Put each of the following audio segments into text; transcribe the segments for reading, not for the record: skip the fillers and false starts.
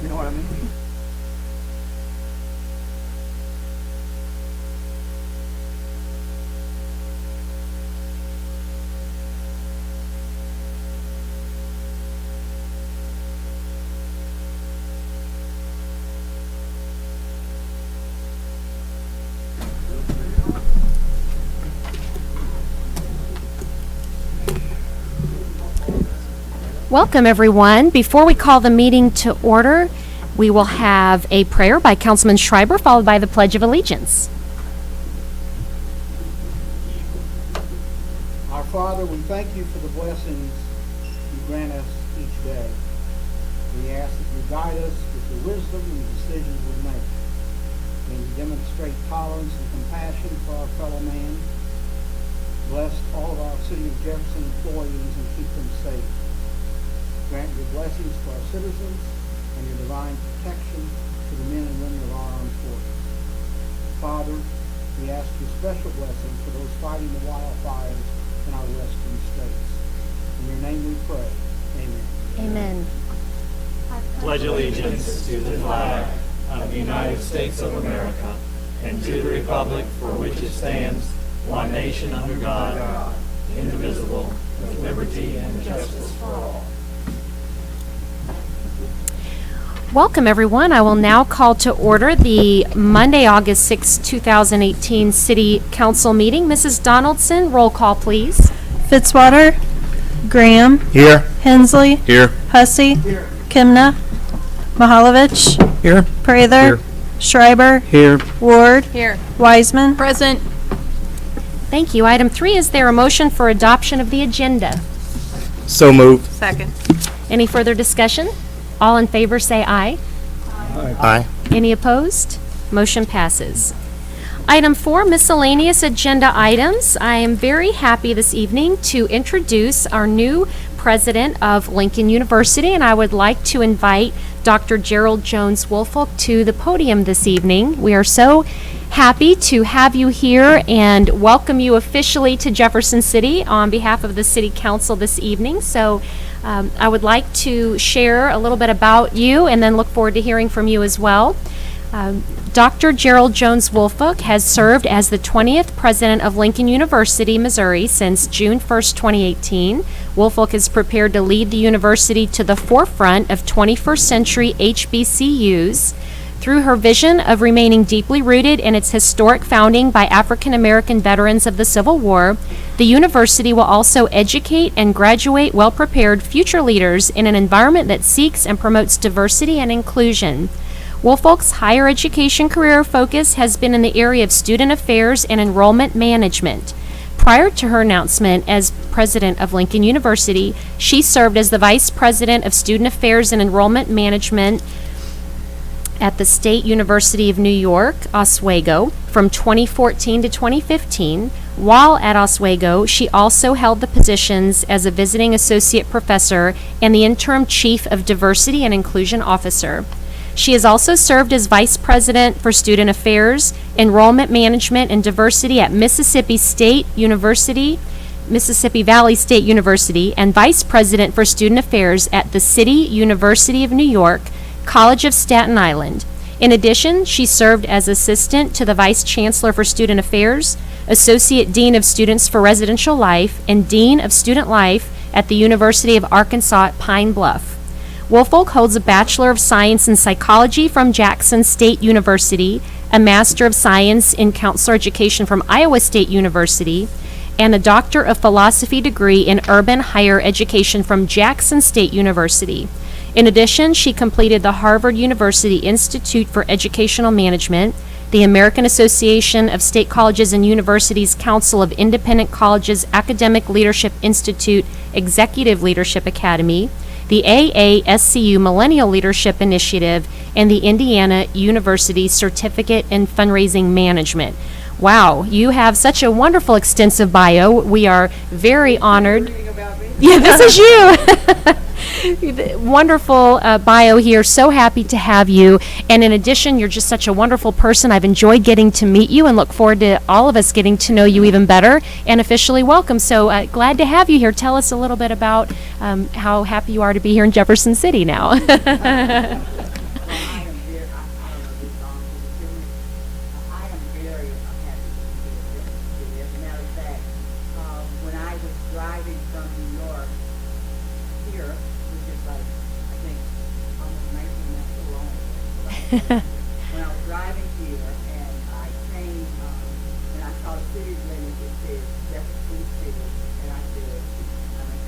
You know what I mean? Welcome, everyone. Before we call the meeting to order, we will have a prayer by Councilman Schreiber, followed by the Pledge of Allegiance. Our Father, we thank you for the blessings you grant us each day. We ask that you guide us with the wisdom and the decisions we make. May we demonstrate tolerance and compassion for our fellow man. Bless all of our City of Jefferson employees and keep them safe. Grant your blessings to our citizens and your divine protection to the men and women of our armed forces. Father, we ask your special blessing for those fighting the wildfires in our western states. In your name we pray. Amen. Amen. Pledge allegiance to the flag of the United States of America and to the republic for which it stands, one nation under God, indivisible, with liberty and justice for all. Welcome, everyone. I will now call to order the Monday, August 6, 2018 City Council meeting. Mrs. Donaldson, roll call, please. Fitzwater. Graham. Here. Hensley. Here. Hussey. Here. Kimna. Mahalovich. Here. Prather. Here. Schreiber. Here. Ward. Here. Wiseman. Present. Thank you. Item 3, is there a motion for adoption of the agenda? So moved. Second. Any further discussion? All in favor say aye. Aye. Any opposed? Motion passes. Item 4, miscellaneous agenda items. I am very happy this evening to introduce our new president of Lincoln University, and I would like to invite Dr. Gerald Jones Woolfolk to the podium this evening. We are so happy to have you here and welcome you officially to Jefferson City on behalf of the City Council this evening. So I would like to share a little bit about you and then look forward to hearing from you as well. Dr. Gerald Jones Woolfolk has served as the 20th president of Lincoln University, Missouri since June 1st, 2018. Woolfolk is prepared to lead the university to the forefront of 21st century HBCUs. Through her vision of remaining deeply rooted in its historic founding by African American veterans of the Civil War, the university will also educate and graduate well-prepared future leaders in an environment that seeks and promotes diversity and inclusion. Woolfolk's higher education career focus has been in the area of student affairs and enrollment management. Prior to her announcement as president of Lincoln University, she served as the vice president of student affairs and enrollment management at the State University of New York, Oswego, from 2014 to 2015. While at Oswego, she also held the positions as a visiting associate professor and the interim chief of diversity and inclusion officer. She has also served as vice president for student affairs, enrollment management, and diversity at Mississippi Valley State University, and vice president for student affairs at the City University of New York, College of Staten Island. In addition, she served as assistant to the Vice Chancellor for Student Affairs, Associate Dean of Students for Residential Life, and Dean of Student Life at the University of Arkansas at Pine Bluff. Woolfolk holds a Bachelor of Science in Psychology from Jackson State University, a Master of Science in Counselor Education from Iowa State University, and a Doctor of Philosophy degree in Urban Higher Education from Jackson State University. In addition, she completed the Harvard University Institute for Educational Management, the American Association of State Colleges and Universities Council of Independent Colleges Academic Leadership Institute Executive Leadership Academy, the AASCU Millennial Leadership Initiative, and the Indiana University Certificate in Fundraising Management. Wow, you have such a wonderful extensive bio. We are very honored. Yeah, this is you. Wonderful bio here. So happy to have you. And in addition, you're just such a wonderful person. I've enjoyed getting to meet you and look forward to all of us getting to know you even better and officially welcome. So glad to have you here. Tell us a little bit about how happy you are to be here in Jefferson City now. I am very, I don't know this song, I am very happy to be here. As a matter of fact, when I was driving from New York here, which is like, I think, almost 19 months so long ago, when I was driving here and I came, and I saw the city limit that said Jefferson City, and I said, I'm in.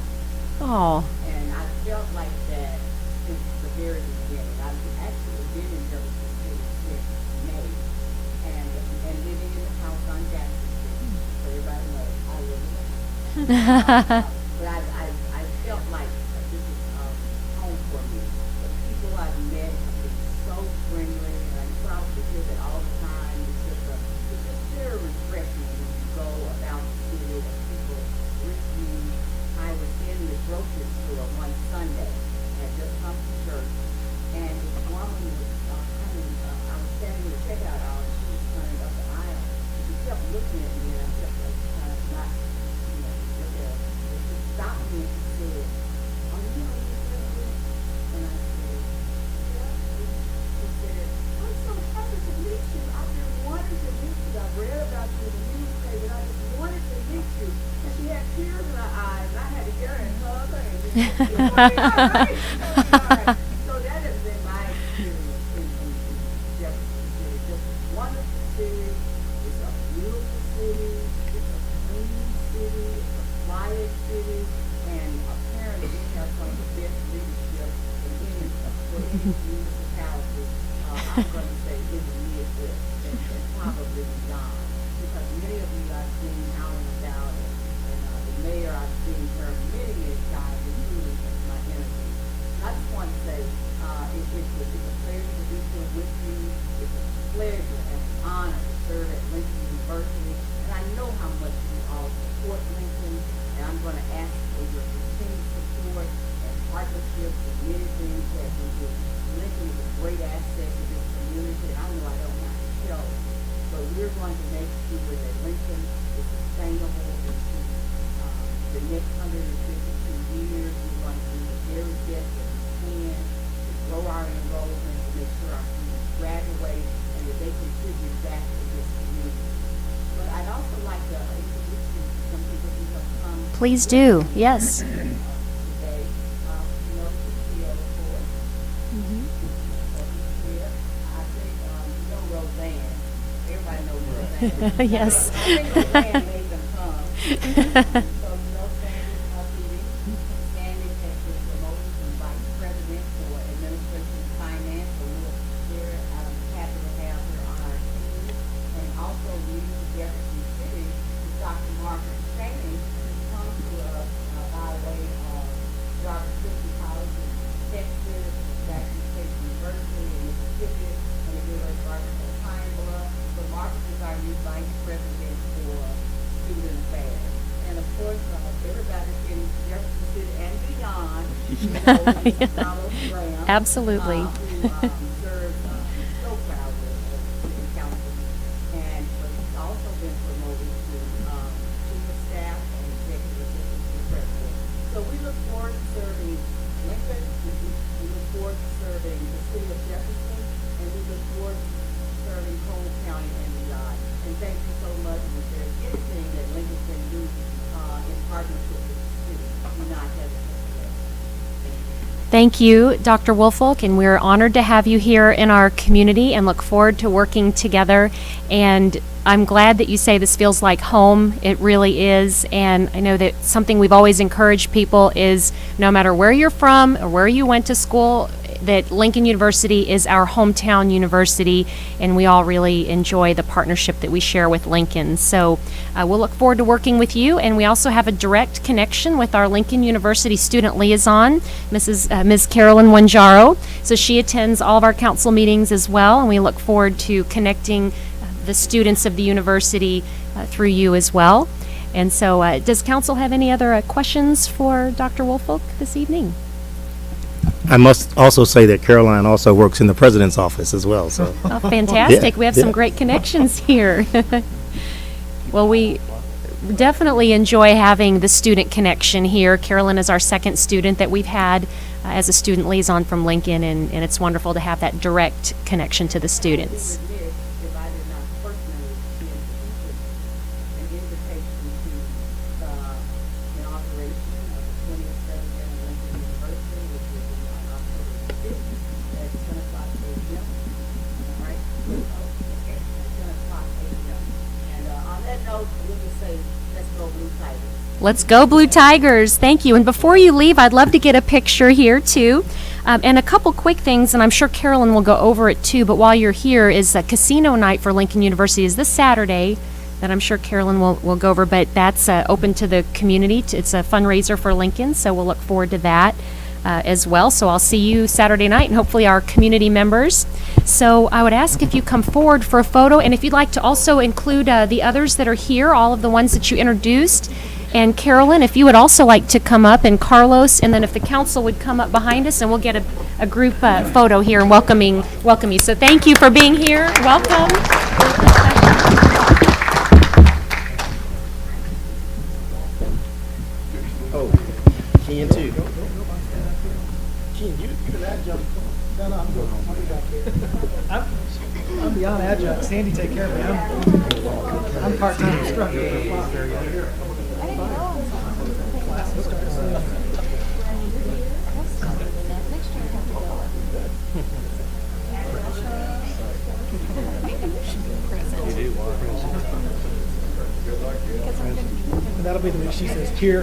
Oh, And I felt like that since the very beginning. I've actually been in Jefferson City since May, and living in the house on Jackson Street. So everybody knows I live in there. But I felt like this is home for me. The people I've met have been so friendly, and I probably hear that all the time. It's just very refreshing when you go about the city and people greet you. I was in the grocery store one Sunday, had just come to church, and this woman was coming, I was standing in the checkout aisle, and she was turning up the aisle, and she kept looking at me, and I kept like kind of not, look at her. And she stopped me and she said, "Are you on your president?" And I said, "Yeah." She said, "I'm so happy to meet you. I've been wanting to meet you. I've read about you in the newspaper, and I just wanted to meet you." And she had tears in her eyes, and I had to get her and hug her, and just, it's gonna be all right. It's gonna be all right. So that has been my experience in Jefferson City. Just a wonderful city. It's a beautiful city. It's a clean city. It's a quiet city. And apparently we have some of the best leadership in any municipality. I'm going to say in the Midwest and probably beyond. Because many of you I've seen out and about, and the mayor I've seen her many, many times, including my interview. And I just want to say, it's a pleasure to be here with you. It's a pleasure and an honor to serve at Lincoln University. And I know how much you all support Lincoln, and I'm going to ask for your continued support and partnerships and many things that we do. Lincoln is a great asset to this community, and I know I don't have to tell you, but we're going to make sure that Lincoln is sustainable into the next 152 years. We're going to do the very best that we can to grow our enrollment, to make sure our students graduate, and that they contribute back to this community. But I'd also like to introduce you to some people who have come please do. Yes. today. You know, Cecilia, of course. Cecilia, I think you know Roseanne. Everybody knows Roseanne. Yes. I think Roseanne made them come. So you know Sandy Huffington. Sandy has been promoted to Vice President for Administration and Finance. So we're very happy to have her on our team. And also leading Jefferson City is Dr. Margaret Cheney, who comes to us by way of Jefferson College in Texas, Jackson State University in Mississippi, and the University of Pine Bluff. So Margaret is our new Vice President for Student Affairs. And of course, everybody in Jefferson City and beyond, Donald Graham. Absolutely. Who serves, so proud of city council. And but he's also been promoted to chief of staff and executive assistant to the president. So we look forward to serving Lincoln, we look forward to serving the city of Jefferson, and we look forward to serving Cole County and beyond. And thank you so much. And if there's anything that Lincoln can do in partnership with the city, do not hesitate to ask. Thank you, Dr. Woolfolk, and we're honored to have you here in our community and look forward to working together. And I'm glad that you say this feels like home. It really is. And I know that something we've always encouraged people is no matter where you're from or where you went to school, that Lincoln University is our hometown university, and we all really enjoy the partnership that we share with Lincoln. So we'll look forward to working with you, and we also have a direct connection with our Lincoln University student liaison, Ms. Carolyn Wanjaro. So she attends all of our council meetings as well, and we look forward to connecting the students of the university through you as well. And so does council have any other questions for Dr. Woolfolk this evening? I must also say that Caroline also works in the president's office as well, so. Oh, fantastic. Yeah, We have some yeah. great connections here. Well, we definitely enjoy having the student connection here. Carolyn is our second student that we've had as a student liaison from Lincoln, and it's wonderful to have that direct connection to the students. This, if I did not personally give an invitation to the inauguration of the 20th president of Lincoln University, which will be on October 5th at 10 o'clock a.m. All right? Okay. At 10 o'clock a.m. And on that note, let me say, let's go Blue Tigers. Let's go Blue Tigers. Thank you. And before you leave, I'd love to get a picture here too. And a couple quick things, and I'm sure Carolyn will go over it too, but while you're here is a casino night for Lincoln University is this Saturday that I'm sure Carolyn will go over, but that's open to the community. It's a fundraiser for Lincoln, so we'll look forward to that as well. So I'll see you Saturday night and hopefully our community members. So I would ask if you come forward for a photo, and if you'd like to also include the others that are here, all of the ones that you introduced. And Carolyn, if you would also like to come up, and Carlos, and then if the council would come up behind us, and we'll get a group photo here and welcome you. So thank you for being here. Welcome. Oh, Ken too. I'm beyond adjunct. Sandy take care of me. I'm part-time instructor. And that'll be the week she says, here.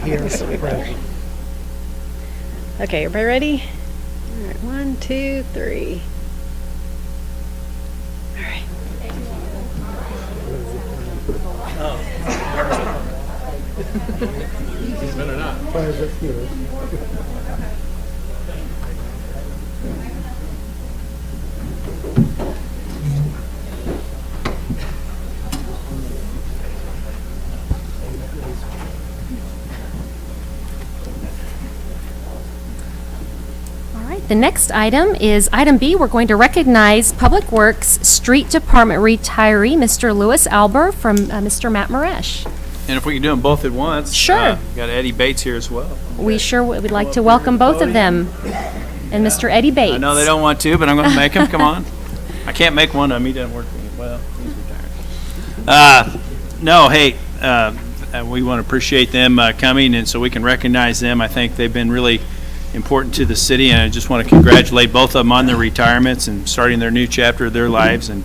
Here. Okay, everybody ready? All right, 1, 2, 3. All right. All right, the next item is item B. We're going to recognize Public Works Street Department retiree, Mr. Louis Alber, from Mr. Matt Maresh. And if we can do them both at once. Sure. We've got Eddie Bates here as well. We sure would like to welcome both of them. And Mr. Eddie Bates. I know they don't want to, but I'm going to make them. Come on. I can't make one of them. He doesn't work for me. Well, he's retired. No, hey, we want to appreciate them coming, and so we can recognize them. I think they've been really important to the city, and I just want to congratulate both of them on their retirements and starting their new chapter of their lives, and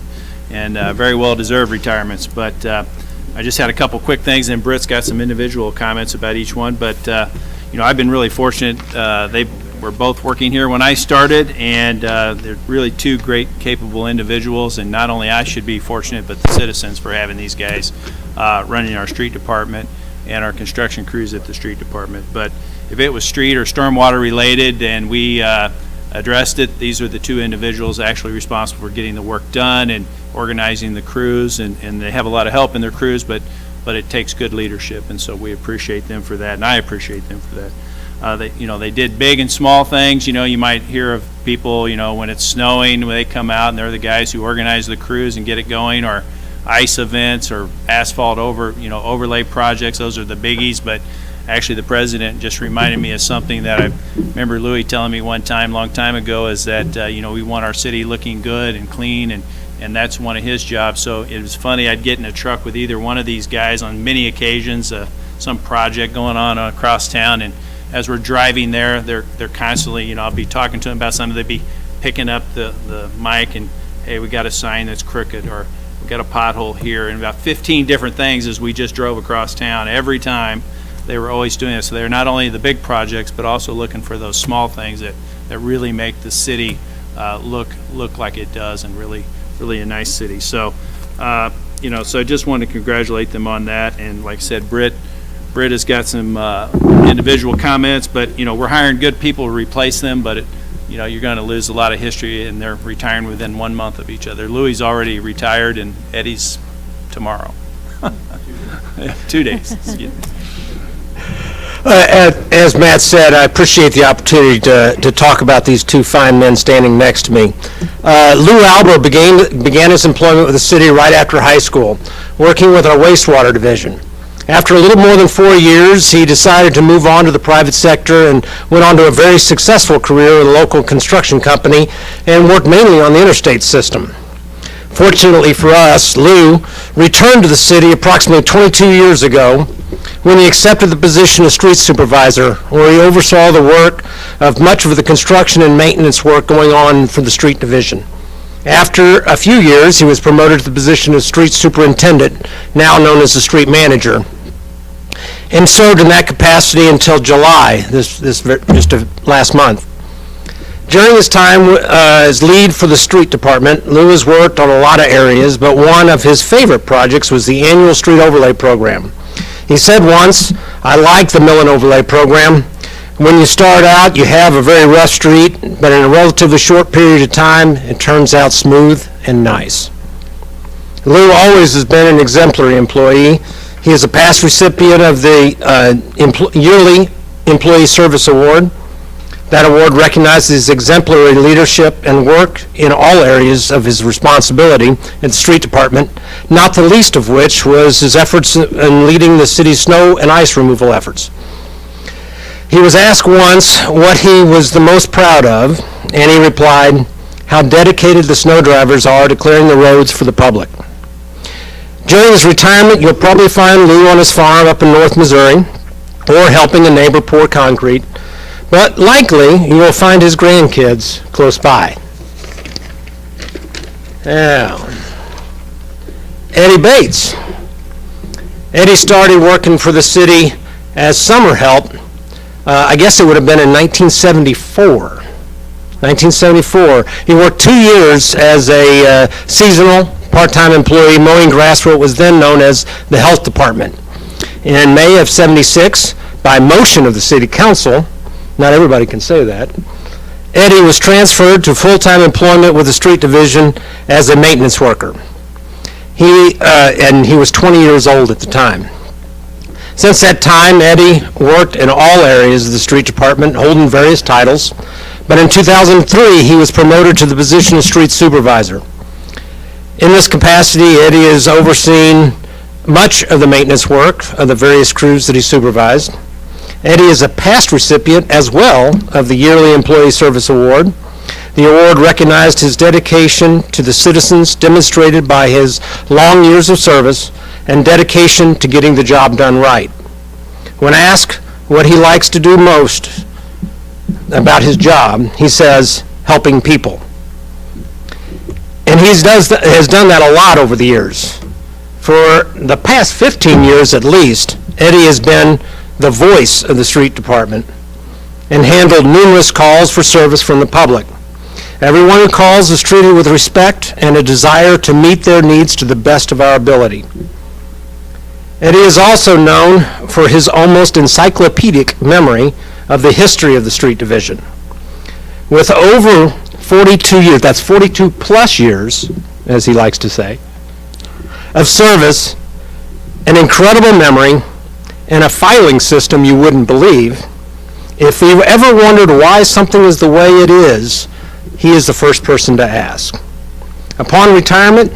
very well-deserved retirements. But I just had a couple quick things, and Britt's got some individual comments about each one. But I've been really fortunate. They were both working here when I started, and they're really two great, capable individuals. And not only I should be fortunate, but the citizens for having these guys running our street department and our construction crews at the street department. But if it was street or stormwater related and we addressed it, these are the two individuals actually responsible for getting the work done and organizing the crews, and they have a lot of help in their crews, but it takes good leadership, and so we appreciate them for that, and I appreciate them for that. They did big and small things. You might hear of people, when it's snowing, when they come out and they're the guys who organize the crews and get it going, or ice events or asphalt overlay projects. Those are the biggies. But actually the president just reminded me of something that I remember Louis telling me one time, long time ago, is that we want our city looking good and clean, and that's one of his jobs. So it was funny, I'd get in a truck with either one of these guys on many occasions, some project going on across town, and as we're driving there, they're constantly, I'll be talking to them about something, they'd be picking up the mic and, hey, we got a sign that's crooked, or we got a pothole here, and about 15 different things as we just drove across town. Every time they were always doing this. So they're not only the big projects, but also looking for those small things that really make the city look like it does, and really a nice city. So, so I just wanted to congratulate them on that. And like I said, Britt has got some individual comments, but we're hiring good people to replace them. But you're going to lose a lot of history, and they're retiring within 1 month of each other. Louis already retired, and Eddie's tomorrow. 2 days. Excuse me. As Matt said, I appreciate the opportunity to talk about these two fine men standing next to me. Lou Alber began his employment with the city right after high school, working with our wastewater division. After a little more than 4 years, he decided to move on to the private sector and went on to a very successful career with a local construction company and worked mainly on the interstate system. Fortunately for us, Lou returned to the city approximately 22 years ago when he accepted the position of street supervisor, where he oversaw the work of much of the construction and maintenance work going on for the street division. After a few years, he was promoted to the position of street superintendent, now known as the street manager, and served in that capacity until July, last month. During his time as lead for the street department, Lou has worked on a lot of areas, but one of his favorite projects was the annual street overlay program. He said once, "I like the mill and overlay program. When you start out, you have a very rough street, but in a relatively short period of time, it turns out smooth and nice." Lou always has been an exemplary employee. He is a past recipient of the yearly Employee Service Award. That award recognizes his exemplary leadership and work in all areas of his responsibility at the street department, not the least of which was his efforts in leading the city's snow and ice removal efforts. He was asked once what he was the most proud of, and he replied, "How dedicated the snow drivers are to clearing the roads for the public." During his retirement, you'll probably find Lou on his farm up in North Missouri, or helping a neighbor pour concrete, but likely you will find his grandkids close by. Now, Eddie Bates. Eddie started working for the city as summer help. I guess it would have been in 1974. 1974. He worked 2 years as a seasonal part-time employee mowing grass for what was then known as the health department. In May of '76, by motion of the city council, not everybody can say that, Eddie was transferred to full-time employment with the street division as a maintenance worker. And he was 20 years old at the time. Since that time, Eddie worked in all areas of the street department, holding various titles, but in 2003, he was promoted to the position of street supervisor. In this capacity, Eddie has overseen much of the maintenance work of the various crews that he supervised. Eddie is a past recipient as well of the yearly Employee Service Award. The award recognized his dedication to the citizens demonstrated by his long years of service and dedication to getting the job done right. When asked what he likes to do most about his job, he says, helping people. And he has done that a lot over the years. For the past 15 years at least, Eddie has been the voice of the street department and handled numerous calls for service from the public. Everyone who calls is treated with respect and a desire to meet their needs to the best of our ability. Eddie is also known for his almost encyclopedic memory of the history of the street division. With over 42 years, that's 42 plus years, as he likes to say, of service, an incredible memory, and a filing system you wouldn't believe, if you ever wondered why something is the way it is, he is the first person to ask. Upon retirement,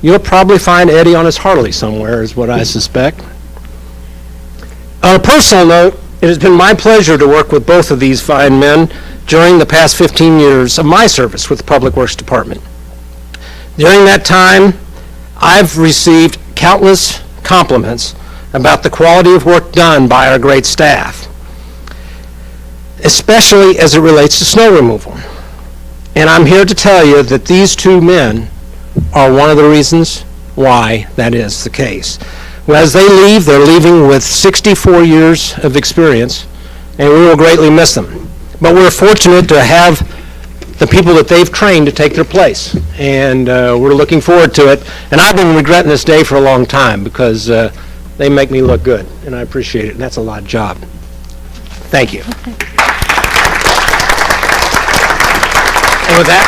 you'll probably find Eddie on his Harley somewhere, is what I suspect. On a personal note, it has been my pleasure to work with both of these fine men during the past 15 years of my service with the Public Works Department. During that time, I've received countless compliments about the quality of work done by our great staff, especially as it relates to snow removal. And I'm here to tell you that these two men are one of the reasons why that is the case. Well, as they leave, they're leaving with 64 years of experience, and we will greatly miss them. But we're fortunate to have the people that they've trained to take their place, and we're looking forward to it. And I've been regretting this day for a long time because they make me look good, and I appreciate it, and that's a lot of job. Thank you. And with that,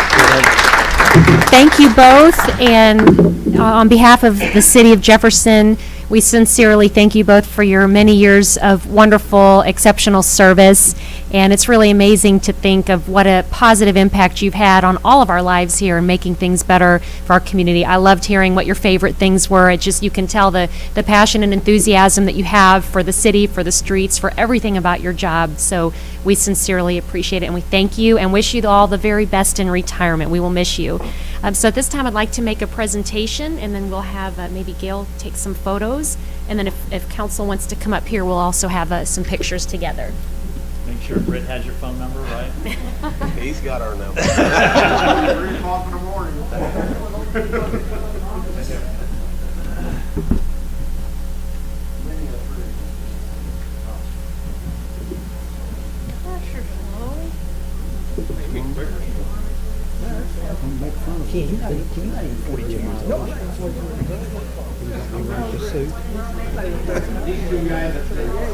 Thank you both, and on behalf of the City of Jefferson, We sincerely thank you both for your many years of wonderful, exceptional service. And it's really amazing to think of what a positive impact you've had on all of our lives here and making things better for our community. I loved hearing what your favorite things were. It just, you can tell the passion and enthusiasm that you have for the city, for the streets, for everything about your job. So we sincerely appreciate it, and we thank you and wish you all the very best in retirement. We will miss you. So at this time, I'd like to make a presentation, and then we'll have maybe Gail take some photos. And then if council wants to come up here, we'll also have some pictures together. Make sure Britt has your phone number, right? He's got our number. 3 o'clock in the morning.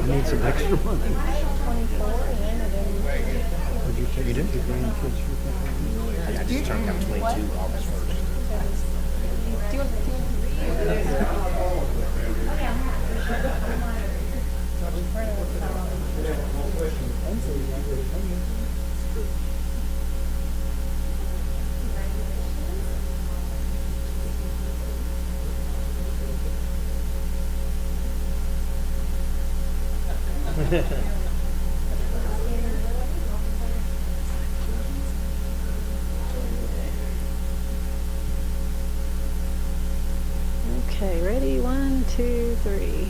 Need some extra money. Would you take your grandkids? I just turned 22 August 1st. Okay, ready? 1, 2, 3.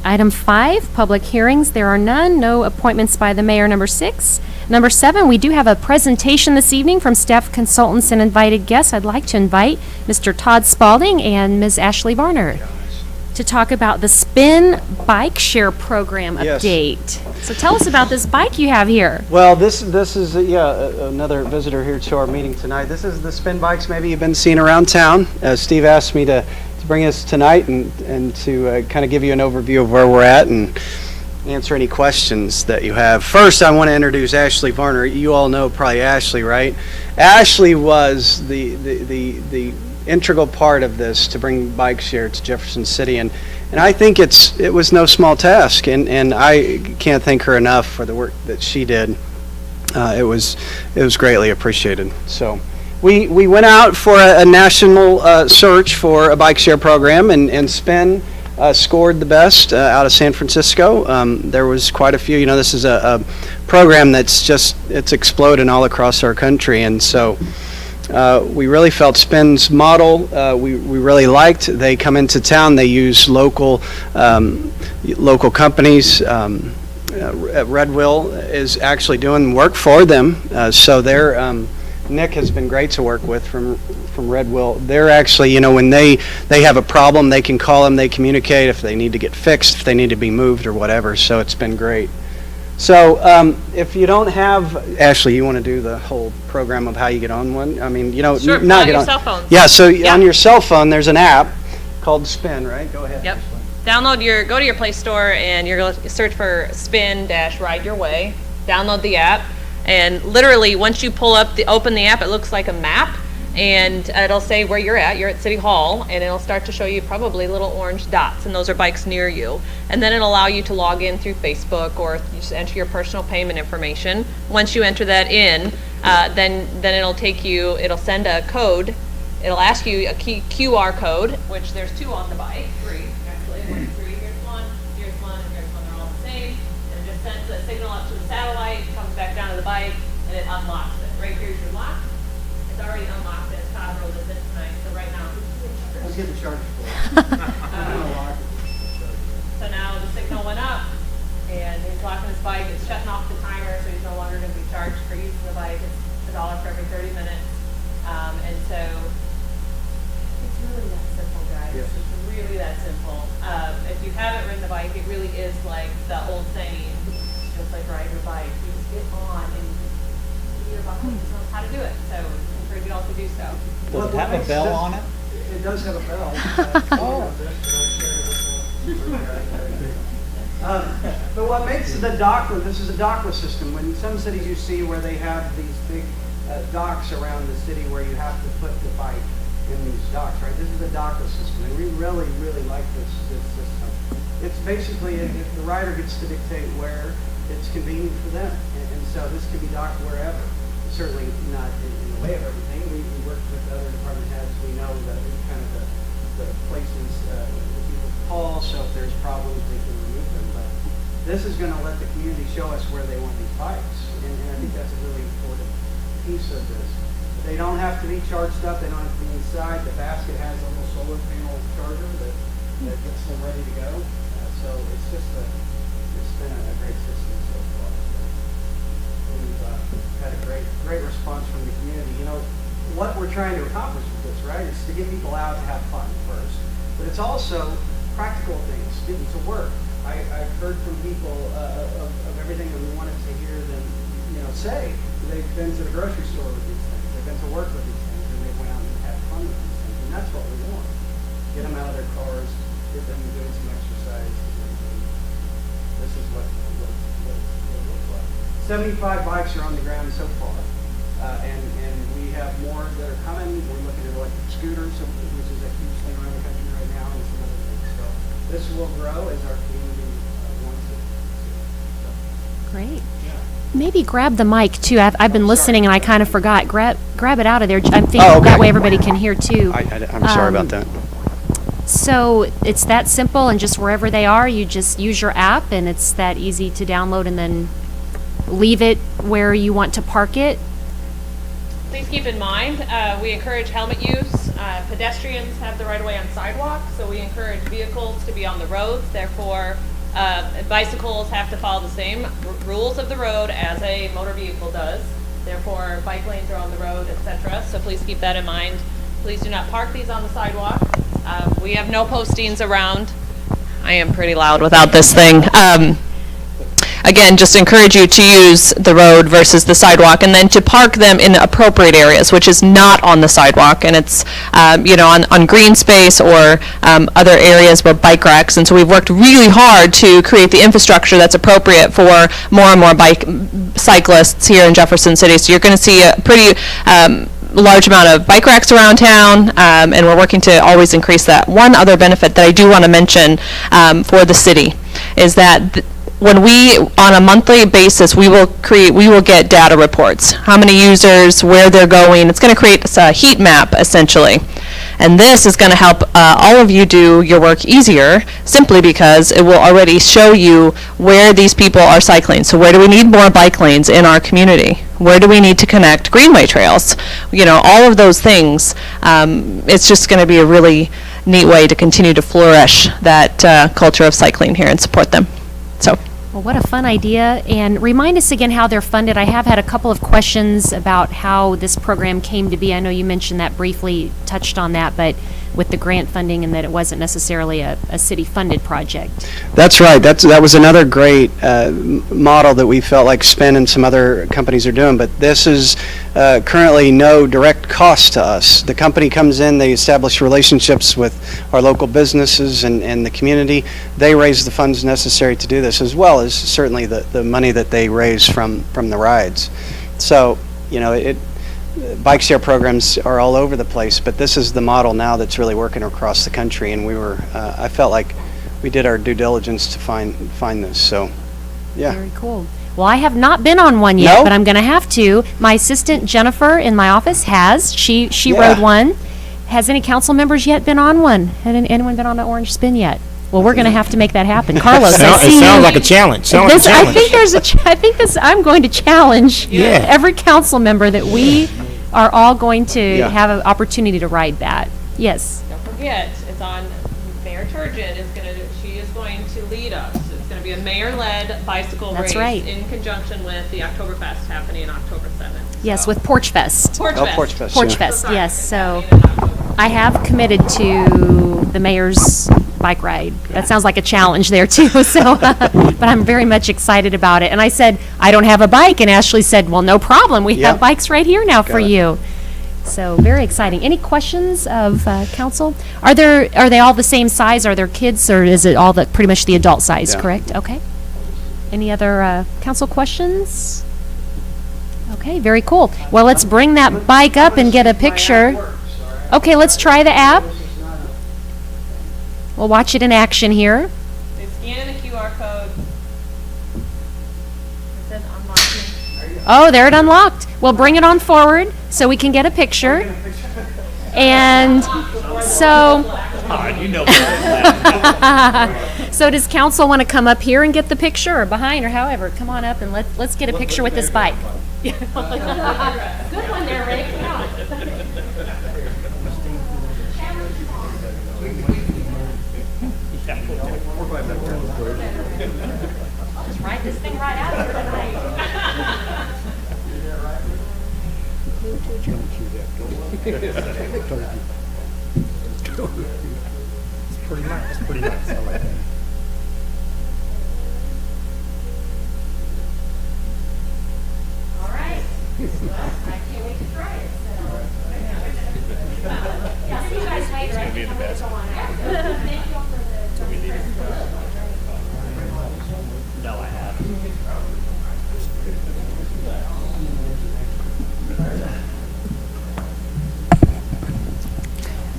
Item 5, public hearings. There are none. No appointments by the mayor. Number 6. Number 7, we do have a presentation this evening from staff consultants and invited guests. I'd like to invite Mr. Todd Spalding and Ms. Ashley Varner to talk about the Spin Bike Share Program Yes. update. So tell us about this bike you have here. Well, this is another visitor here to our meeting tonight. This is the spin bikes maybe you've been seeing around town. Steve asked me to bring us tonight and to kind of give you an overview of where we're at and answer any questions that you have. First, I want to introduce Ashley Varner. You all know probably Ashley, right? Ashley was the integral part of this to bring bike share to Jefferson City, and I think it was no small task, and I can't thank her enough for the work that she did. It was greatly appreciated. So we went out for a national search for a bike share program, and Spin scored the best out of San Francisco. There was quite a few. You know, this is a program it's exploding all across our country, and so we really felt Spin's model we really liked. They come into town, they use local companies. Red Will is actually doing work for them, so they're Nick has been great to work with from Red Will. They're actually, you know, when they have a problem, they can call them, they communicate if they need to get fixed, if they need to be moved or whatever, so it's been great. So if you don't have, Ashley, you want to do the whole program of how you get on one? I mean, you know, sure, not on get your on. cell phone. Yeah, so on your cell phone, there's an app called Spin, right? Go ahead. Yep. Go to your Play Store and you're going to search for Spin-Ride Your Way. Download the app, and literally once you open the app, it looks like a map, and it'll say where you're at. You're at City Hall, and it'll start to show you probably little orange dots, and those are bikes near you. And then it'll allow you to log in through Facebook, or you just enter your personal payment information. Once you enter that in, then it'll send a code. It'll ask you a QR code, which there's 2 on the bike, 3 actually. There's 3. Here's one, and here's one. They're all the same. And it just sends a signal up to the satellite, comes back down to the bike, and it unlocks it. Right here's your lock. It's already unlocked, and Todd rolled this in tonight, so right now, Let's get the charger for it. so now the signal went up, and he's locking his bike. It's shutting off the timer, so he's no longer going to be charged for using the bike. It's $1 for every 30 minutes. And so it's really that simple, guys. Yes. It's really that simple. you haven't ridden a bike, it really is like the old saying, it's just like riding your bike. You just get on and you just, your body just knows how to do it. So I encourage you all to do so. Does it have a bell on it? It does have a bell. But what makes the docklet, this is a docklet system. When some cities you see where they have these big docks around the city where you have to put the bike in these docks, right? This is a docklet system, and we really, really like this system. It's basically, if the rider gets to dictate where, it's convenient for them. And so this can be docked wherever. Certainly not in the way of everything. We work with other department heads. We know that kind of the places that people call, so if there's problems, they can remove them. But this is going to let the community show us where they want these bikes. And I think that's a really important piece of this. They don't have to be charged up. They don't have to be inside. The basket has a little solar panel charger that gets them ready to go. So it's just it's been a great system so far. We've had a great response from the community. You know, what we're trying to accomplish with this, right, is to get people out to have fun first. But it's also practical things, getting to work. I've heard from people of everything that we wanted to hear them, say. They've been to the grocery store with these things. They've been to work with these things, and they went out and had fun with these things. And that's what we want. Get them out of their cars, get them doing some exercise. This is what it looks like. 75 bikes are on the ground so far, and we have more that are coming. We're looking at electric scooters, which is a huge thing around the country right now, and some other things. So this will grow as our community wants it to. Great. Maybe grab the mic too. I've been listening and I kind of forgot. Grab it out of there. I'm thinking that way everybody can hear too. I'm sorry about that. So it's that simple, and just wherever they are, you just use your app, and it's that easy to download and then leave it where you want to park it. Please keep in mind, we encourage helmet use. Pedestrians have the right of way on sidewalks, so we encourage vehicles to be on the roads. Therefore, bicycles have to follow the same rules of the road as a motor vehicle does. Therefore, bike lanes are on the road, etc. So please keep that in mind. Please do not park these on the sidewalk. We have no postings around. I am pretty loud without this thing. Again, just encourage you to use the road versus the sidewalk, and then to park them in appropriate areas, which is not on the sidewalk, and it's on green space or other areas where bike racks. And so we've worked really hard to create the infrastructure that's appropriate for more and more cyclists here in Jefferson City. So you're going to see a pretty large amount of bike racks around town, and we're working to always increase that. One other benefit that I do want to mention for the city is that when we, on a monthly basis, we will get data reports. How many users, where they're going. It's going to create a heat map, essentially. And this is going to help all of you do your work easier, simply because it will already show you where these people are cycling. So where do we need more bike lanes in our community? Where do we need to connect greenway trails? All of those things. It's just going to be a really neat way to continue to flourish that culture of cycling here and support them. So. Well, what a fun idea. And remind us again how they're funded. I have had a couple of questions about how this program came to be. I know you mentioned that briefly, touched on that, but with the grant funding and that it wasn't necessarily a city-funded project. That's right. That was another great model that we felt like Spin and some other companies are doing, but this is currently no direct cost to us. The company comes in, they establish relationships with our local businesses and the community. They raise the funds necessary to do this, as well as certainly the money that they raise from the rides. So, bike share programs are all over the place, but this is the model now that's really working across the country, and I felt like we did our due diligence to find this, so, yeah. Very cool. Well, I have not been on one yet, but I'm going to have to. My assistant, Jennifer, in my office has. She rode one. Has any council members yet been on one? Had anyone been on an orange spin yet? Well, we're going to have to make that happen. Carlos, I see it sounds you. like a challenge. I think I'm going to challenge every council member that we are all going to have an opportunity to ride that. Yes. Don't forget, it's on Mayor Turgeon she is going to lead us. It's going to be a mayor-led bicycle race in conjunction with the Oktoberfest happening on October 7th. Yes, with Porch Fest. Porch Fest, yes. So I have committed to the mayor's bike ride. That sounds like a challenge there too, so, but I'm very much excited about it. And I said, I don't have a bike, and Ashley said, well, no problem, we have Yep. bikes right here now for Got it. you. So, very exciting. Any questions of council? Are they all the same size? Are there kids, or is it all pretty much the adult size, Yeah. correct? Okay. Any other council questions? Okay, very cool. Well, let's bring that bike up and get a picture. Okay, let's try the app. We'll watch it in action here. They scan in the QR code. It says unlocking. Oh, there it unlocked. Well, bring it on forward so we can get a picture. And so, You know that. so does council want to come up here and get the picture, or behind, or however? Come on up and let's get a picture with this bike. Good one there, Ray. Come on. Let's ride this thing right out here tonight. Pretty nice, pretty nice. I like that. All right. I can't wait to try it. Yeah, see you guys later. I think I'm gonna go on out. Thank you all for the. No, I haven't.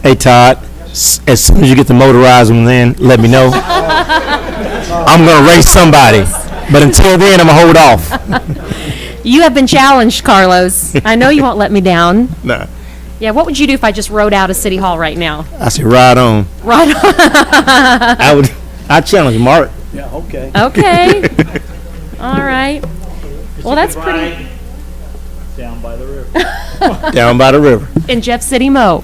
Hey, Todd, as soon as you get to motorize them, then let me know. I'm going to race somebody. But until then, I'm going to hold off. You have been challenged, Carlos. I know you won't let me down. Nah. Yeah, what would you do if I just rode out of City Hall right now? I said, ride on. Right on. I challenge Mark. Yeah, okay. Okay. All right. Well, that's You could pretty. ride down by the river. Down by the river. In Jeff City Mo.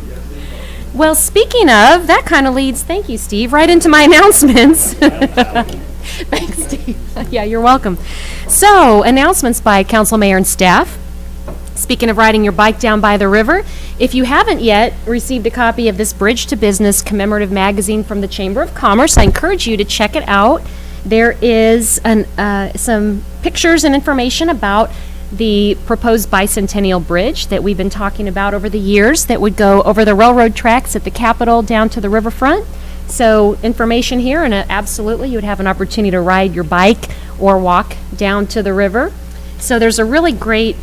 Well, speaking of, that kind of leads, thank you, Steve, right into my announcements. Thanks, Steve. Yeah, you're welcome. So, announcements by council, mayor, and staff. Speaking of riding your bike down by the river, if you haven't yet received a copy of this Bridge to Business commemorative magazine from the Chamber of Commerce, I encourage you to check it out. There is some pictures and information about the proposed bicentennial bridge that we've been talking about over the years that would go over the railroad tracks at the Capitol down to the riverfront. So information here, and absolutely you would have an opportunity to ride your bike or walk down to the river. So there's a really great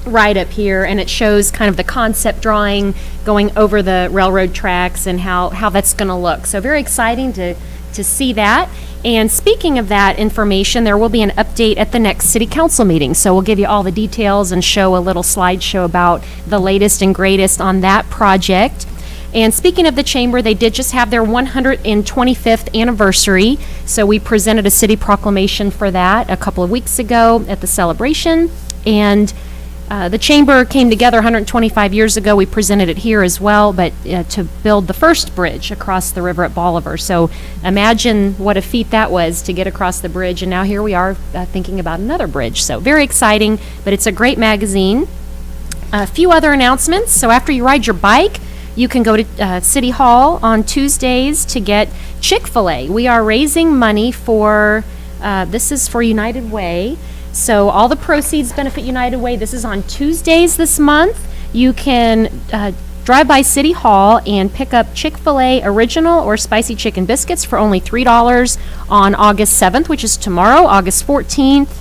write-up here, and it shows kind of the concept drawing going over the railroad tracks and how that's going to look. So very exciting to see that. And speaking of that information, there will be an update at the next city council meeting. So we'll give you all the details and show a little slideshow about the latest and greatest on that project. And speaking of the chamber, they did just have their 125th anniversary. So we presented a city proclamation for that a couple of weeks ago at the celebration. And the chamber came together 125 years ago. We presented it here as well, but to build the first bridge across the river at Bolivar. So imagine what a feat that was to get across the bridge, and now here we are thinking about another bridge. So very exciting, but it's a great magazine. A few other announcements. So after you ride your bike, you can go to City Hall on Tuesdays to get Chick-fil-A. We are raising money for, this is for United Way. So all the proceeds benefit United Way. This is on Tuesdays this month. You can drive by City Hall and pick up Chick-fil-A original or spicy chicken biscuits for only $3 on August 7th, which is tomorrow, August 14th.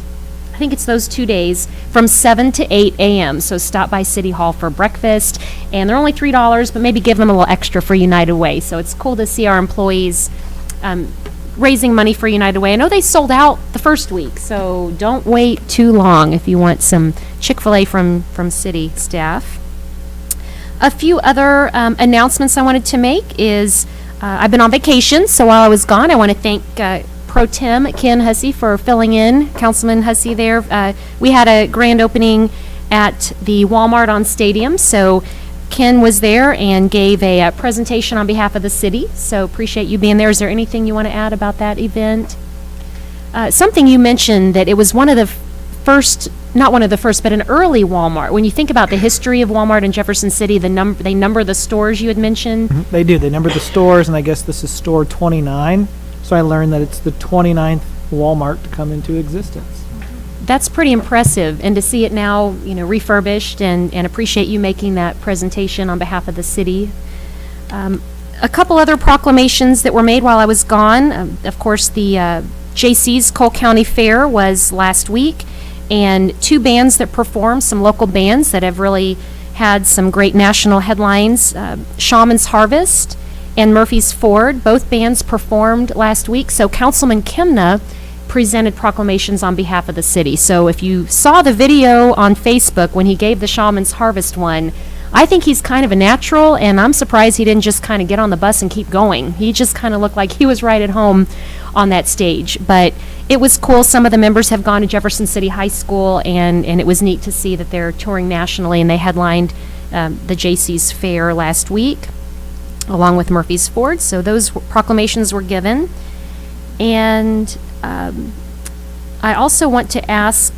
I think it's those 2 days from 7 to 8 a.m. So stop by City Hall for breakfast. And they're only $3, but maybe give them a little extra for United Way. So it's cool to see our employees raising money for United Way. I know they sold out the first week, so don't wait too long if you want some Chick-fil-A from city staff. A few other announcements I wanted to make is I've been on vacation, so while I was gone, I want to thank Pro Tem Ken Hussey for filling in, Councilman Hussey there. We had a grand opening at the Walmart on Stadium, so Ken was there and gave a presentation on behalf of the city, so appreciate you being there. Is there anything you want to add about that event? Something you mentioned, that it was one of the first not one of the first, but an early Walmart. When you think about the history of Walmart in Jefferson City, they number the stores you had mentioned. They do. They number the stores, and I guess this is store 29. So I learned that it's the 29th Walmart to come into existence. That's pretty impressive, and to see it now, refurbished, and appreciate you making that presentation on behalf of the city. A couple other proclamations that were made while I was gone. Of course, the JC's Cole County Fair was last week, and two bands that performed, some local bands that have really had some great national headlines, Shaman's Harvest and Murphy's Ford. Both bands performed last week, so Councilman Kimna presented proclamations on behalf of the city. So if you saw the video on Facebook when he gave the Shaman's Harvest one, I think he's kind of a natural, and I'm surprised he didn't just kind of get on the bus and keep going. He just kind of looked like he was right at home on that stage. But it was cool. Some of the members have gone to Jefferson City High School, and it was neat to see that they're touring nationally, and they headlined the JC's Fair last week, along with Murphy's Ford. So those proclamations were given. And I also want to ask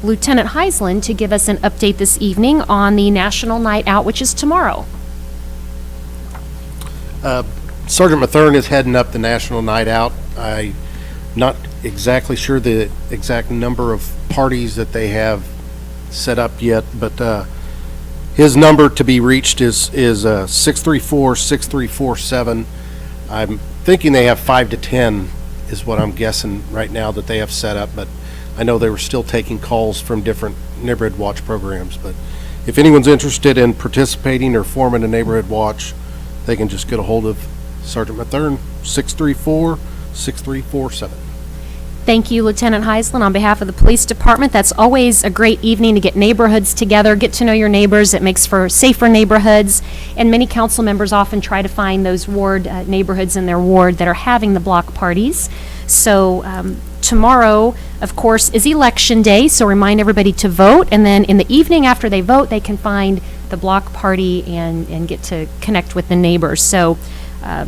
Lieutenant Heisland to give us an update this evening on the National Night Out, which is tomorrow. Sergeant Mathern is heading up the National Night Out. I'm not exactly sure the exact number of parties that they have set up yet, but his number to be reached is 634-6347. I'm thinking they have 5 to 10 is what I'm guessing right now that they have set up, but I know they were still taking calls from different neighborhood watch programs. But if anyone's interested in participating or forming a neighborhood watch, they can just get a hold of Sergeant Mathern, 634-6347. Thank you, Lieutenant Heisland. On behalf of the police department, that's always a great evening to get neighborhoods together, get to know your neighbors. It makes for safer neighborhoods, and many council members often try to find those ward neighborhoods in their ward that are having the block parties. So tomorrow, of course, is Election Day, so remind everybody to vote, and then in the evening after they vote, they can find the block party and get to connect with the neighbors. So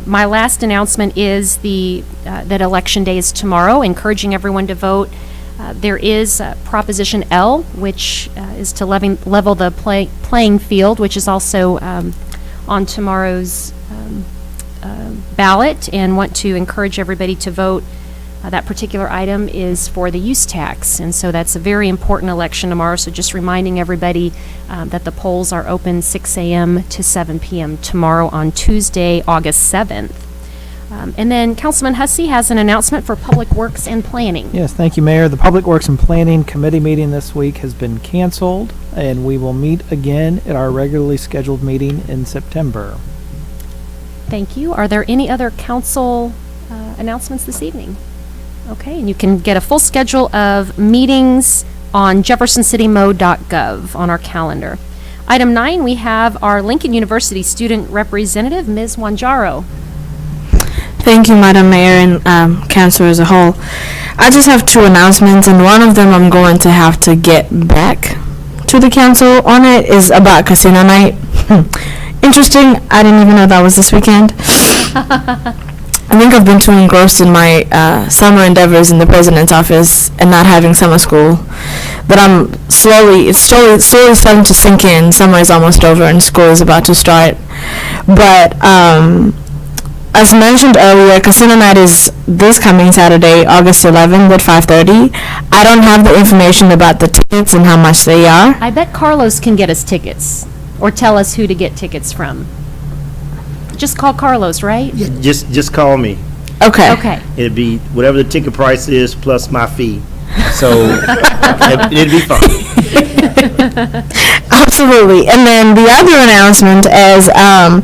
my last announcement is that Election Day is tomorrow, encouraging everyone to vote. There is Proposition L, which is to level the playing field, which is also on tomorrow's ballot, and want to encourage everybody to vote. That particular item is for the use tax, and so that's a very important election tomorrow. So just reminding everybody that the polls are open 6 a.m. to 7 p.m. tomorrow on Tuesday, August 7th. And then Councilman Hussey has an announcement for Public Works and Planning. Yes, thank you, Mayor. The Public Works and Planning Committee meeting this week has been canceled, and we will meet again at our regularly scheduled meeting in September. Thank you. Are there any other council announcements this evening? Okay, and you can get a full schedule of meetings on jeffersoncitymode.gov on our calendar. Item 9, we have our Lincoln University student representative, Ms. Wanjaro. Thank you, Madam Mayor and Council as a whole. I just have 2 announcements, and one of them I'm going to have to get back to the council on. It is about casino night. Interesting. I didn't even know that was this weekend. I think I've been too engrossed in my summer endeavors in the president's office and not having summer school that it's slowly starting to sink in. Summer is almost over and school is about to start. But as mentioned earlier, casino night is this coming Saturday, August 11th at 5:30. I don't have the information about the tickets and how much they are. I bet Carlos can get us tickets, or tell us who to get tickets from. Just call Carlos, right? Yeah, just call me. Okay. Okay. It'd be whatever the ticket price is plus my fee. So it'd be fun. Absolutely. And then the other announcement is our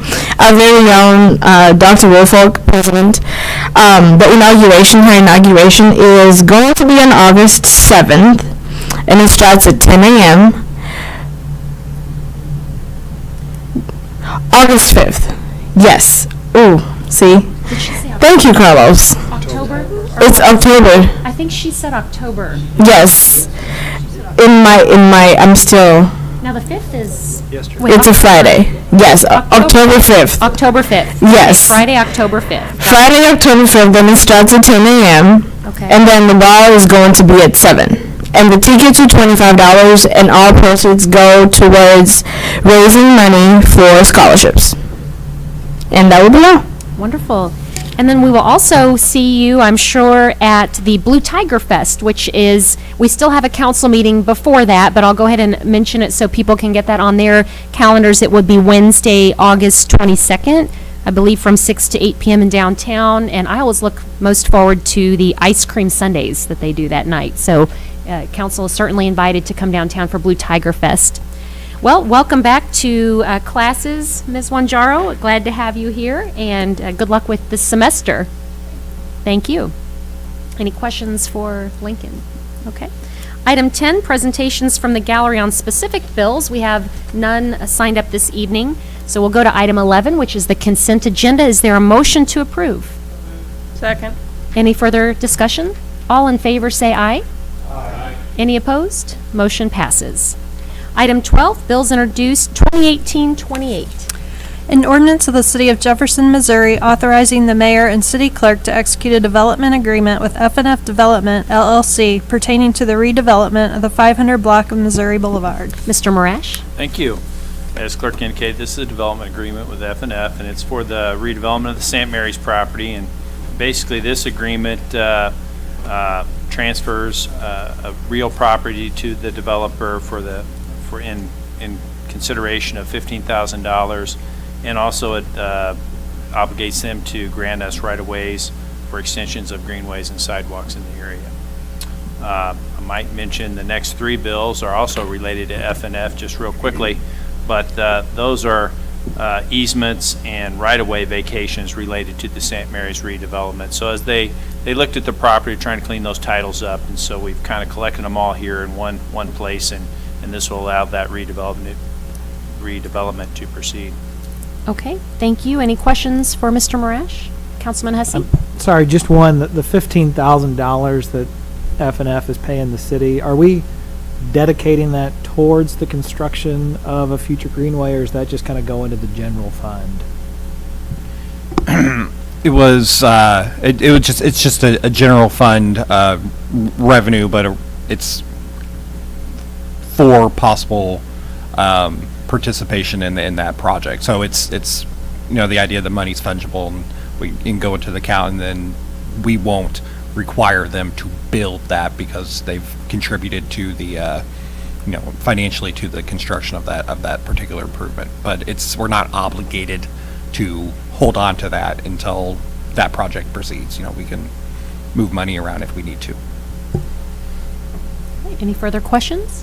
very own Dr. Woolfolk, President. Her inauguration is going to be on August 7th, and it starts at 10 a.m. August 5th. Yes. Ooh, see? Did she say Thank you, Carlos. October? It's October. I think she said October. Yes. I'm still. Now the 5th is. It's a Friday. Yes, October 5th. October 5th. Yes. Okay, Friday, October 5th. Friday, October 5th, then it starts at 10 a.m. Okay. And then the ball is going to be at 7. and the tickets are $25, and all proceeds go towards raising money for scholarships. And that will be all. Wonderful. And then we will also see you, I'm sure, at the Blue Tiger Fest, which is, we still have a council meeting before that, but I'll go ahead and mention it so people can get that on their calendars. It would be Wednesday, August 22nd, I believe from 6 to 8 p.m. in downtown. And I always look most forward to the ice cream sundaes that they do that night. So council is certainly invited to come downtown for Blue Tiger Fest. Well, welcome back to classes, Ms. Wanjaro. Glad to have you here, and good luck with this semester. Thank you. Any questions for Lincoln? Okay. Item 10, presentations from the gallery on specific bills. We have none signed up this evening, so we'll go to item 11, which is the consent agenda. Is there a motion to approve? Second. Any further discussion? All in favor say aye. Aye. Any opposed? Motion passes. Item 12, bills introduced 2018-28. An ordinance of the City of Jefferson, Missouri authorizing the mayor and city clerk to execute a development agreement with F&F Development, LLC, pertaining to the redevelopment of the 500 block of Missouri Boulevard. Mr. Marash? Thank you. As clerk indicated, this is a development agreement with F&F, and it's for the redevelopment of the St. Mary's property. And basically, this agreement transfers a real property to the developer in consideration of $15,000, and also it obligates them to grant us right-of-ways for extensions of greenways and sidewalks in the area. I might mention the next three bills are also related to F&F just real quickly, but those are easements and right-of-way vacations related to the St. Mary's redevelopment. So as they looked at the property, trying to clean those titles up, and so we've kind of collected them all here in one place, and this will allow that redevelopment to proceed. Okay, thank you. Any questions for Mr. Marash? Councilman Hussey? Sorry, just one. The $15,000 that F&F is paying the city, are we dedicating that towards the construction of a future greenway, or is that just kind of go into the general fund? It's just a general fund revenue, but it's for possible participation in that project. So it's the idea that money's fungible, and we can go into the account, and then we won't require them to build that because they've contributed to the financially to the construction of that particular improvement. But we're not obligated to hold on to that until that project proceeds. We can move money around if we need to. Any further questions?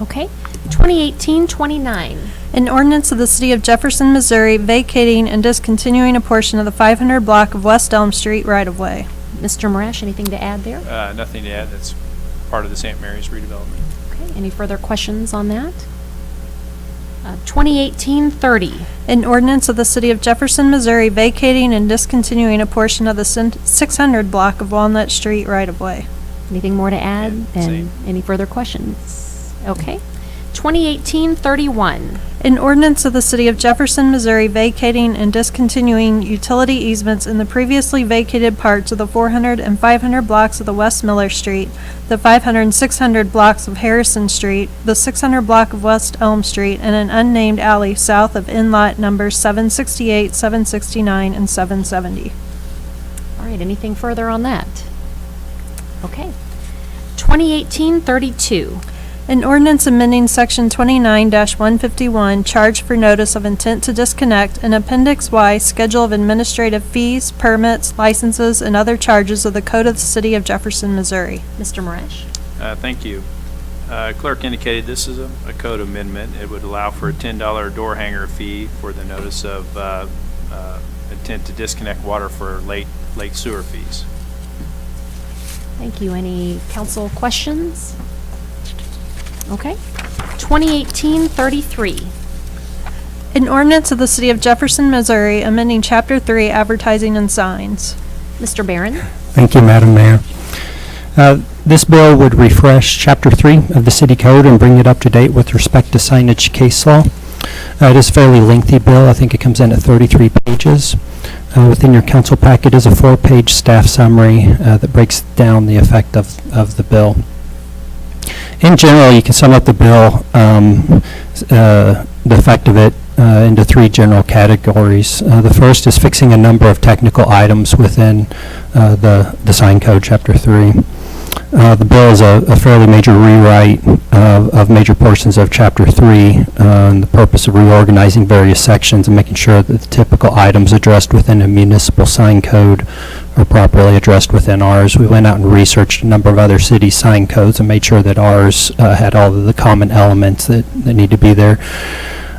Okay. 2018-29. An ordinance of the City of Jefferson, Missouri vacating and discontinuing a portion of the 500 block of West Elm Street right-of-way. Mr. Marash, anything to add there? Nothing to add. That's part of the St. Mary's redevelopment. Okay. Any further questions on that? 2018-30. An ordinance of the City of Jefferson, Missouri vacating and discontinuing a portion of the 600 block of Walnut Street right-of-way. Anything more to add? And any further questions? Okay. 2018-31. An ordinance of the City of Jefferson, Missouri vacating and discontinuing utility easements in the previously vacated parts of the 400 and 500 blocks of the West Miller Street, the 500 and 600 blocks of Harrison Street, the 600 block of West Elm Street, and an unnamed alley south of in-lot numbers 768, 769, and 770. All right. Anything further on that? Okay. 2018-32. An ordinance amending Section 29-151, charge for notice of intent to disconnect, and Appendix Y, schedule of administrative fees, permits, licenses, and other charges of the Code of the City of Jefferson, Missouri. Mr. Marash? Thank you. Clerk indicated this is a code amendment. It would allow for a $10 door hanger fee for the notice of intent to disconnect water for late sewer fees. Thank you. Any council questions? Okay. 2018-33. An ordinance of the City of Jefferson, Missouri, amending Chapter 3, advertising and signs. Mr. Barron? Thank you, Madam Mayor. This bill would refresh Chapter 3 of the City Code and bring it up to date with respect to signage case law. It is a fairly lengthy bill. I think it comes in at 33 pages. Within your council packet is a 4-page staff summary that breaks down the effect of the bill. In general, you can sum up the bill, the effect of it, into three general categories. The first is fixing a number of technical items within the sign code, Chapter 3. The bill is a fairly major rewrite of major portions of Chapter 3, and the purpose of reorganizing various sections and making sure that the typical items addressed within a municipal sign code are properly addressed within ours. We went out and researched a number of other city sign codes and made sure that ours had all of the common elements that need to be there.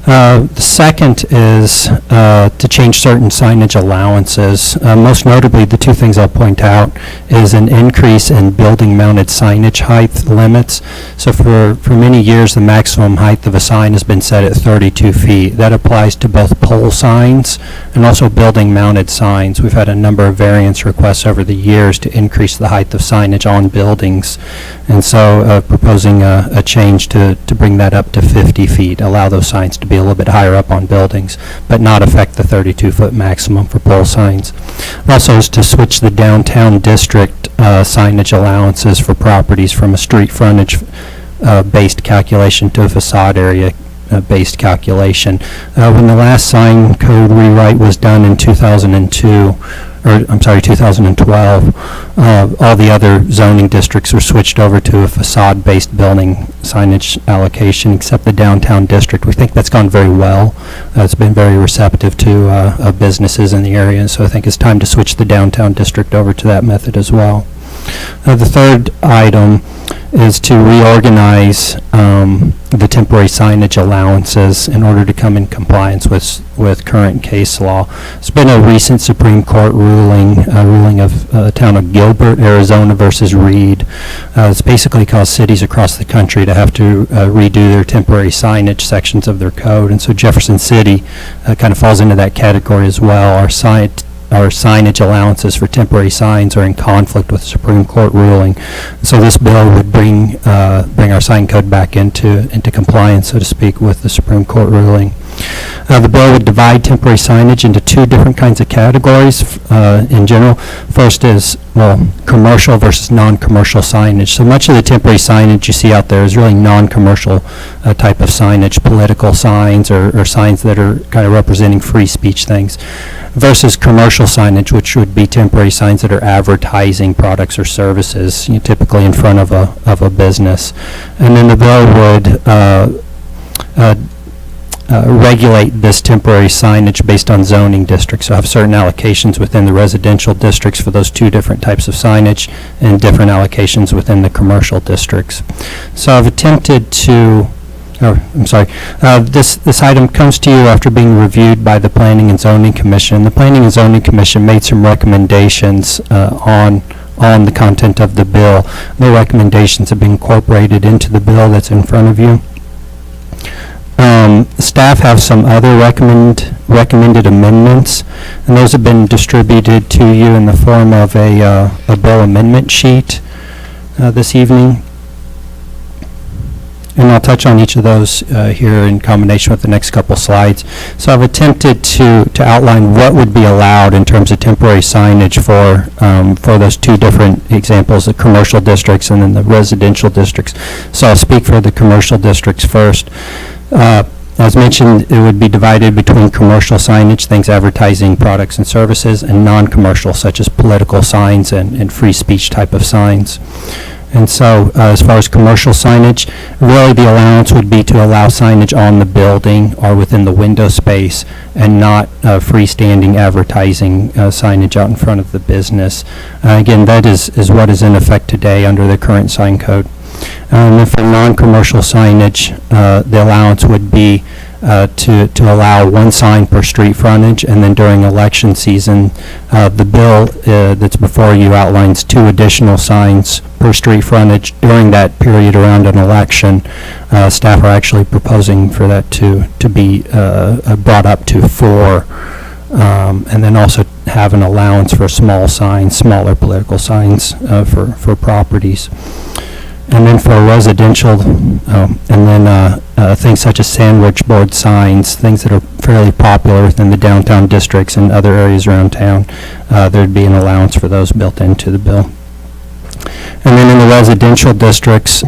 The second is to change certain signage allowances. Most notably, the two things I'll point out is an increase in building-mounted signage height limits. So for many years, the maximum height of a sign has been set at 32 feet. That applies to both pole signs and also building-mounted signs. We've had a number of variance requests over the years to increase the height of signage on buildings. And so proposing a change to bring that up to 50 feet, allow those signs to be a little bit higher up on buildings, but not affect the 32-foot maximum for pole signs. Also is to switch the downtown district signage allowances for properties from a street frontage based calculation to a facade area based calculation. When the last sign code rewrite was done in 2012, all the other zoning districts were switched over to a facade-based building signage allocation, except the downtown district. We think that's gone very well. It's been very receptive to businesses in the area, so I think it's time to switch the downtown district over to that method as well. The third item is to reorganize the temporary signage allowances in order to come in compliance with current case law. It's been a recent Supreme Court ruling of the town of Gilbert, Arizona versus Reed. It's basically caused cities across the country to have to redo their temporary signage sections of their code, and so Jefferson City kind of falls into that category as well. Our signage allowances for temporary signs are in conflict with the Supreme Court ruling. So this bill would bring our sign code back into compliance, so to speak, with the Supreme Court ruling. The bill would divide temporary signage into two different kinds of categories in general. First is, commercial versus non-commercial signage. So much of the temporary signage you see out there is really non-commercial type of signage, political signs or signs that are kind of representing free speech things, versus commercial signage, which would be temporary signs that are advertising products or services, typically in front of a business. And then the bill would regulate this temporary signage based on zoning districts. So have certain allocations within the residential districts for those two different types of signage and different allocations within the commercial districts. So I've attempted to this item comes to you after being reviewed by the Planning and Zoning Commission. The Planning and Zoning Commission made some recommendations on the content of the bill. The recommendations have been incorporated into the bill that's in front of you. Staff have some other recommended amendments, and those have been distributed to you in the form of a bill amendment sheet this evening. And I'll touch on each of those here in combination with the next couple slides. So I've attempted to outline what would be allowed in terms of temporary signage for those two different examples, the commercial districts and then the residential districts. So I'll speak for the commercial districts first. As mentioned, it would be divided between commercial signage, things advertising products and services, and non-commercial, such as political signs and free speech type of signs. And so as far as commercial signage, really the allowance would be to allow signage on the building or within the window space and not freestanding advertising signage out in front of the business. Again, that is what is in effect today under the current sign code. And then for non-commercial signage, the allowance would be to allow one sign per street frontage, and then during election season, the bill that's before you outlines 2 additional signs per street frontage during that period around an election. Staff are actually proposing for that to be brought up to 4, and then also have an allowance for small signs, smaller political signs for properties. And then for residential, things such as sandwich board signs, things that are fairly popular within the downtown districts and other areas around town, there'd be an allowance for those built into the bill. And then in the residential districts,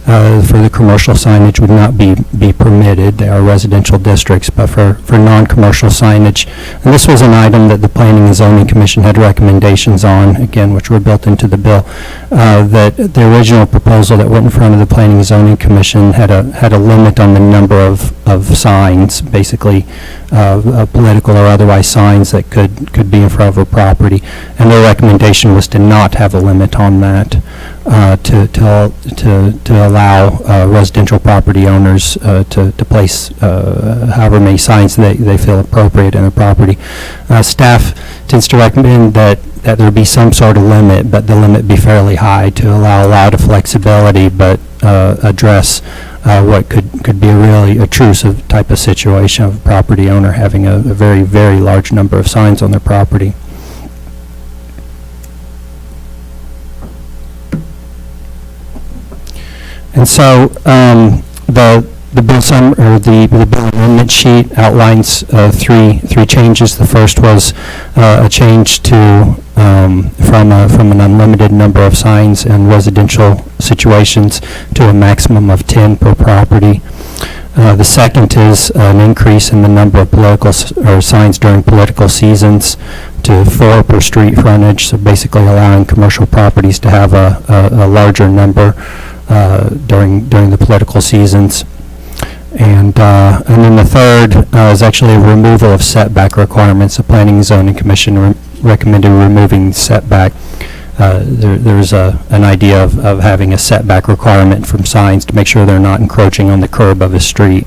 for the commercial signage would not be permitted. They are residential districts, but for non-commercial signage. And this was an item that the Planning and Zoning Commission had recommendations on, again, which were built into the bill, that the original proposal that went in front of the Planning and Zoning Commission had a limit on the number of signs, basically political or otherwise signs that could be in front of a property. And their recommendation was to not have a limit on that, to allow residential property owners to place however many signs they feel appropriate in a property. Staff tends to recommend that there be some sort of limit, but the limit be fairly high to allow a lot of flexibility, but address what could be a really obtrusive type of situation of a property owner having a very, very large number of signs on their property. And so the bill the bill amendment sheet outlines three changes. The first was a change to from an unlimited number of signs in residential situations to a maximum of 10 per property. The second is an increase in the number of political signs during political seasons to 4 per street frontage, so basically allowing commercial properties to have a larger number during the political seasons. And then the third is actually a removal of setback requirements. The Planning and Zoning Commission recommended removing setback. There's an idea of having a setback requirement from signs to make sure they're not encroaching on the curb of a street,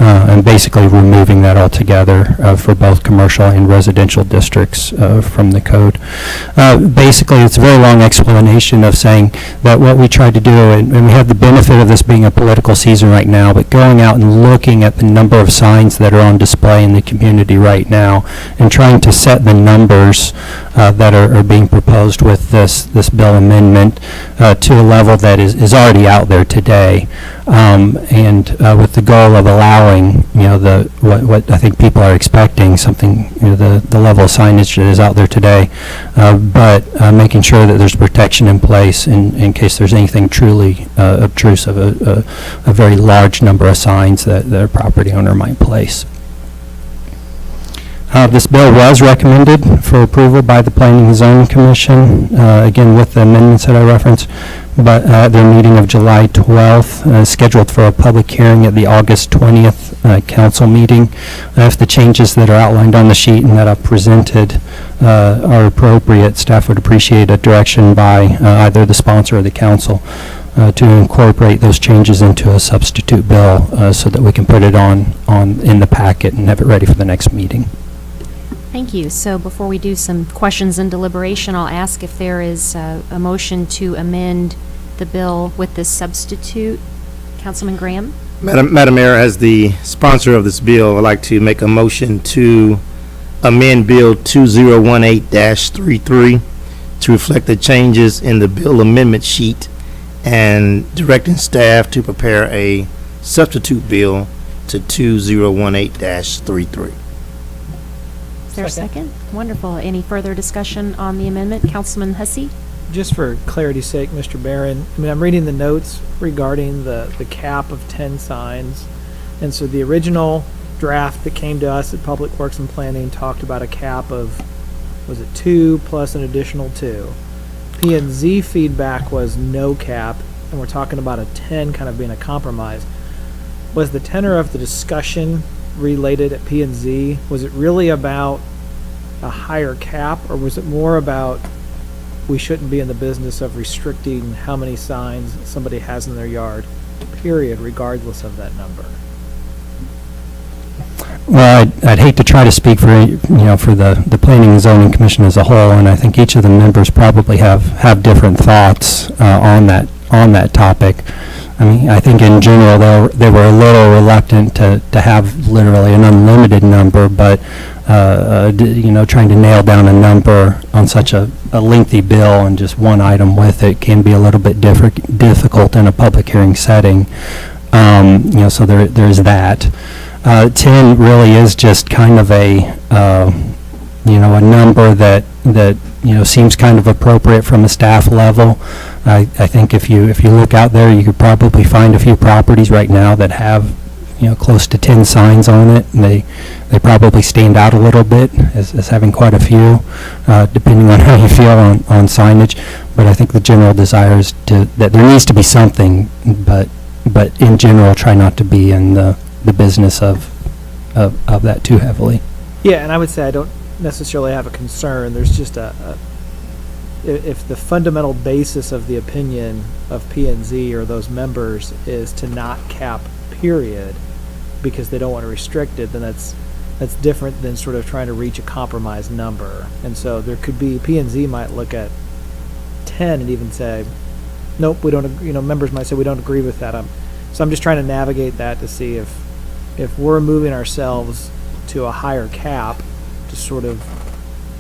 and basically removing that altogether for both commercial and residential districts from the code. Basically, it's a very long explanation of saying that what we tried to do, and we have the benefit of this being a political season right now, but going out and looking at the number of signs that are on display in the community right now and trying to set the numbers that are being proposed with this bill amendment to a level that is already out there today, and with the goal of allowing, what I think people are expecting, something, the level of signage that is out there today, but making sure that there's protection in place in case there's anything truly obtrusive, a very large number of signs that a property owner might place. This bill was recommended for approval by the Planning and Zoning Commission, again with the amendments that I referenced, but at their meeting of July 12th, scheduled for a public hearing at the August 20th council meeting. If the changes that are outlined on the sheet and that I've presented are appropriate, staff would appreciate a direction by either the sponsor or the council to incorporate those changes into a substitute bill so that we can put it on in the packet and have it ready for the next meeting. Thank you. So before we do some questions and deliberation, I'll ask if there is a motion to amend the bill with this substitute. Councilman Graham? Madam Mayor, as the sponsor of this bill, I'd like to make a motion to amend Bill 2018-33 to reflect the changes in the bill amendment sheet and directing staff to prepare a substitute bill to 2018-33. Is there a second? Wonderful. Any further discussion on the amendment? Councilman Hussey? Just for clarity's sake, Mr. Barron, I'm reading the notes regarding the cap of 10 signs. And so the original draft that came to us at Public Works and Planning talked about a cap of, was it 2 plus an additional 2? P&Z feedback was no cap, and we're talking about a 10 kind of being a compromise. Was the tenor of the discussion related at P&Z, was it really about a higher cap, or was it more about we shouldn't be in the business of restricting how many signs somebody has in their yard, period, regardless of that number? Well, I'd hate to try to speak for the Planning and Zoning Commission as a whole, and I think each of the members probably have different thoughts on that topic. I mean, I think in general they were a little reluctant to have literally an unlimited number, but trying to nail down a number on such a lengthy bill and just one item with it can be a little bit difficult in a public hearing setting. So there's that. 10 really is just kind of a a number that seems kind of appropriate from a staff level. I think if you look out there, you could probably find a few properties right now that have, close to 10 signs on it, and they probably stand out a little bit as having quite a few, depending on how you feel on signage. But I think the general desire is that there needs to be something, but in general, try not to be in the business of that too heavily. Yeah, and I would say I don't necessarily have a concern. There's just if the fundamental basis of the opinion of P&Z or those members is to not cap, period, because they don't want to restrict it, then that's different than sort of trying to reach a compromise number. And so there could be, P&Z might look at 10 and even say, nope, we don't, members might say we don't agree with that. So I'm just trying to navigate that to see if we're moving ourselves to a higher cap to sort of,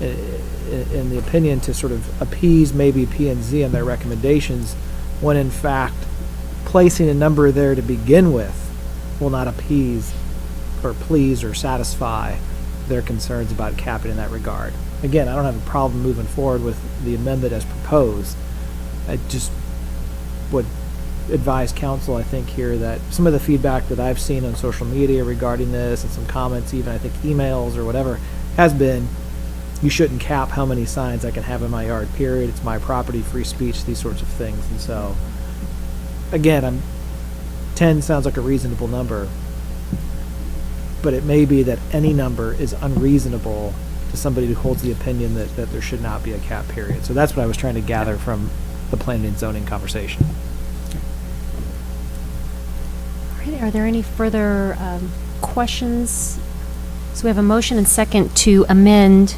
in the opinion, to sort of appease maybe P&Z and their recommendations, when in fact placing a number there to begin with will not appease or please or satisfy their concerns about capping in that regard. Again, I don't have a problem moving forward with the amendment as proposed. I just would advise council, I think, here that some of the feedback that I've seen on social media regarding this, and some comments, even I think emails or whatever, has been, you shouldn't cap how many signs I can have in my yard, period. It's my property, free speech, these sorts of things. And so, again, 10 sounds like a reasonable number, but it may be that any number is unreasonable to somebody who holds the opinion that there should not be a cap, period. So that's what I was trying to gather from the planning and zoning conversation. All right, are there any further questions? So we have a motion and second to amend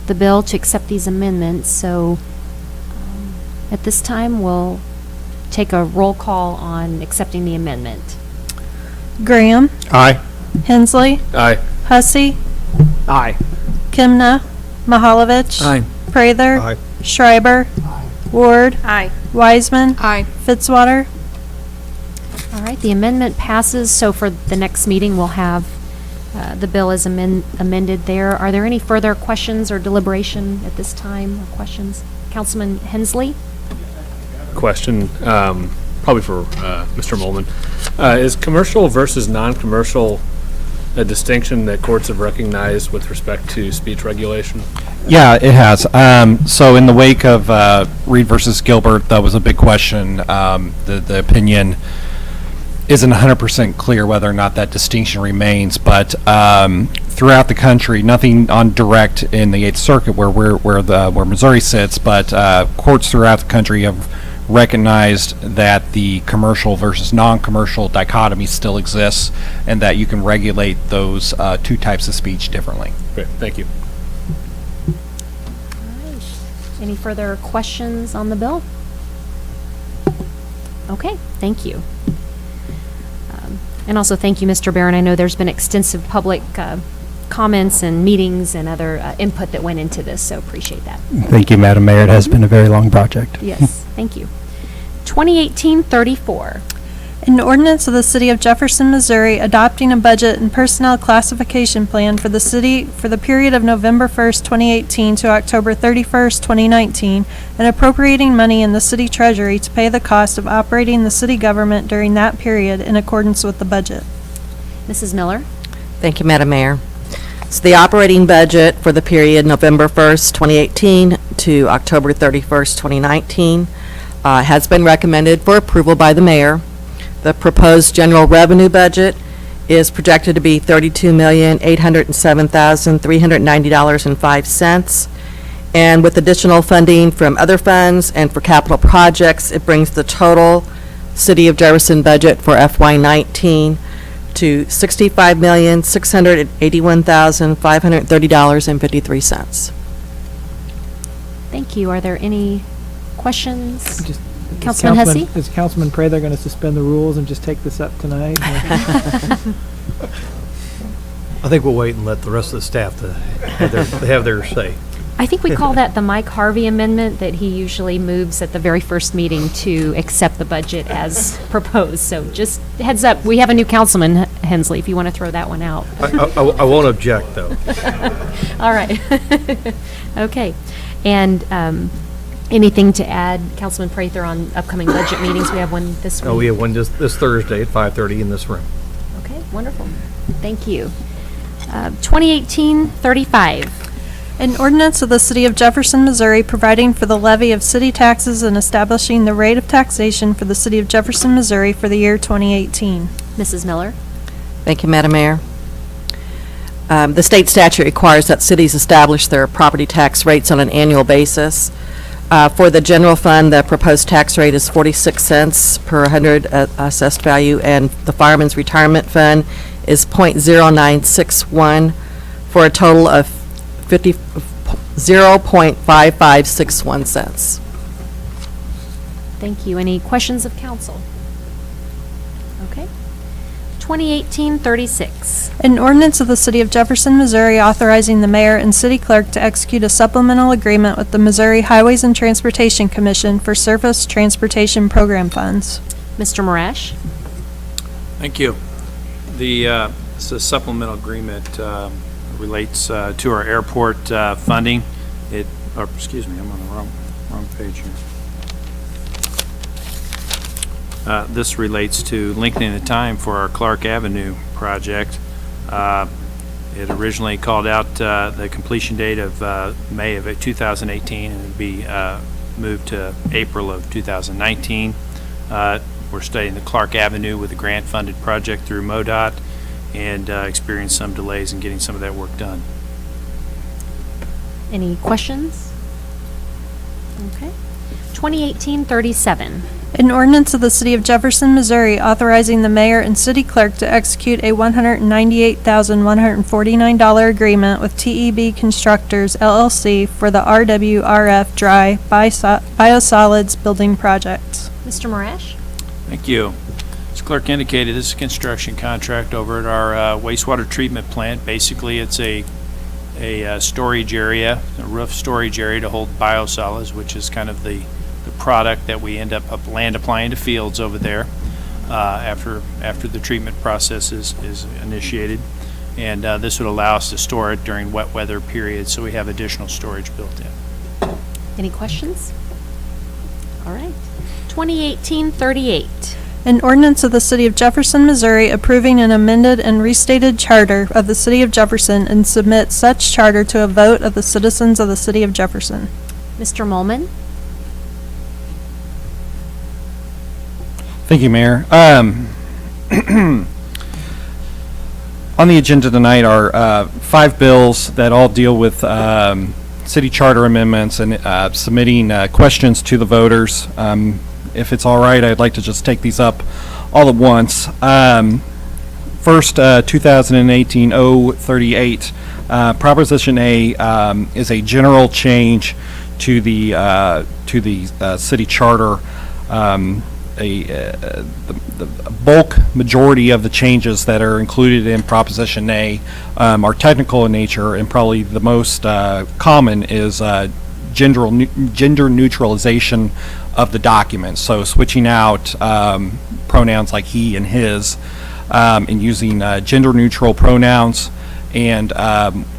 the bill to accept these amendments. So at this time, we'll take a roll call on accepting the amendment. Graham, Aye. Hensley, Aye. Hussey, Aye. Kimna, Mahalovich, Aye. Prather, Aye. Schreiber, Ward, Aye. Wiseman, Aye. Fitzwater. All right, the amendment passes, so for the next meeting, we'll have the bill as amended there. Are there any further questions or deliberation at this time, or questions? Councilman Hensley? Question, probably for Mr. Molman. Is commercial versus non-commercial a distinction that courts have recognized with respect to speech regulation? Yeah, it has. So in the wake of Reed versus Gilbert, that was a big question. The opinion isn't 100% clear whether or not that distinction remains, but throughout the country, nothing on direct in the 8th Circuit where Missouri sits, but courts throughout the country have recognized that the commercial versus non-commercial dichotomy still exists, and that you can regulate those two types of speech differently. Great, thank you. All right. Any further questions on the bill? Okay, thank you. And also thank you, Mr. Barron. I know there's been extensive public comments and meetings and other input that went into this, so appreciate that. Thank you, Madam Mayor. It has been a very long project. Yes, thank you. 2018-34. An ordinance of the City of Jefferson, Missouri adopting a budget and personnel classification plan for the city for the period of November 1st, 2018 to October 31st, 2019, and appropriating money in the city treasury to pay the cost of operating the city government during that period in accordance with the budget. Mrs. Miller? Thank you, Madam Mayor. So the operating budget for the period November 1st, 2018 to October 31st, 2019 has been recommended for approval by the mayor. The proposed general revenue budget is projected to be $32,807,390.05. And with additional funding from other funds and for capital projects, it brings the total City of Jefferson budget for FY19 to $65,681,530.53. Thank you. Are there any questions? Just- Councilman Hussey? Is Councilman Prather going to suspend the rules and just take this up tonight? I think we'll wait and let the rest of the staff have their say. I think we call that the Mike Harvey amendment, that he usually moves at the very first meeting to accept the budget as proposed. So just heads up, we have a new councilman, Hensley, if you want to throw that one out. I won't object, though. All right. Okay. And anything to add, Councilman Prather, on upcoming budget meetings? We have one this week. Oh, we have one this Thursday at 5:30 in this room. Okay, wonderful. Thank you. 2018-35. An ordinance of the City of Jefferson, Missouri, providing for the levy of city taxes and establishing the rate of taxation for the City of Jefferson, Missouri for the year 2018. Mrs. Miller. Thank you, Madam Mayor. The state statute requires that cities establish their property tax rates on an annual basis. For the general fund, the proposed tax rate is 46 cents per 100 assessed value, and the fireman's retirement fund is .0961 for a total of 0.5561 cents. Thank you. Any questions of council? Okay. 2018-36. An ordinance of the City of Jefferson, Missouri, authorizing the mayor and city clerk to execute a supplemental agreement with the Missouri Highways and Transportation Commission for surface transportation program funds. Mr. Marash. Thank you. This is a supplemental agreement relates to our airport funding. Excuse me, I'm on the wrong page here. This relates to lengthening the time for our Clark Avenue project. It originally called out the completion date of May of 2018, and it would be moved to April of 2019. We're studying the Clark Avenue with a grant-funded project through MoDOT, and experienced some delays in getting some of that work done. Any questions? Okay. 2018-37. An ordinance of the City of Jefferson, Missouri, authorizing the mayor and city clerk to execute a $198,149 agreement with TEB Constructors, LLC for the RWRF Dry Biosolids Building Project. Mr. Marash. Thank you. As Clerk indicated, this is a construction contract over at our wastewater treatment plant. Basically, it's a storage area, a roof storage area to hold biosolids, which is kind of the product that we end up land applying to fields over there after the treatment process is initiated. And this would allow us to store it during wet weather periods, so we have additional storage built in. Any questions? All right. 2018-38. An ordinance of the City of Jefferson, Missouri, approving an amended and restated charter of the City of Jefferson and submit such charter to a vote of the citizens of the City of Jefferson. Mr. Molman. Thank you, Mayor. On the agenda tonight are 5 bills that all deal with city charter amendments and submitting questions to the voters. If it's all right, I'd like to just take these up all at once. First, 2018-038. Proposition A is a general change to the city charter. The bulk majority of the changes that are included in Proposition A are technical in nature, and probably the most common is gender neutralization of the document. So switching out pronouns like he and his and using gender neutral pronouns, and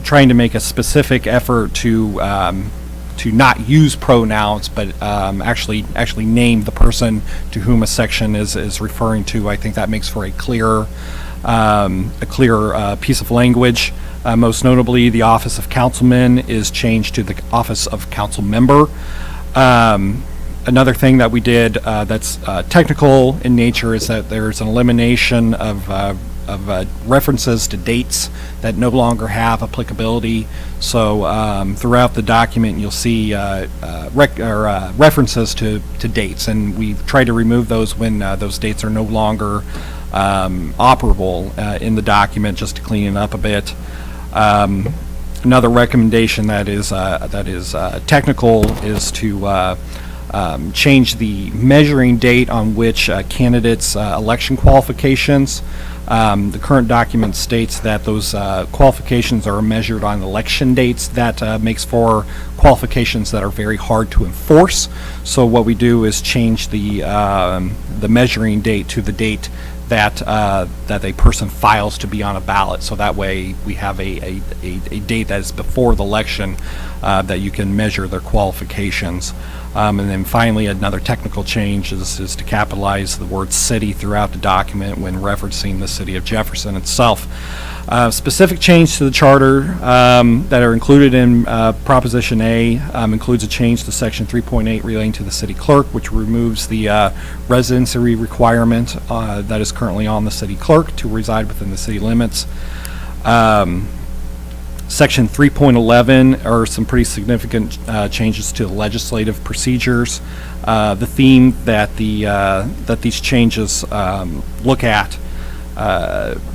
trying to make a specific effort to not use pronouns, but actually name the person to whom a section is referring to. I think that makes for a clearer piece of language. Most notably, the office of councilman is changed to the office of council member. Another thing that we did that's technical in nature is that there's an elimination of references to dates that no longer have applicability. So throughout the document, you'll see references to dates, and we've tried to remove those when those dates are no longer operable in the document, just to clean it up a bit. Another recommendation that is technical is to change the measuring date on which candidates' election qualifications. The current document states that those qualifications are measured on election dates. That makes for qualifications that are very hard to enforce. So what we do is change the measuring date to the date that a person files to be on a ballot. So that way we have a date that is before the election that you can measure their qualifications. And then finally, another technical change is to capitalize the word city throughout the document when referencing the city of Jefferson itself. Specific change to the charter that are included in Proposition A includes a change to Section 3.8 relating to the city clerk, which removes the residency requirement that is currently on the city clerk to reside within the city limits. Section 3.11 are some pretty significant changes to the legislative procedures. The theme that that these changes look at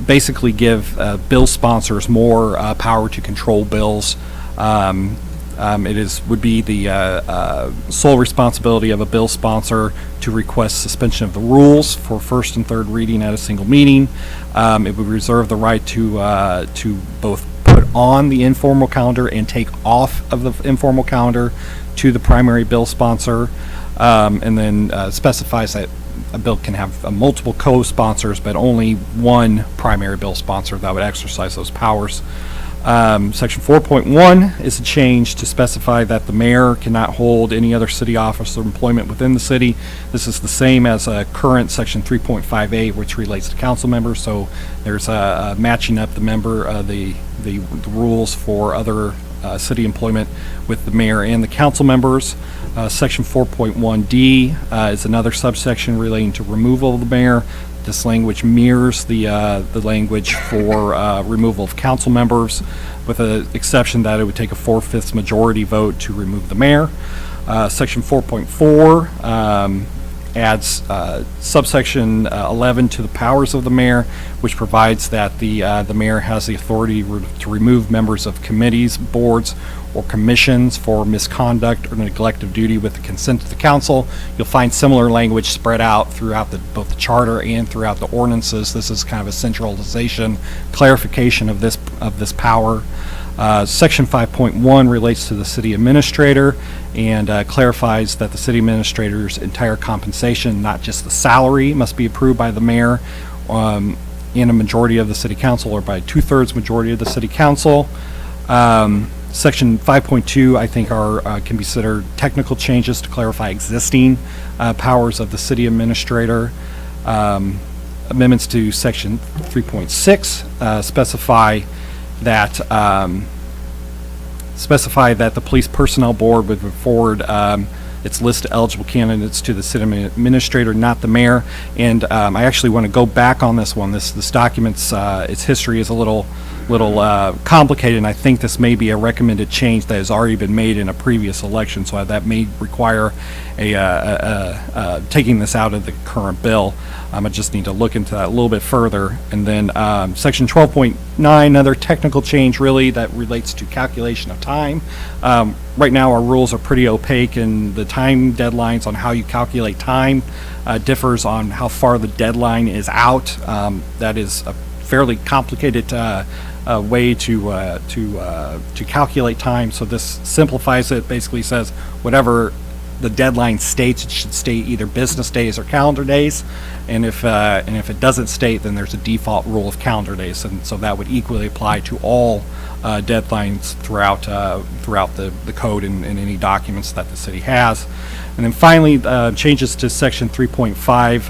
basically give bill sponsors more power to control bills. It would be the sole responsibility of a bill sponsor to request suspension of the rules for first and third reading at a single meeting. It would reserve the right to both put on the informal calendar and take off of the informal calendar to the primary bill sponsor, and then specifies that a bill can have multiple co-sponsors, but only one primary bill sponsor that would exercise those powers. Section 4.1 is a change to specify that the mayor cannot hold any other city office or employment within the city. This is the same as current Section 3.5A, which relates to council members. So there's matching up the rules for other city employment with the mayor and the council members. Section 4.1D is another subsection relating to removal of the mayor. This language mirrors the language for removal of council members, with the exception that it would take a 4/5 majority vote to remove the mayor. Section 4.4 adds subsection 11 to the powers of the mayor, which provides that the mayor has the authority to remove members of committees, boards, or commissions for misconduct or neglect of duty with the consent of the council. You'll find similar language spread out throughout both the charter and throughout the ordinances. This is kind of a centralization, clarification of this power. Section 5.1 relates to the city administrator and clarifies that the city administrator's entire compensation, not just the salary, must be approved by the mayor and a majority of the city council, or by 2/3 majority of the city council. Section 5.2, I think, can be considered technical changes to clarify existing powers of the city administrator. Amendments to Section 3.6 specify that the police personnel board would forward its list of eligible candidates to the city administrator, not the mayor. And I actually want to go back on this one. This document's its history is a little complicated, and I think this may be a recommended change that has already been made in a previous election, so that may require taking this out of the current bill. I just need to look into that a little bit further. And then Section 12.9, another technical change really that relates to calculation of time. Right now our rules are pretty opaque, and the time deadlines on how you calculate time differs on how far the deadline is out. That is a fairly complicated way to calculate time. So this simplifies it. Basically says whatever the deadline states, it should state either business days or calendar days, and if it doesn't state, then there's a default rule of calendar days, and so that would equally apply to all deadlines throughout the code and any documents that the city has. And then finally, changes to Section 3.5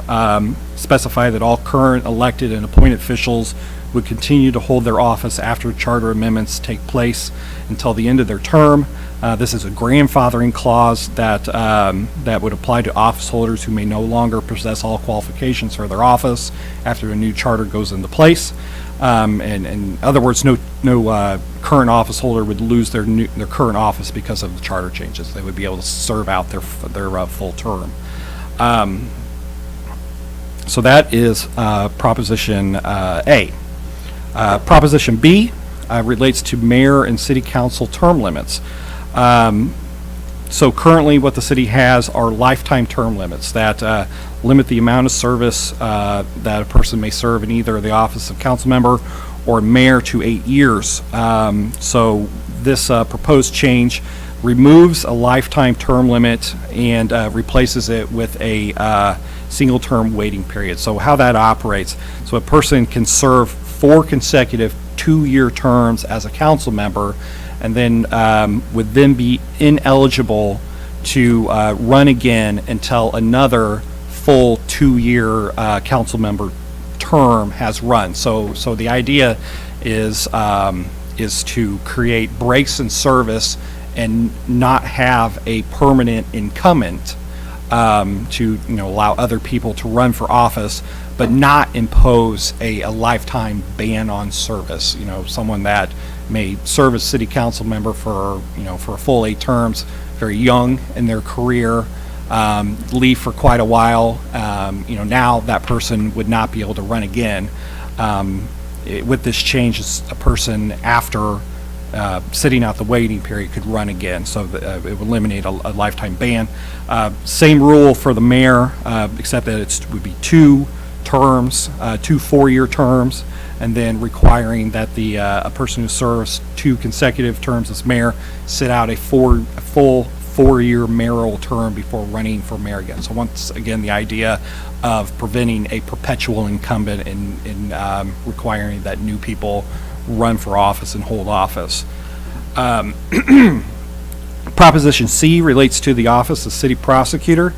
specify that all current elected and appointed officials would continue to hold their office after charter amendments take place until the end of their term. This is a grandfathering clause that would apply to office holders who may no longer possess all qualifications for their office after a new charter goes into place. And in other words, no current office holder would lose their current office because of the charter changes. They would be able to serve out their full term. So that is Proposition A. Proposition B relates to mayor and city council term limits. So currently what the city has are lifetime term limits that limit the amount of service that a person may serve in either the office of council member or mayor to 8 years. So this proposed change removes a lifetime term limit and replaces it with a single-term waiting period. So how that operates, so a person can serve 4 consecutive 2-year terms as a council member, and then would then be ineligible to run again until another full 2-year council member term has run. So the idea is to create breaks in service and not have a permanent incumbent, to allow other people to run for office, but not impose a lifetime ban on service. Someone that may serve as city council member for a full 8 terms, very young in their career, leave for quite a while. Now that person would not be able to run again. With this change, a person after sitting out the waiting period could run again, so it would eliminate a lifetime ban. Same rule for the mayor, except that it would be 2 terms, 2 4-year terms, and then requiring that a person who serves 2 consecutive terms as mayor sit out a full 4-year mayoral term before running for mayor again. So once again, the idea of preventing a perpetual incumbent and requiring that new people run for office and hold office. Proposition C relates to the office of city prosecutor.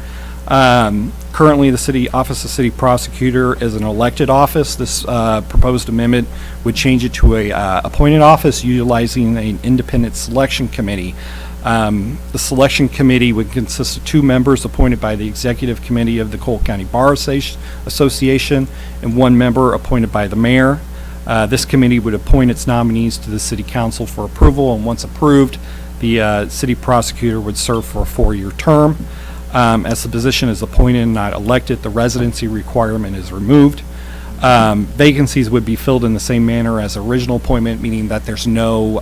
Currently, the office of city prosecutor is an elected office. This proposed amendment would change it to a appointed office utilizing an independent selection committee. The selection committee would consist of 2 members appointed by the executive committee of the Cole County Bar Association and 1 member appointed by the mayor. This committee would appoint its nominees to the city council for approval, and once approved, the city prosecutor would serve for a 4-year term. As the position is appointed and not elected, the residency requirement is removed. Vacancies would be filled in the same manner as original appointment, meaning that there's no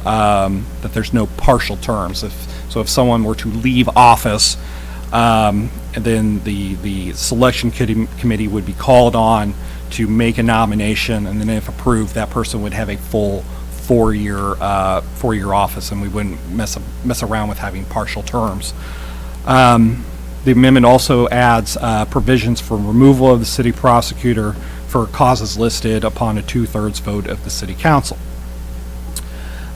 partial terms. If someone were to leave office, and then the selection committee would be called on to make a nomination, and then if approved, that person would have a full 4-year office, and we wouldn't mess around with having partial terms. The amendment also adds provisions for removal of the city prosecutor for causes listed upon a 2/3 vote of the city council.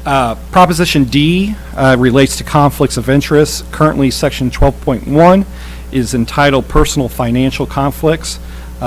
Proposition D relates to conflicts of interest. Currently, section 12.1 is entitled Personal Financial Conflicts.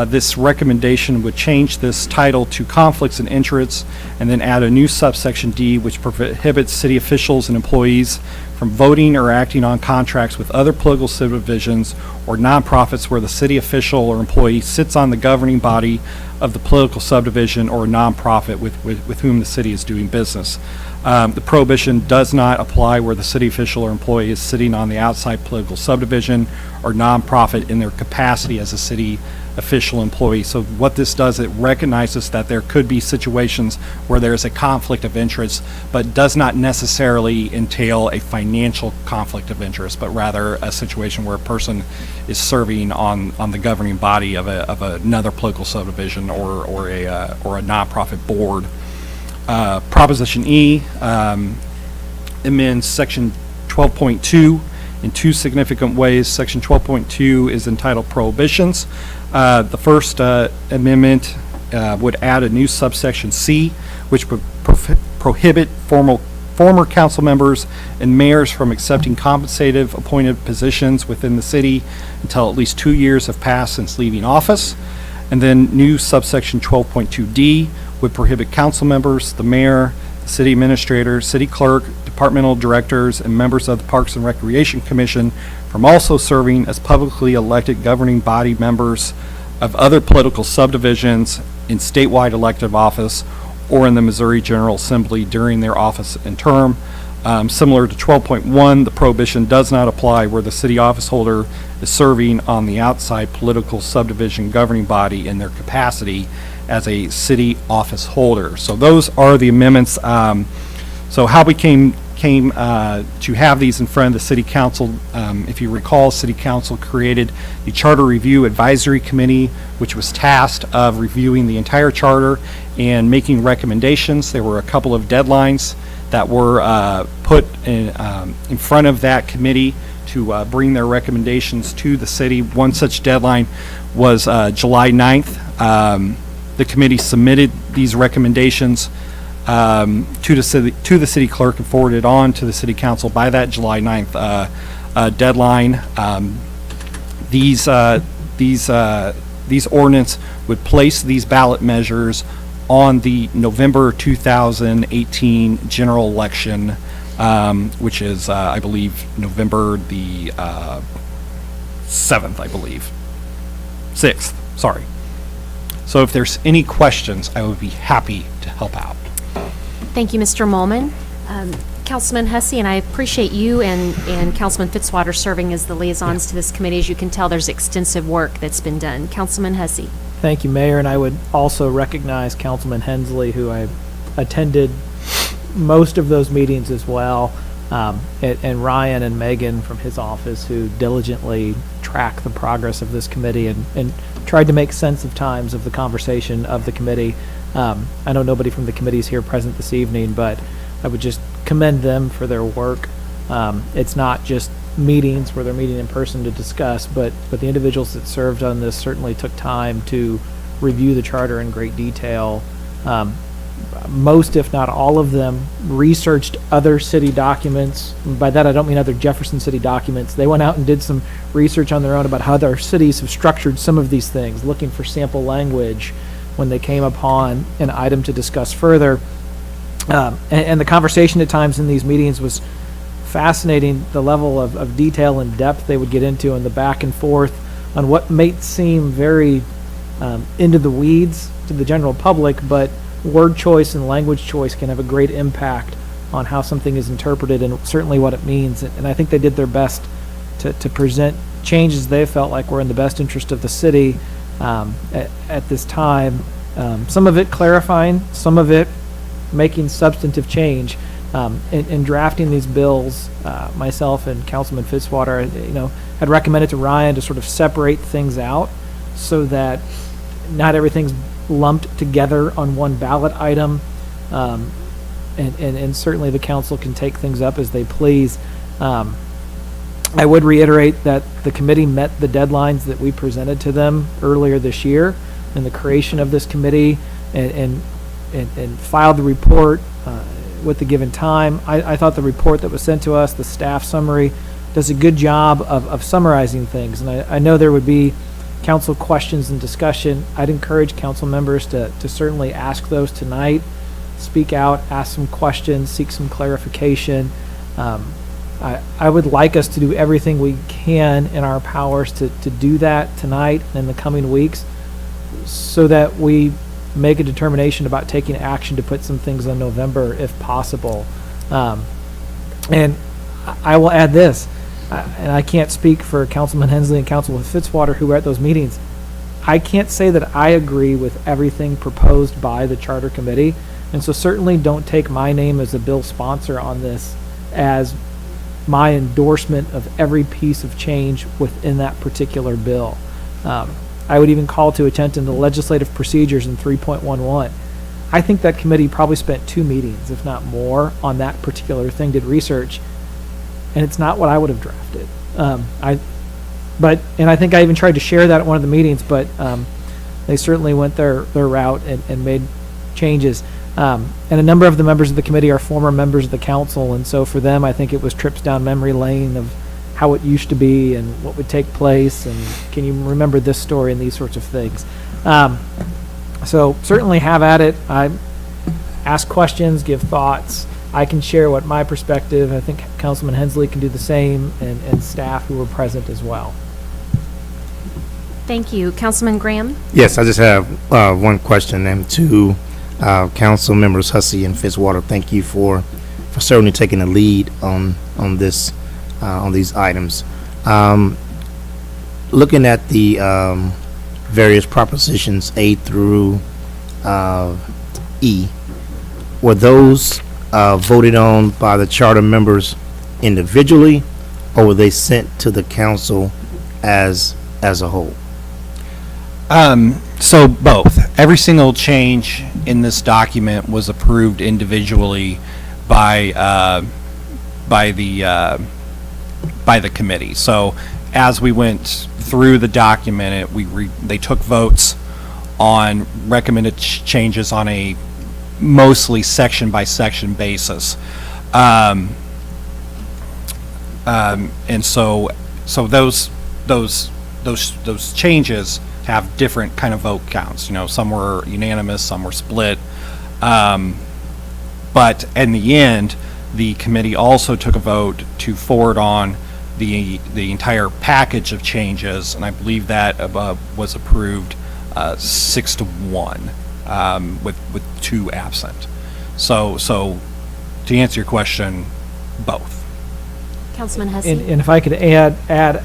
This recommendation would change this title to Conflicts and Interests, and then add a new subsection D, which prohibits city officials and employees from voting or acting on contracts with other political subdivisions or nonprofits where the city official or employee sits on the governing body of the political subdivision or nonprofit with whom the city is doing business. The prohibition does not apply where the city official or employee is sitting on the outside political subdivision or nonprofit in their capacity as a city official employee. So what this does, it recognizes that there could be situations where there's a conflict of interest, but does not necessarily entail a financial conflict of interest, but rather a situation where a person is serving on the governing body of another political subdivision or a nonprofit board. Proposition E amends section 12.2 in 2 significant ways. Section 12.2 is entitled Prohibitions. The first amendment would add a new subsection C, which would prohibit former council members and mayors from accepting compensated appointed positions within the city until at least 2 years have passed since leaving office. And then new subsection 12.2D would prohibit council members, the mayor, the city administrator, city clerk, departmental directors, and members of the Parks and Recreation Commission from also serving as publicly elected governing body members of other political subdivisions in statewide elective office or in the Missouri General Assembly during their office and term. Similar to 12.1, the prohibition does not apply where the city office holder is serving on the outside political subdivision governing body in their capacity as a city office holder. So those are the amendments. So how we came came to have these in front of the City Council. If you recall, City Council created the Charter Review Advisory Committee, which was tasked of reviewing the entire charter and making recommendations. There were a couple of deadlines that were put in front of that committee to bring their recommendations to the city. One such deadline was July 9th. The committee submitted these recommendations to the city clerk and forwarded on to the City Council by that July 9th deadline. These ordinance would place these ballot measures on the November 2018 general election, which is, I believe, November the 7th, I believe. 6th, sorry. So if there's any questions, I would be happy to help out. Thank you, Mr. Molman. Councilman Hussey, and I appreciate you and Councilman Fitzwater serving as the liaisons to this committee. As you can tell, there's extensive work that's been done. Councilman Hussey. Thank you, Mayor, and I would also recognize Councilman Hensley, who I attended most of those meetings as well, and Ryan and Megan from his office, who diligently track the progress of this committee and tried to make sense of times of the conversation of the committee. I know nobody from the committee is here present this evening, but I would just commend them for their work. It's not just meetings where they're meeting in person to discuss, but the individuals that served on this certainly took time to review the charter in great detail. Most, if not all of them, researched other city documents. By that, I don't mean other Jefferson city documents. They went out and did some research on their own about how other cities have structured some of these things, looking for sample language when they came upon an item to discuss further. And the conversation at times in these meetings was fascinating, the level of detail and depth they would get into, and the back and forth on what might seem very into the weeds to the general public, but word choice and language choice can have a great impact on how something is interpreted and certainly what it means. And I think they did their best to present changes they felt like were in the best interest of the city at this time. Some of it clarifying, some of it making substantive change. In drafting these bills, myself and Councilman Fitzwater, had recommended to Ryan to sort of separate things out so that not everything's lumped together on one ballot item, and certainly the council can take things up as they please. I would reiterate that the committee met the deadlines that we presented to them earlier this year in the creation of this committee, and filed the report with the given time. I thought the report that was sent to us, the staff summary, does a good job of summarizing things, and I know there would be council questions and discussion. I'd encourage council members to certainly ask those tonight, speak out, ask some questions, seek some clarification. I would like us to do everything we can in our powers to do that tonight and in the coming weeks, so that we make a determination about taking action to put some things in November if possible. And I will add this, and I can't speak for Councilman Hensley and Councilman Fitzwater who were at those meetings. I can't say that I agree with everything proposed by the Charter Committee, and so certainly don't take my name as a bill sponsor on this as my endorsement of every piece of change within that particular bill. I would even call to attention the legislative procedures in 3.11. I think that committee probably spent 2 meetings, if not more, on that particular thing, did research, and it's not what I would have drafted. And I think I even tried to share that at one of the meetings, but they certainly went their route and made changes. And a number of the members of the committee are former members of the council, and so for them, I think it was trips down memory lane of how it used to be and what would take place, and can you remember this story and these sorts of things. So certainly have at it. I ask questions, give thoughts. I can share what my perspective, I think Councilman Hensley can do the same, and staff who were present as well. Thank you. Councilman Graham? Yes, I just have one question, and to council members Hussey and Fitzwater, thank you for certainly taking the lead on this, on these items. Looking at the various propositions A through E, were those voted on by the charter members individually, or were they sent to the council as a whole? So both. Every single change in this document was approved individually by the committee. So as we went through the document, they took votes on recommended changes on a mostly section by section basis. And so those changes have different kind of vote counts. You know, some were unanimous, some were split. But in the end, the committee also took a vote to forward on the entire package of changes, and I believe that was approved 6-1, with 2 absent. So to answer your question, both. Councilman Hussey? And if I could add,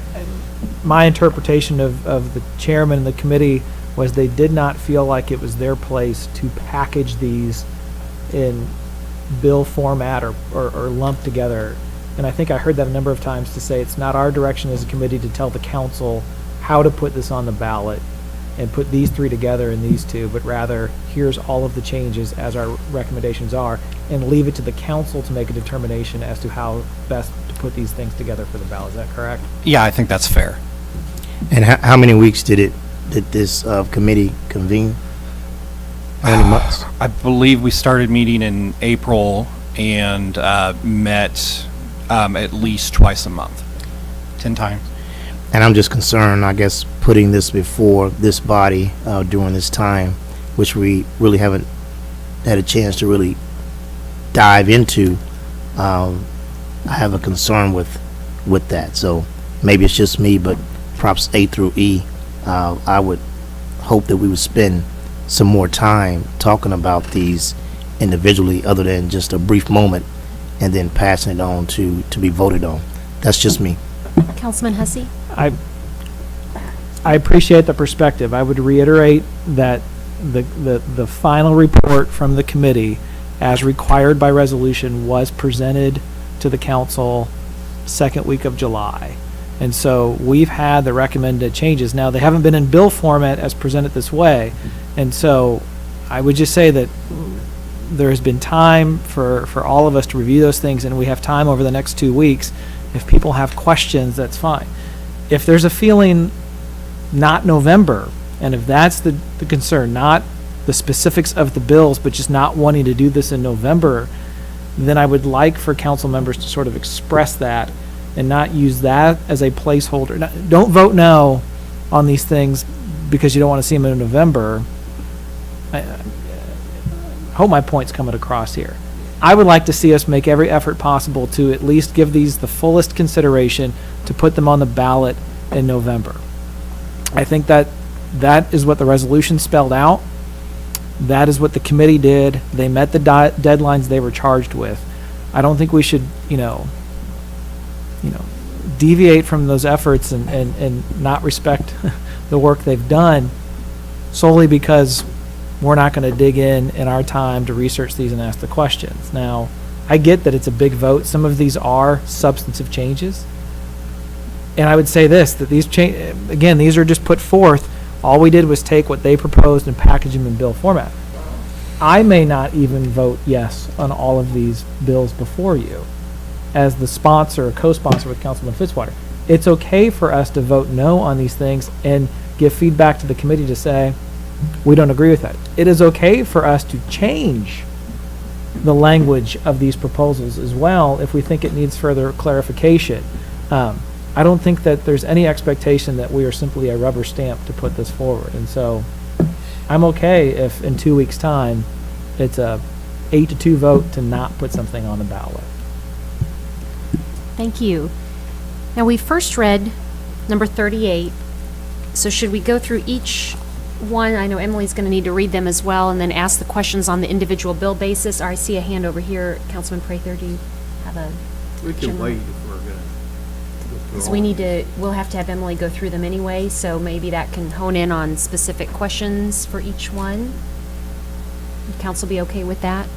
my interpretation of the chairman and the committee was they did not feel like it was their place to package these in bill format or lumped together. And I think I heard that a number of times, to say it's not our direction as a committee to tell the council how to put this on the ballot and put these 3 together and these 2, but rather here's all of the changes as our recommendations are, and leave it to the council to make a determination as to how best to put these things together for the ballot. Is that correct? Yeah, I think that's fair. And how many weeks did this committee convene? How many months? I believe we started meeting in April and met at least twice a month, 10 times. And I'm just concerned, I guess, putting this before this body during this time, which we really haven't had a chance to really dive into. I have a concern with that. So maybe it's just me, but props A through E. I would hope that we would spend some more time talking about these individually, other than just a brief moment and then passing it on to be voted on. That's just me. Councilman Hussey? I appreciate the perspective. I would reiterate that the final report from the committee, as required by resolution, was presented to the council second week of July. And so we've had the recommended changes. Now, they haven't been in bill format as presented this way. And so I would just say that there has been time for all of us to review those things, and we have time over the next 2 weeks. If people have questions, that's fine. If there's a feeling not November, and if that's the concern, not the specifics of the bills, but just not wanting to do this in November, then I would like for council members to sort of express that and not use that as a placeholder. Don't vote no on these things because you don't want to see them in November. I hope my point's coming across here. I would like to see us make every effort possible to at least give these the fullest consideration to put them on the ballot in November. I think that is what the resolution spelled out. That is what the committee did. They met the deadlines they were charged with. I don't think we should, deviate from those efforts and not respect the work they've done solely because we're not going to dig in our time to research these and ask the questions. Now, I get that it's a big vote. Some of these are substantive changes. And I would say this, that these are just put forth. All we did was take what they proposed and package them in bill format. I may not even vote yes on all of these bills before you as the sponsor or co-sponsor with Councilman Fitzwater. It's okay for us to vote no on these things and give feedback to the committee to say, we don't agree with that. It is okay for us to change the language of these proposals as well if we think it needs further clarification. I don't think that there's any expectation that we are simply a rubber stamp to put this forward. And so I'm okay if in 2 weeks' time it's a 8-2 vote to not put something on the ballot. Thank you. Now, we first read number 38. So should we go through each one? I know Emily's going to need to read them as well, and then ask the questions on the individual bill basis. Or I see a hand over here. Councilman Prather, do you have a We can general? wait if we're going to. Because we'll have to have Emily go through them anyway, so maybe that can hone in on specific questions for each one. Would council be okay with that?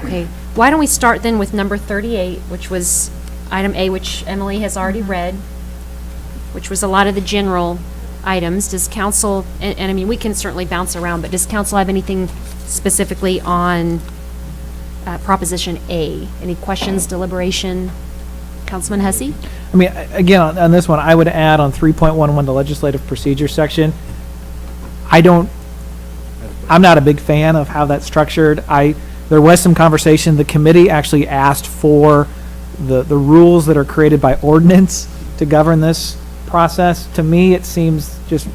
Okay. Why don't we start then with number 38, which was item A, which Emily has already read, which was a lot of the general items. Does council, and I mean, we can certainly bounce around, but does council have anything specifically on Proposition A? Any questions, deliberation? Councilman Hussey? I mean, again, on this one, I would add on 3.11, the legislative procedure section. I'm not a big fan of how that's structured. There was some conversation. The committee actually asked for the rules that are created by ordinance to govern this process. To me, it seems just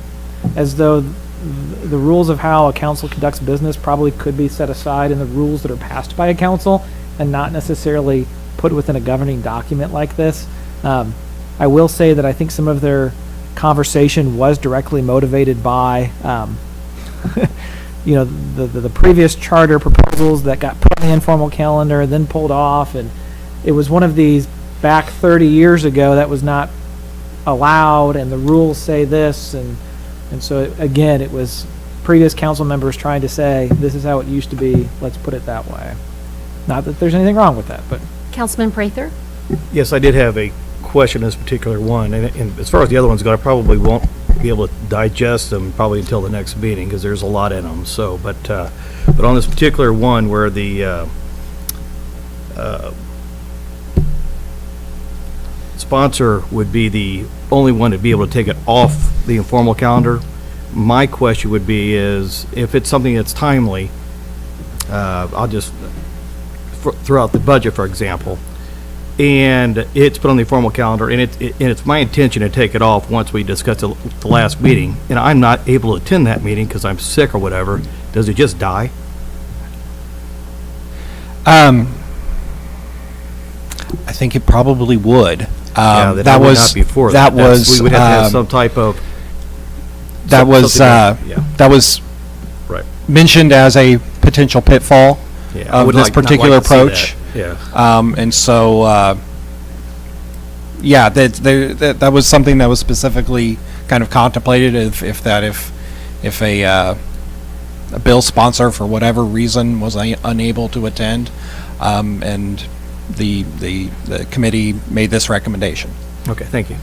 as though the rules of how a council conducts business probably could be set aside in the rules that are passed by a council and not necessarily put within a governing document like this. I will say that I think some of their conversation was directly motivated by the previous charter proposals that got put on the informal calendar and then pulled off, and it was one of these back 30 years ago that was not allowed, and the rules say this, and so again, it was previous council members trying to say, this is how it used to be, let's put it that way. Not that there's anything wrong with that, but. Councilman Prather? Yes, I did have a question in this particular one, and as far as the other ones go, I probably won't be able to digest them probably until the next meeting, because there's a lot in them, so, but on this particular one where the sponsor would be the only one to be able to take it off the informal calendar, my question would be is, if it's something that's timely, I'll just, throughout the budget, for example, and it's put on the informal calendar, and it's my intention to take it off once we discuss the last meeting, and I'm not able to attend that meeting because I'm sick or whatever, does it just die? I think it probably would. Yeah, that was not before that was we would have to have some type of that was right mentioned as a potential pitfall of this particular approach. Yeah. And so that was something that was specifically kind of contemplated if a bill sponsor for whatever reason was unable to attend, and the committee made this recommendation. Okay, thank you.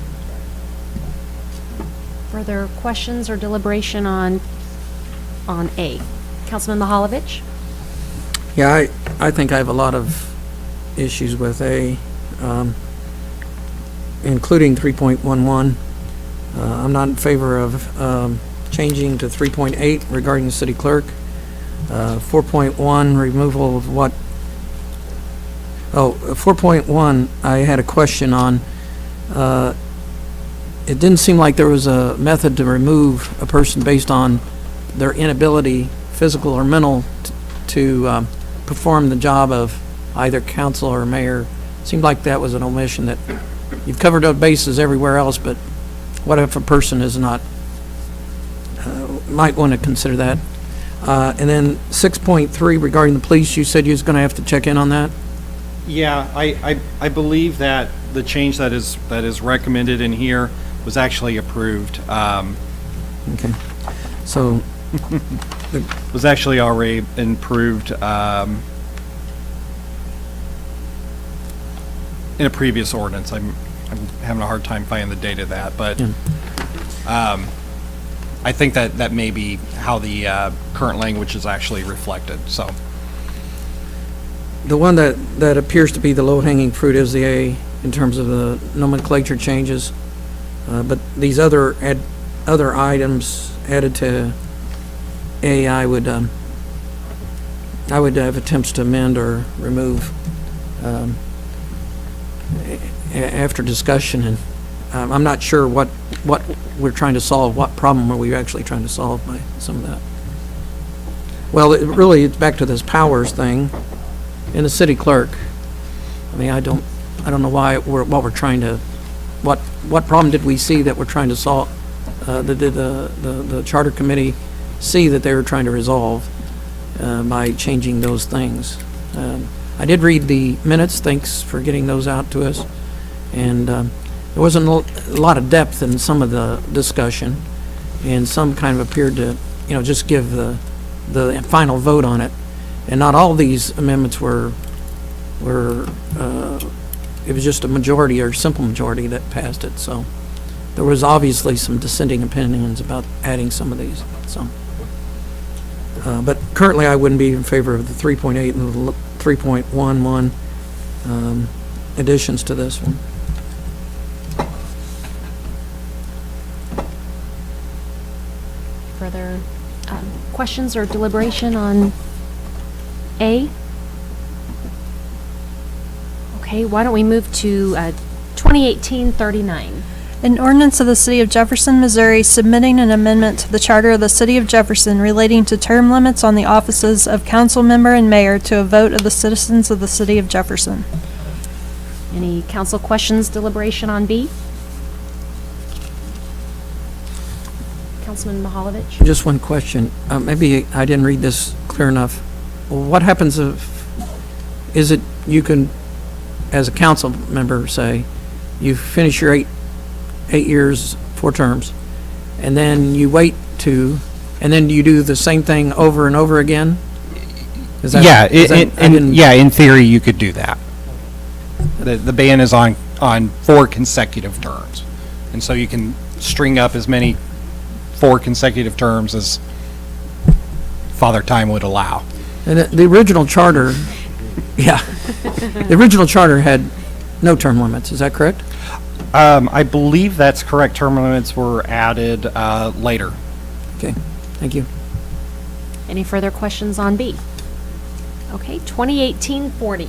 Further questions or deliberation on A? Councilman Mahalovich? Yeah, I think I have a lot of issues with A, including 3.11. I'm not in favor of changing to 3.8 regarding the city clerk. 4.1, removal of what? 4.1, I had a question on. It didn't seem like there was a method to remove a person based on their inability, physical or mental, to perform the job of either council or mayor. Seemed like that was an omission, that you've covered up bases everywhere else, but what if a person is not? Might want to consider that. And then 6.3 regarding the police, you said you was going to have to check in on that? Yeah, I believe that the change that is recommended in here was actually approved. Okay. So was actually already improved in a previous ordinance. I'm having a hard time finding the date of that, but I think that may be how the current language is actually reflected. So the one that appears to be the low-hanging fruit is the A in terms of the nomenclature changes, but these other items added to A, I would have attempts to amend or remove after discussion, and I'm not sure what we're trying to solve, what problem are we actually trying to solve by some of that. Well, it's back to this powers thing in the city clerk. I mean, I don't know why what we're trying to, what problem did we see that we're trying to solve? The charter committee see that they were trying to resolve by changing those things. I did read the minutes. Thanks for getting those out to us. And there wasn't a lot of depth in some of the discussion, and some kind of appeared to, just give the final vote on it. And not all these amendments were were, it was just a majority or simple majority that passed it, so there was obviously some dissenting opinions about adding some of these, so. But currently, I wouldn't be in favor of the 3.8 and the 3.11 additions to this one. Further questions or deliberation on A? Okay, why don't we move to 2018-39? An ordinance of the City of Jefferson, Missouri, submitting an amendment to the Charter of the City of Jefferson relating to term limits on the offices of council member and mayor to a vote of the citizens of the City of Jefferson. Any council questions, deliberation on B? Councilman Mahalovich? Just one question. Maybe I didn't read this clear enough. What happens if, is it, you can, as a council member, say, you finish your 8 years, 4 terms, and then you wait and then you do the same thing over and over again? In theory, you could do that. The ban is on 4 consecutive terms, and so you can string up as many 4 consecutive terms as Father Time would allow. And the original charter, the original charter had no term limits, is that correct? I believe that's correct. Term limits were added later. Okay, thank you. Any further questions on B? Okay, 2018-40.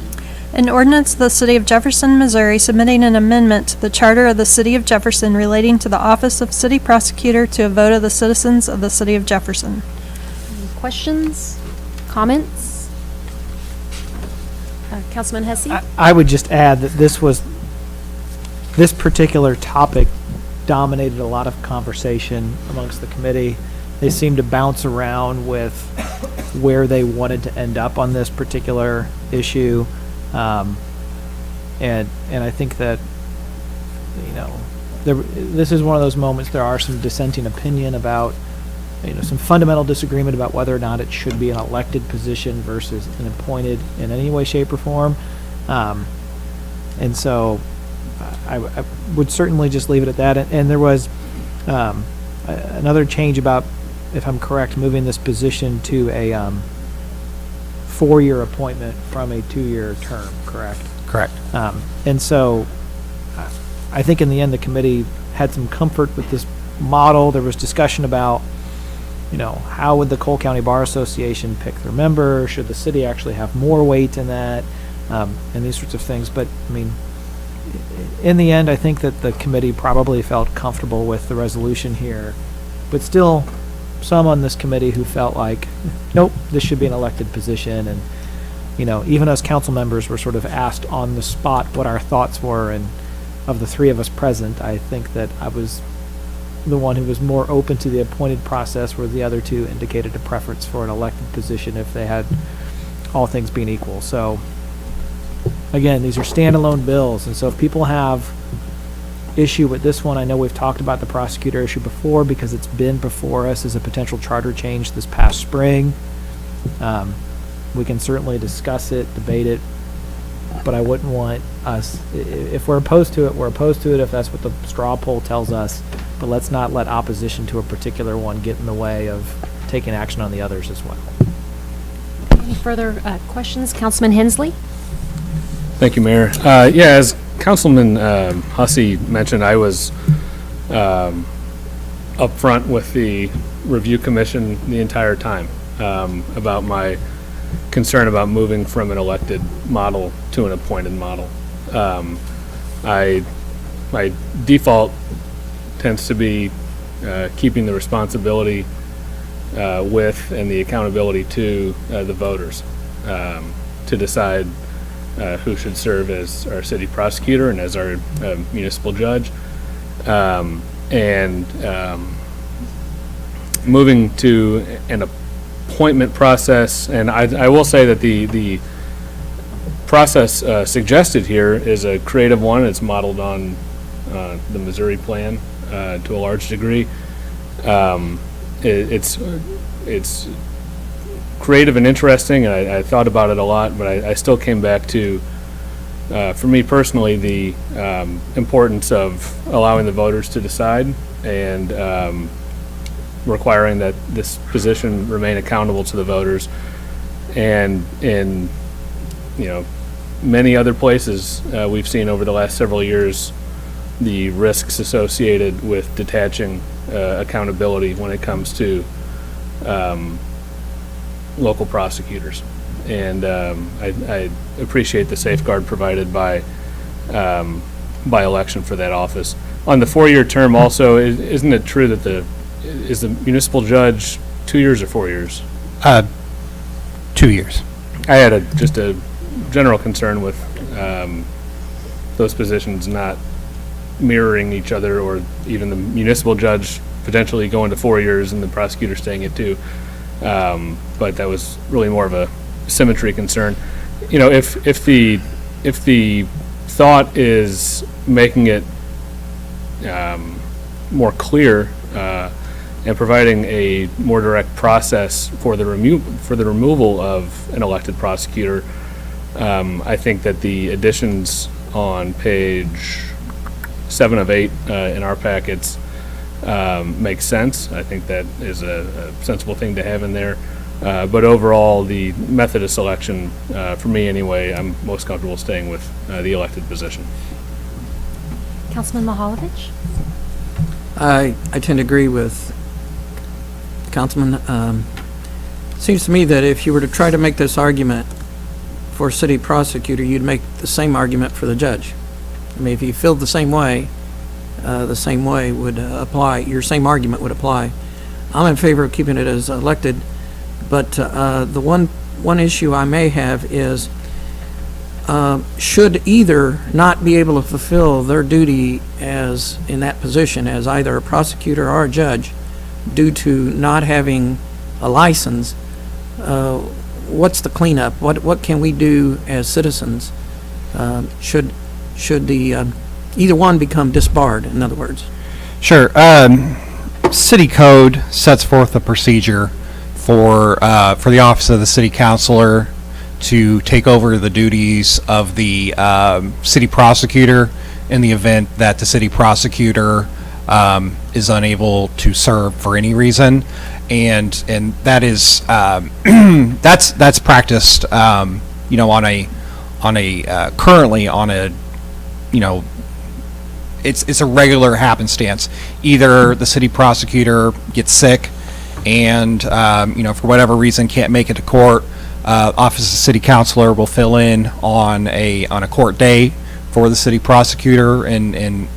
An ordinance of the City of Jefferson, Missouri, submitting an amendment to the Charter of the City of Jefferson relating to the office of City Prosecutor to a vote of the citizens of the City of Jefferson. Any questions, comments? Councilman Hesse? I would just add that this particular topic dominated a lot of conversation amongst the committee. They seemed to bounce around with where they wanted to end up on this particular issue. And I think that, this is one of those moments, there are some dissenting opinion about, some fundamental disagreement about whether or not it should be an elected position versus an appointed in any way, shape, or form. And so I would certainly just leave it at that. And there was another change about, if I'm correct, moving this position to a 4-year appointment from a 2-year term, correct? Correct. And so I think in the end the committee had some comfort with this model. There was discussion about, how would the Cole County Bar Association pick their member? Should the city actually have more weight in that? And these sorts of things. But, in the end, I think that the committee probably felt comfortable with the resolution here. But still, some on this committee who felt like, nope, this should be an elected position. And, even as council members were sort of asked on the spot what our thoughts were, and of the 3 of us present, I think that I was the one who was more open to the appointed process, where the other 2 indicated a preference for an elected position if they had all things being equal. So, again, these are standalone bills, and so if people have issue with this one, I know we've talked about the prosecutor issue before because it's been before us as a potential charter change this past spring. We can certainly discuss it, debate it, but I wouldn't want us, if we're opposed to it, we're opposed to it if that's what the straw poll tells us, but let's not let opposition to a particular one get in the way of taking action on the others as well. Any further questions? Councilman Hensley? Thank you, Mayor. As Councilman Hussey mentioned, I was up front with the review commission the entire time about my concern about moving from an elected model to an appointed model. My default tends to be keeping the responsibility with and the accountability to the voters to decide who should serve as our city prosecutor and as our municipal judge. Moving to an appointment process, and I will say that the process suggested here is a creative one. It's modeled on the Missouri plan to a large degree. It's creative and interesting, and I thought about it a lot, but I still came back to for me personally, the importance of allowing the voters to decide and requiring that this position remain accountable to the voters. And in, many other places, we've seen over the last several years the risks associated with detaching accountability when it comes to local prosecutors. And I appreciate the safeguard provided by election for that office. On the 4-year term also, isn't it true that is the municipal judge 2 years or 4 years? 2 years. I had just a general concern with those positions not mirroring each other, or even the municipal judge potentially going to 4 years and the prosecutor staying at 2. But that was really more of a symmetry concern. If the thought is making it more clear and providing a more direct process for the removal of an elected prosecutor, I think that the additions on page 7 of 8 in our packets make sense. I think that is a sensible thing to have in there. But overall, the method of selection, for me anyway, I'm most comfortable staying with the elected position. Councilman Mahalovich? I tend to agree with Councilman. Seems to me that if you were to try to make this argument for city prosecutor, you'd make the same argument for the judge. I mean, if you feel the same way would apply. Your same argument would apply. I'm in favor of keeping it as elected, but the one issue I may have is should either not be able to fulfill their duty as in that position as either a prosecutor or a judge due to not having a license. What's the cleanup? What can we do as citizens? Should the either one become disbarred, in other words? Sure. City code sets forth a procedure for the office of the city councilor to take over the duties of the city prosecutor in the event that the city prosecutor is unable to serve for any reason, and that is that's practiced on a currently on a it's a regular happenstance. Either the city prosecutor gets sick and for whatever reason can't make it to court, office of the city councilor will fill in on a court day for the city prosecutor and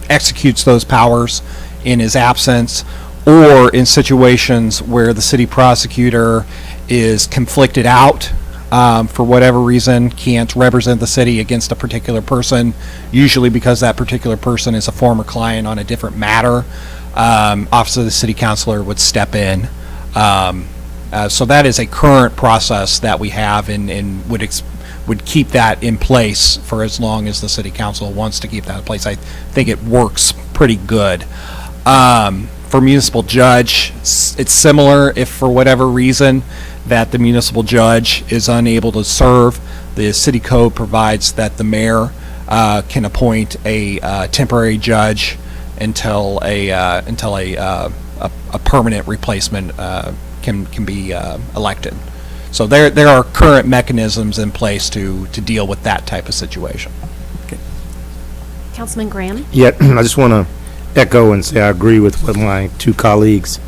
executes those powers in his absence, or in situations where the city prosecutor is conflicted out for whatever reason, can't represent the city against a particular person, usually because that particular person is a former client on a different matter, office of the city councilor would step in. So that is a current process that we have and would keep that in place for as long as the city council wants to keep that in place. I think it works pretty good. For municipal judge, it's similar. If for whatever reason that the municipal judge is unable to serve, the city code provides that the mayor can appoint a temporary judge until a permanent replacement can be elected. So there are current mechanisms in place to deal with that type of situation. Okay. Councilman Graham? Yeah, I just want to echo and say I agree with what my two colleagues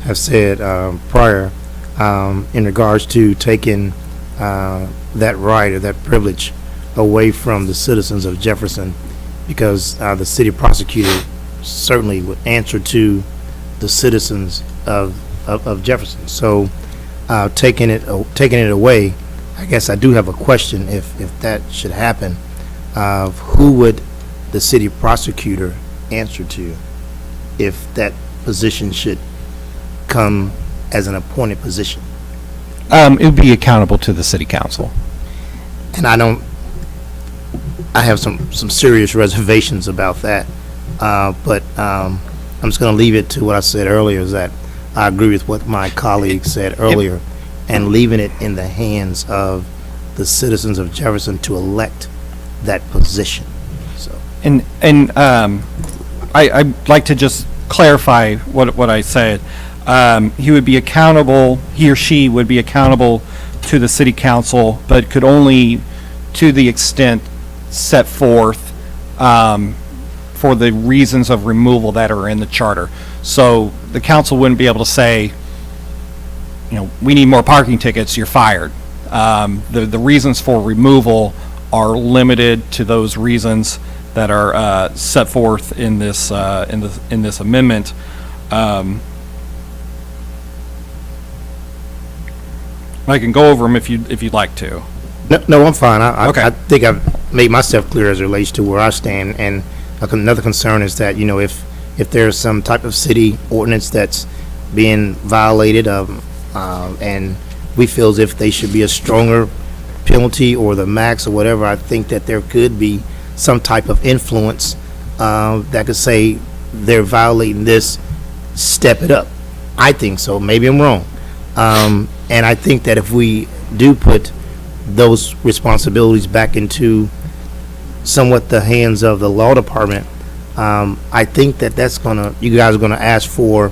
have said prior in regards to taking that right or that privilege away from the citizens of Jefferson, because the city prosecutor certainly would answer to the citizens of Jefferson. So taking it away, I guess I do have a question if that should happen. Who would the city prosecutor answer to if that position should come as an appointed position? It would be accountable to the city council. And I have some serious reservations about that. But I'm just going to leave it to what I said earlier, is that I agree with what my colleague said earlier, and leaving it in the hands of the citizens of Jefferson to elect that position. So, I'd like to just clarify what I said. He would be accountable, he or she would be accountable to the city council, but could only to the extent set forth for the reasons of removal that are in the charter. So the council wouldn't be able to say, we need more parking tickets, you're fired. The reasons for removal are limited to those reasons that are set forth in this amendment. I can go over them if you'd like to. No, I'm fine. Okay. I think I've made myself clear as it relates to where I stand. And another concern is that, if there's some type of city ordinance that's being violated, and we feel as if they should be a stronger penalty or the max or whatever, I think that there could be some type of influence that could say they're violating this, step it up. I think so. Maybe I'm wrong. And I think that if we do put those responsibilities back into somewhat the hands of the law department, I think that you guys are gonna ask for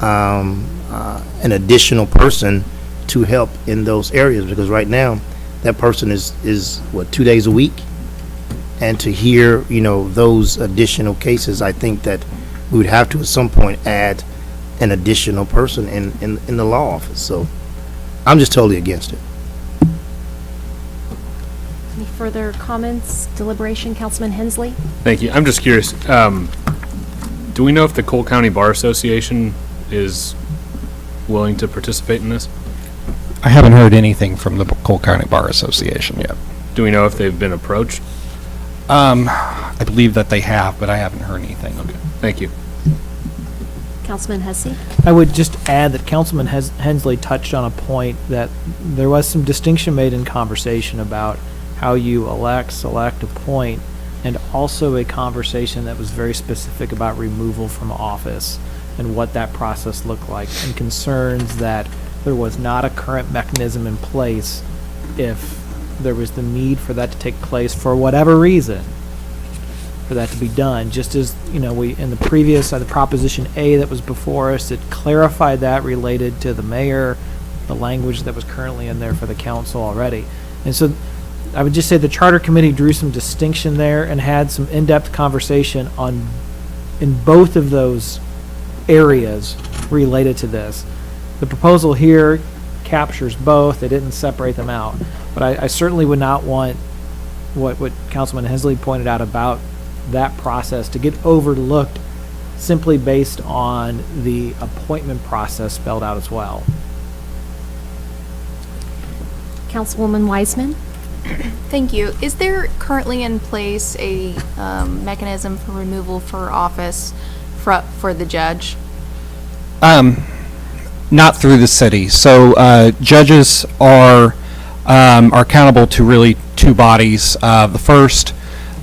an additional person to help in those areas, because right now that person is what, 2 days a week, and to hear those additional cases, I think that we would have to at some point add an additional person in the law office. So I'm just totally against it. Any further comments, deliberation, Councilman Hensley? Thank you. I'm just curious, do we know if the Cole County Bar Association is willing to participate in this? I haven't heard anything from the Cole County Bar Association yet. Do we know if they've been approached? I believe that they have, but I haven't heard anything. Okay, thank you. Councilman Hussey? I would just add that Councilman Hensley touched on a point that there was some distinction made in conversation about how you select, appoint, and also a conversation that was very specific about removal from office and what that process looked like, and concerns that there was not a current mechanism in place if there was the need for that to take place for whatever reason, for that to be done. Just as, we, in the previous, the Proposition A that was before us, it clarified that related to the mayor, the language that was currently in there for the council already. And so I would just say the Charter Committee drew some distinction there and had some in-depth conversation in both of those areas related to this. The proposal here captures both. They didn't separate them out. But I certainly would not want what Councilman Hensley pointed out about that process to get overlooked simply based on the appointment process spelled out as well. Councilwoman Wiseman? Thank you. Is there currently in place a mechanism for removal for office for the judge? Not through the city. So judges are accountable to really two bodies. The first,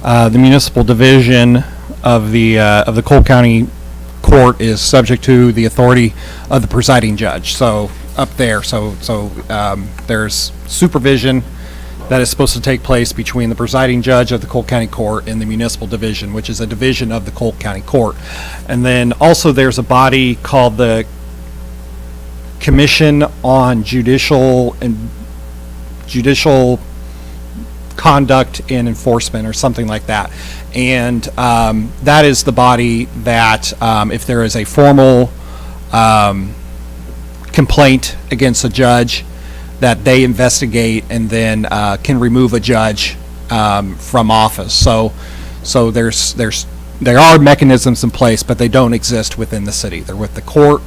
the municipal division of the Cole County Court, is subject to the authority of the presiding judge. So up there, there's supervision that is supposed to take place between the presiding judge of the Cole County Court and the municipal division, which is a division of the Cole County Court. And then also there's a body called the Commission on Judicial Conduct and Enforcement, or something like that. And that is the body that, if there is a formal complaint against a judge, that they investigate and then can remove a judge from office. So there are mechanisms in place, but they don't exist within the city. They're with the court,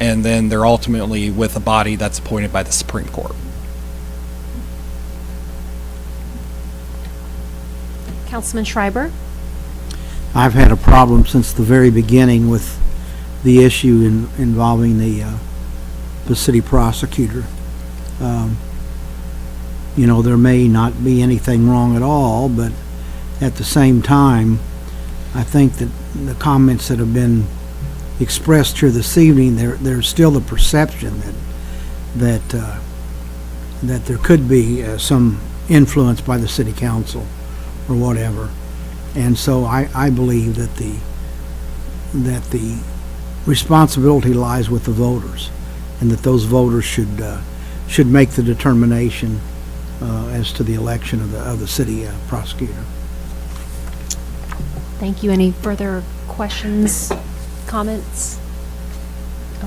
and then they're ultimately with a body that's appointed by the Supreme Court. Councilman Schreiber? I've had a problem since the very beginning with the issue involving the city prosecutor. There may not be anything wrong at all, but at the same time, I think that the comments that have been expressed here this evening, there's still the perception that there could be some influenced by the city council or whatever. And so I believe that the responsibility lies with the voters, and that those voters should make the determination as to the election of the city prosecutor. Thank you. Any further questions, comments?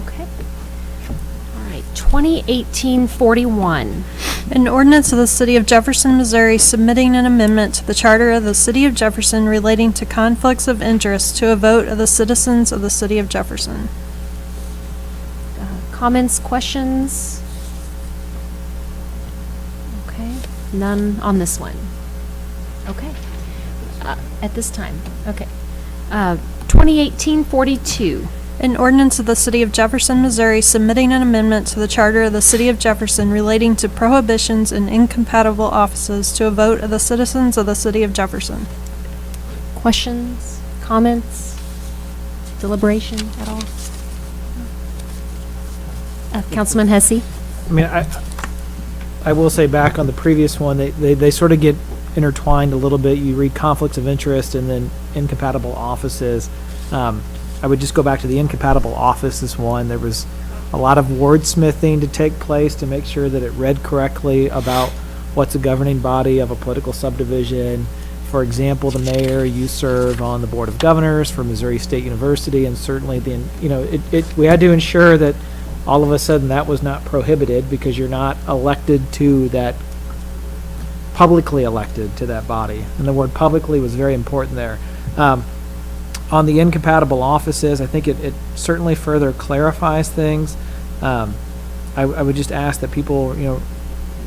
Okay. All right, 2018-41. An ordinance of the City of Jefferson, Missouri submitting an amendment to the Charter of the City of Jefferson relating to conflicts of interest to a vote of the citizens of the City of Jefferson. Comments, questions? Okay, none on this one. Okay, at this time, okay. 2018-42. An ordinance of the City of Jefferson, Missouri submitting an amendment to the Charter of the City of Jefferson relating to prohibitions and incompatible offices to a vote of the citizens of the City of Jefferson. Questions, comments, deliberation at all? Councilman Hesse? I mean, I will say back on the previous one, they sort of get intertwined a little bit. You read conflicts of interest and then incompatible offices. I would just go back to the incompatible offices one. There was a lot of wordsmithing to take place to make sure that it read correctly about what's a governing body of a political subdivision. For example, the mayor, you serve on the Board of Governors for Missouri State University, and certainly we had to ensure that all of a sudden that was not prohibited, because you're not elected to that, publicly elected to that body. And the word publicly was very important there. On the incompatible offices, I think it certainly further clarifies things. I would just ask that people,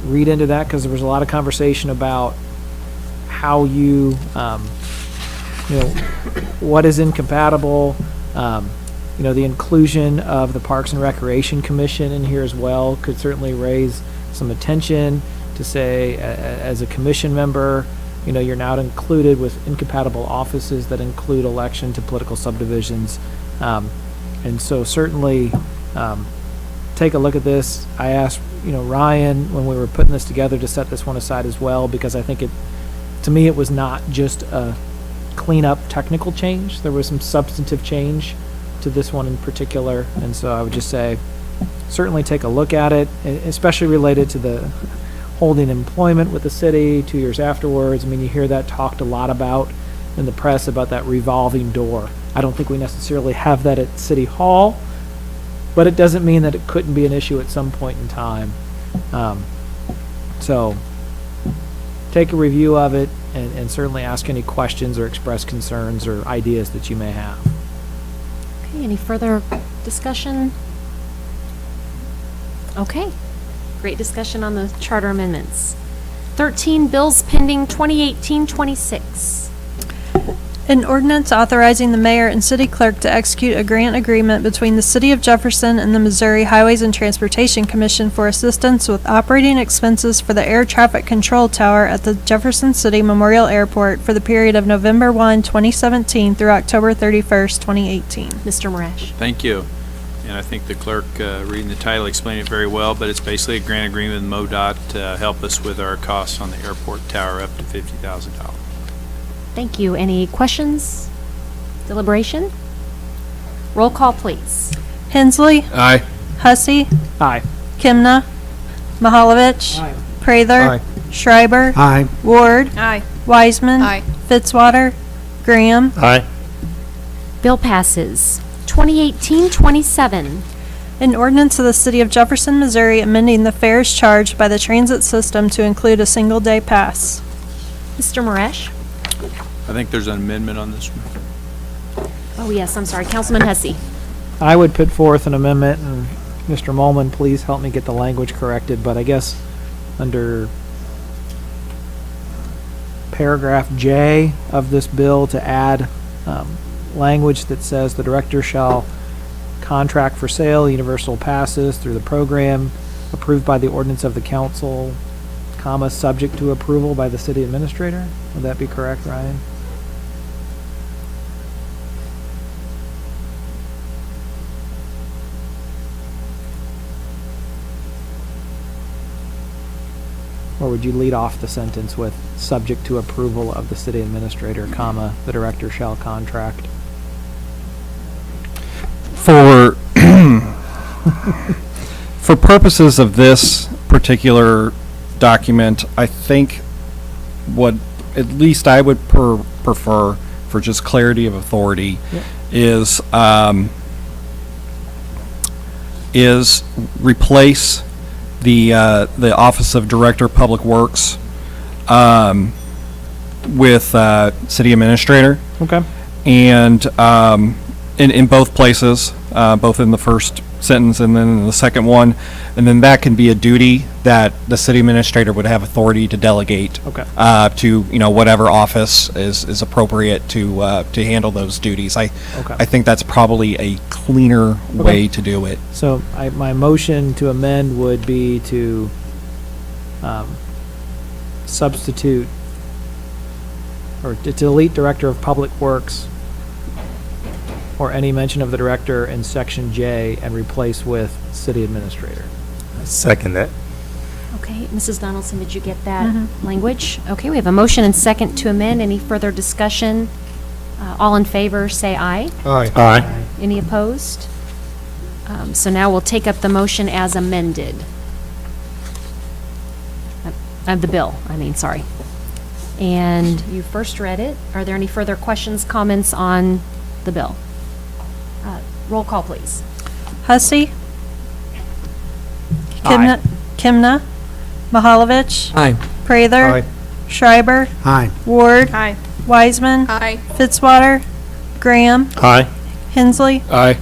read into that, because there was a lot of conversation about how what is incompatible. The inclusion of the Parks and Recreation Commission in here as well could certainly raise some attention to say, as a commission member, you're not included with incompatible offices that include election to political subdivisions. And so certainly take a look at this. I asked, Ryan, when we were putting this together, to set this one aside as well, because I think to me, it was not just a cleanup technical change. There was some substantive change to this one in particular. And so I would just say, certainly take a look at it, especially related to the holding employment with the city 2 years afterwards. I mean, you hear that talked a lot about in the press, about that revolving door. I don't think we necessarily have that at City Hall, but it doesn't mean that it couldn't be an issue at some point in time. So take a review of it, and certainly ask any questions or express concerns or ideas that you may have. Okay, any further discussion? Okay. Great discussion on the charter amendments. 13, bills pending 2018-26. An ordinance authorizing the mayor and city clerk to execute a grant agreement between the City of Jefferson and the Missouri Highways and Transportation Commission for assistance with operating expenses for the air traffic control tower at the Jefferson City Memorial Airport for the period of November 1, 2017 through October 31st, 2018. Mr. Marash. Thank you. And I think the clerk, reading the title, explained it very well, but it's basically a grant agreement with MoDOT to help us with our costs on the airport tower up to $50,000. Thank you. Any questions? Deliberation? Roll call, please. Hensley. Aye. Hussey. Aye. Kimna. Mahalovich. Aye. Prather. Aye. Schreiber. Aye. Ward. Aye. Wiseman. Aye. Fitzwater. Graham. Aye. Bill passes. 2018-27. An ordinance of the City of Jefferson, Missouri amending the fares charged by the transit system to include a single-day pass. Mr. Marash? I think there's an amendment on this one. Oh, yes, I'm sorry. Councilman Hesse. I would put forth an amendment, and Mr. Molman, please help me get the language corrected, but I guess under paragraph J of this bill, to add language that says the director shall contract for sale universal passes through the program approved by the ordinance of the council, comma, subject to approval by the city administrator. Would that be correct, Ryan? Or would you lead off the sentence with, subject to approval of the city administrator, comma, the director shall contract? For, for purposes of this particular document, I think what at least I would prefer, for just clarity of authority, is replace the Office of Director of Public Works with City Administrator. Okay. And in both places, both in the first sentence and then in the second one, and then that can be a duty that the city administrator would have authority to delegate to whatever office is appropriate to handle those duties. I think that's probably a cleaner way to do it. So my motion to amend would be to substitute or to delete Director of Public Works or any mention of the director in section J and replace with city administrator. Second that. Okay, Mrs. Donaldson, did you get that language? Okay, we have a motion and second to amend. Any further discussion? All in favor, say aye. Aye. Aye. Any opposed? So now we'll take up the motion as amended. The bill, sorry. And you first read it. Are there any further questions, comments on the bill? Roll call, please. Hussey. Aye. Kimna. Mahalovich. Aye. Prather. Aye. Schreiber. Aye. Ward. Aye. Wiseman. Aye. Fitzwater. Graham. Aye. Hensley. Aye.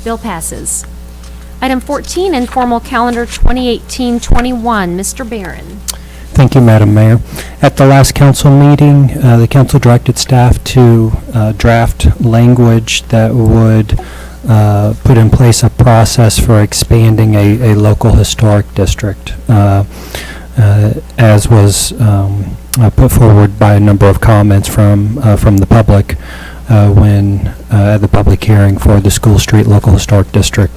Bill passes. Item 14, informal calendar 2018-21. Mr. Barron. Thank you, Madam Mayor. At the last council meeting, the council directed staff to draft language that would put in place a process for expanding a local historic district, as was put forward by a number of comments from the public when at the public hearing for the School Street Local Historic District.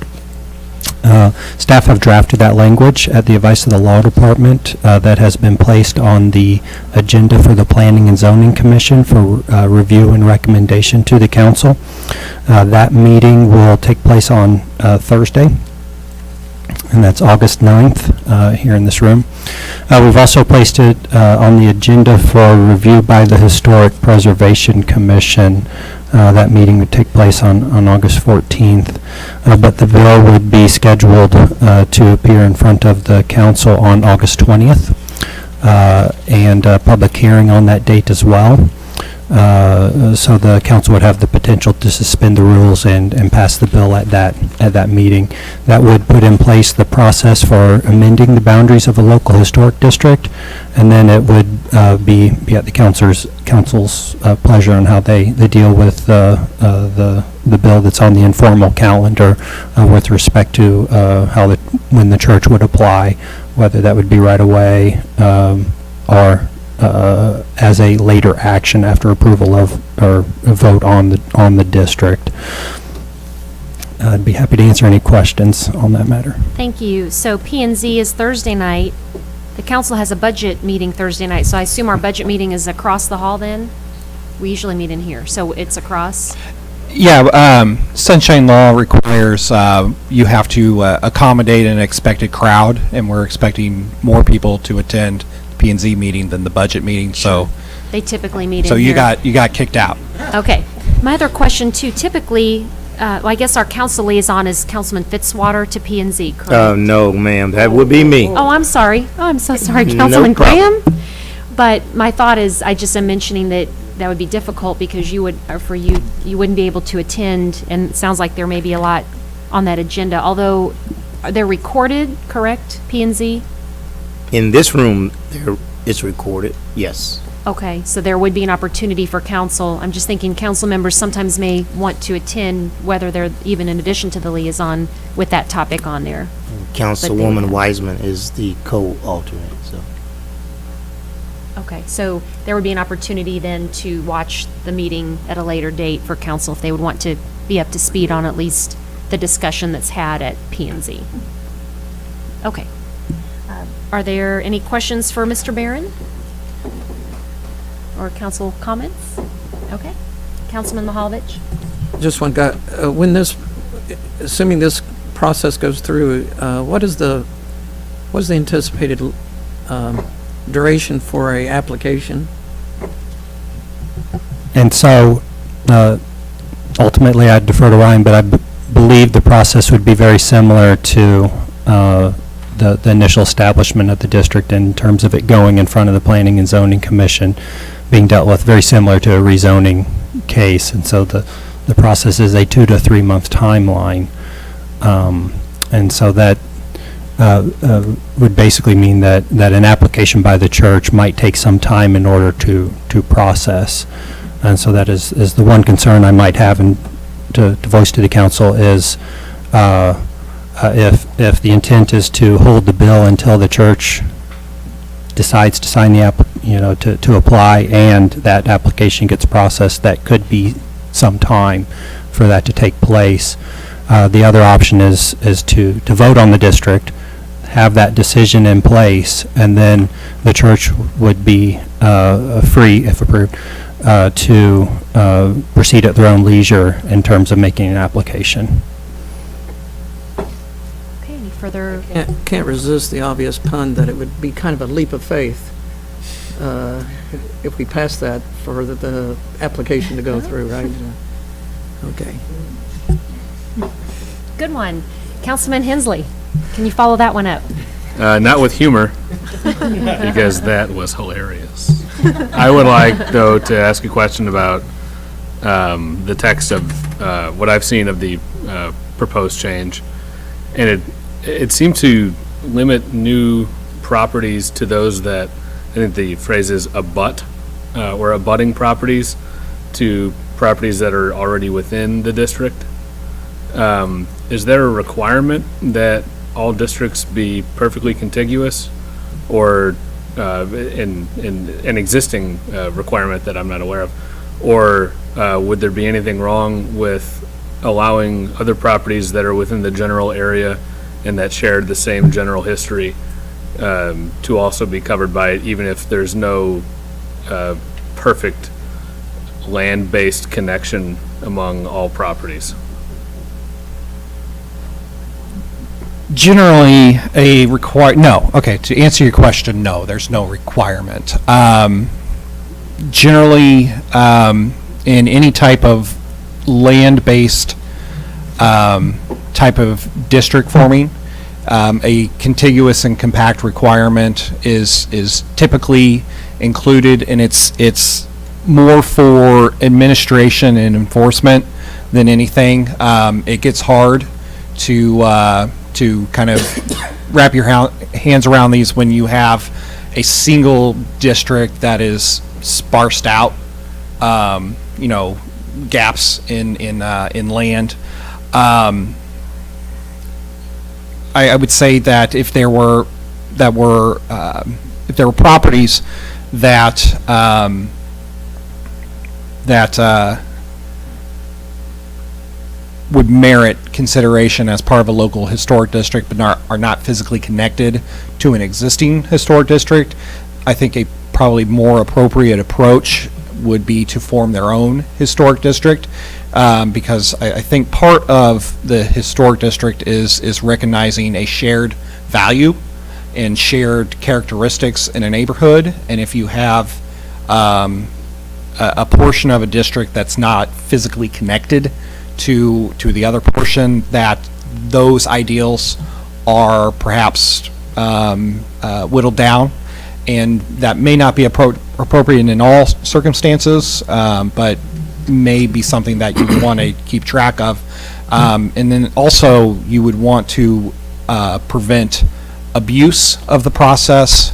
Staff have drafted that language at the advice of the Law Department that has been placed on the agenda for the Planning and Zoning Commission for review and recommendation to the council. That meeting will take place on Thursday, and that's August 9th here in this room. We've also placed it on the agenda for review by the Historic Preservation Commission. That meeting would take place on August 14th, but the bill would be scheduled to appear in front of the council on August 20th, and a public hearing on that date as well. So the council would have the potential to suspend the rules and pass the bill at that meeting. That would put in place the process for amending the boundaries of a local historic district, and then it would be at the council's pleasure on how they deal with the bill that's on the informal calendar with respect to when the church would apply, whether that would be right away or as a later action after approval of or a vote on the district. I'd be happy to answer any questions on that matter. Thank you. So P&Z is Thursday night. The council has a budget meeting Thursday night, so I assume our budget meeting is across the hall then? We usually meet in here, so it's across? Yeah, Sunshine Law requires you have to accommodate an expected crowd, and we're expecting more people to attend P&Z meeting than the budget meeting, so They typically meet in so here. you got kicked out. Okay. My other question too, typically, I guess our council liaison is Councilman Fitzwater to P&Z, correct? No, ma'am, that would be me. Oh, I'm sorry. Oh, I'm so sorry, No Councilman problem. Graham. But my thought is, I just am mentioning that would be difficult because you wouldn't be able to attend, and it sounds like there may be a lot on that agenda, although they're recorded, correct, P&Z? In this room, it's recorded, yes. Okay, so there would be an opportunity for council. I'm just thinking council members sometimes may want to attend, whether they're even in addition to the liaison with that topic on there. Councilwoman Wiseman is the co-alternate, so. Okay, so there would be an opportunity then to watch the meeting at a later date for council if they would want to be up to speed on at least the discussion that's had at P&Z. Okay. Are there any questions for Mr. Barron? Or council comments? Okay. Councilman Mahovich? Just one guy, when this, assuming this process goes through, what is the anticipated duration for a application? And so, ultimately, I'd defer to Ryan, but I believe the process would be very similar to the initial establishment of the district in terms of it going in front of the Planning and Zoning Commission, being dealt with very similar to a rezoning case. And so the process is a 2 to 3 month timeline. And so that would basically mean that an application by the church might take some time in order to process. And so that is the one concern I might have to voice to the council is if the intent is to hold the bill until the church decides to sign the to apply and that application gets processed, that could be some time for that to take place. The other option is to vote on the district, have that decision in place, and then the church would be free, if approved, to proceed at their own leisure in terms of making an application. Okay, any further? Can't resist the obvious pun that it would be kind of a leap of faith if we pass that for the application to go through, right? Okay. Good one. Councilman Hensley, can you follow that one up? Not with humor, because that was hilarious. I would like, though, to ask a question about the text of what I've seen of the proposed change. And it seemed to limit new properties to those that, I think the phrase is abut, or abutting properties, to properties that are already within the district. Is there a requirement that all districts be perfectly contiguous, or in an existing requirement that I'm not aware of, or would there be anything wrong with allowing other properties that are within the general area and that shared the same general history to also be covered by it, even if there's no perfect land-based connection among all properties? Generally, to answer your question, no, there's no requirement. Generally, in any type of land-based type of district forming, a contiguous and compact requirement is typically included, and it's more for administration and enforcement than anything. It gets hard to kind of wrap your hands around these when you have a single district that is sparsed out, gaps in land. I would say that if there were properties that would merit consideration as part of a local historic district but are not physically connected to an existing historic district, I think a probably more appropriate approach would be to form their own historic district, because I think part of the historic district is recognizing a shared value and shared characteristics in a neighborhood, and if you have a portion of a district that's not physically connected to the other portion, that those ideals are perhaps whittled down, and that may not be appropriate in all circumstances, but may be something that you want to keep track of. And then also you would want to prevent abuse of the process.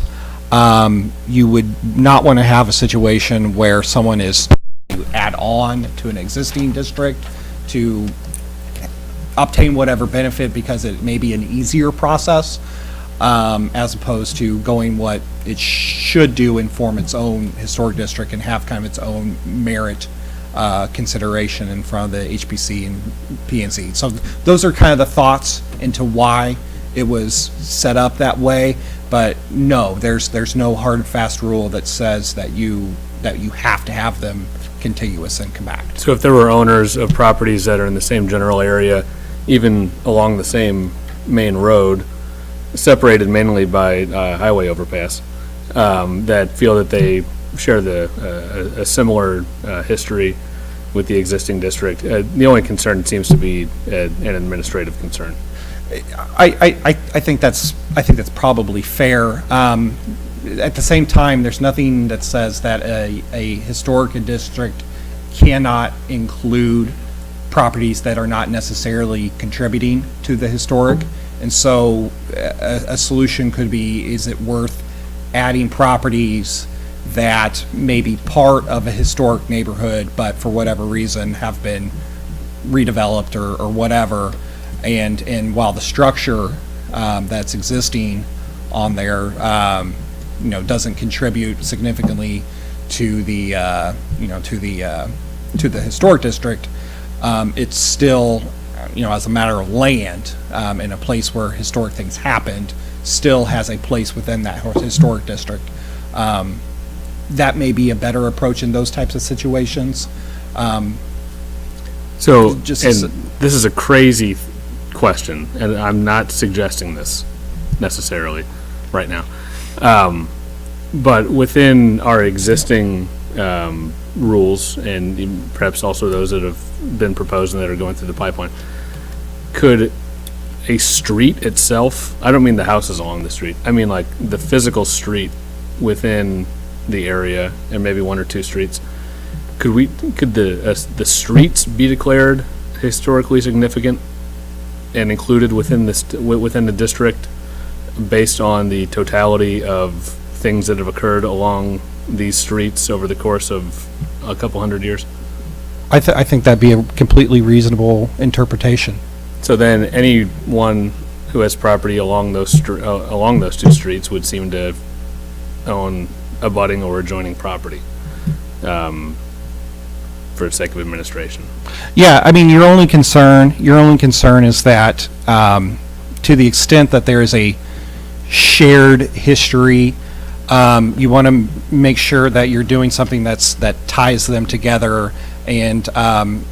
You would not want to have a situation where someone is to add on to an existing district to obtain whatever benefit because it may be an easier process, as opposed to going what it should do and form its own historic district and have kind of its own merit consideration in front of the HPC and PNC. So those are kind of the thoughts into why it was set up that way. But no, there's no hard and fast rule that says that you have to have them contiguous and compact. So if there were owners of properties that are in the same general area, even along the same main road, separated mainly by highway overpass, that feel that they share a similar history with the existing district, the only concern seems to be an administrative concern. I think that's probably fair. At the same time, there's nothing that says that a historic district cannot include properties that are not necessarily contributing to the historic. And so a solution could be, is it worth adding properties that may be part of a historic neighborhood, but for whatever reason have been redeveloped or whatever, and while the structure that's existing on there, doesn't contribute significantly to the historic district, it's still, as a matter of land, in a place where historic things happened, still has a place within that historic district. That may be a better approach in those types of situations. So, this is a crazy question, and I'm not suggesting this necessarily right now. But within our existing rules, and perhaps also those that have been proposed and that are going through the pipeline, could a street itself, I don't mean the houses along the street, I mean like the physical street within the area, and maybe one or two streets, could the streets be declared historically significant and included within the district based on the totality of things that have occurred along these streets over the course of a couple hundred years? I think that'd be a completely reasonable interpretation. So then anyone who has property along those two streets would seem to own abutting or adjoining property, for the sake of administration. Yeah, I mean, your only concern is that to the extent that there is a shared history, you want to make sure that you're doing something that ties them together, and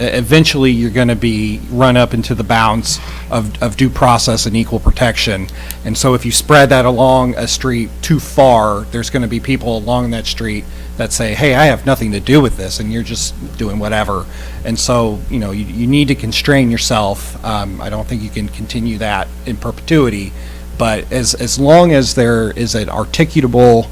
eventually you're going to be run up into the bounds of due process and equal protection. And so if you spread that along a street too far, there's going to be people along that street that say, hey, I have nothing to do with this, and you're just doing whatever. And so, you need to constrain yourself. I don't think you can continue that in perpetuity, but as long as there is an articulable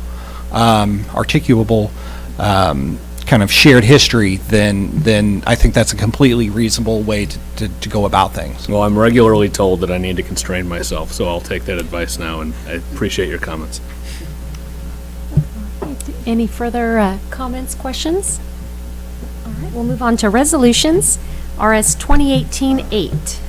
kind of shared history, then I think that's a completely reasonable way to go about things. Well, I'm regularly told that I need to constrain myself, so I'll take that advice now, and I appreciate your comments. Any further comments, questions? All right, we'll move on to resolutions. RS 2018-8.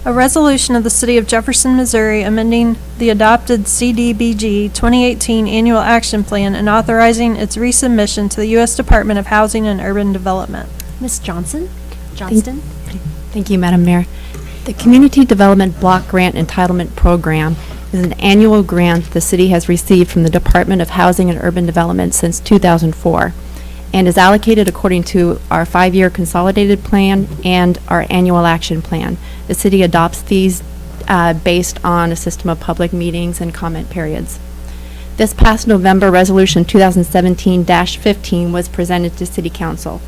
A resolution of the City of Jefferson, Missouri, amending the adopted CDBG 2018 Annual Action Plan and authorizing its resubmission to the U.S. Department of Housing and Urban Development. Ms. Johnston? Thank you, Madam Mayor. The Community Development Block Grant Entitlement Program is an annual grant the city has received from the Department of Housing and Urban Development since 2004, and is allocated according to our 5-year consolidated plan and our annual action plan. The city adopts these based on a system of public meetings and comment periods. This past November, Resolution 2017-15 was presented to City Council.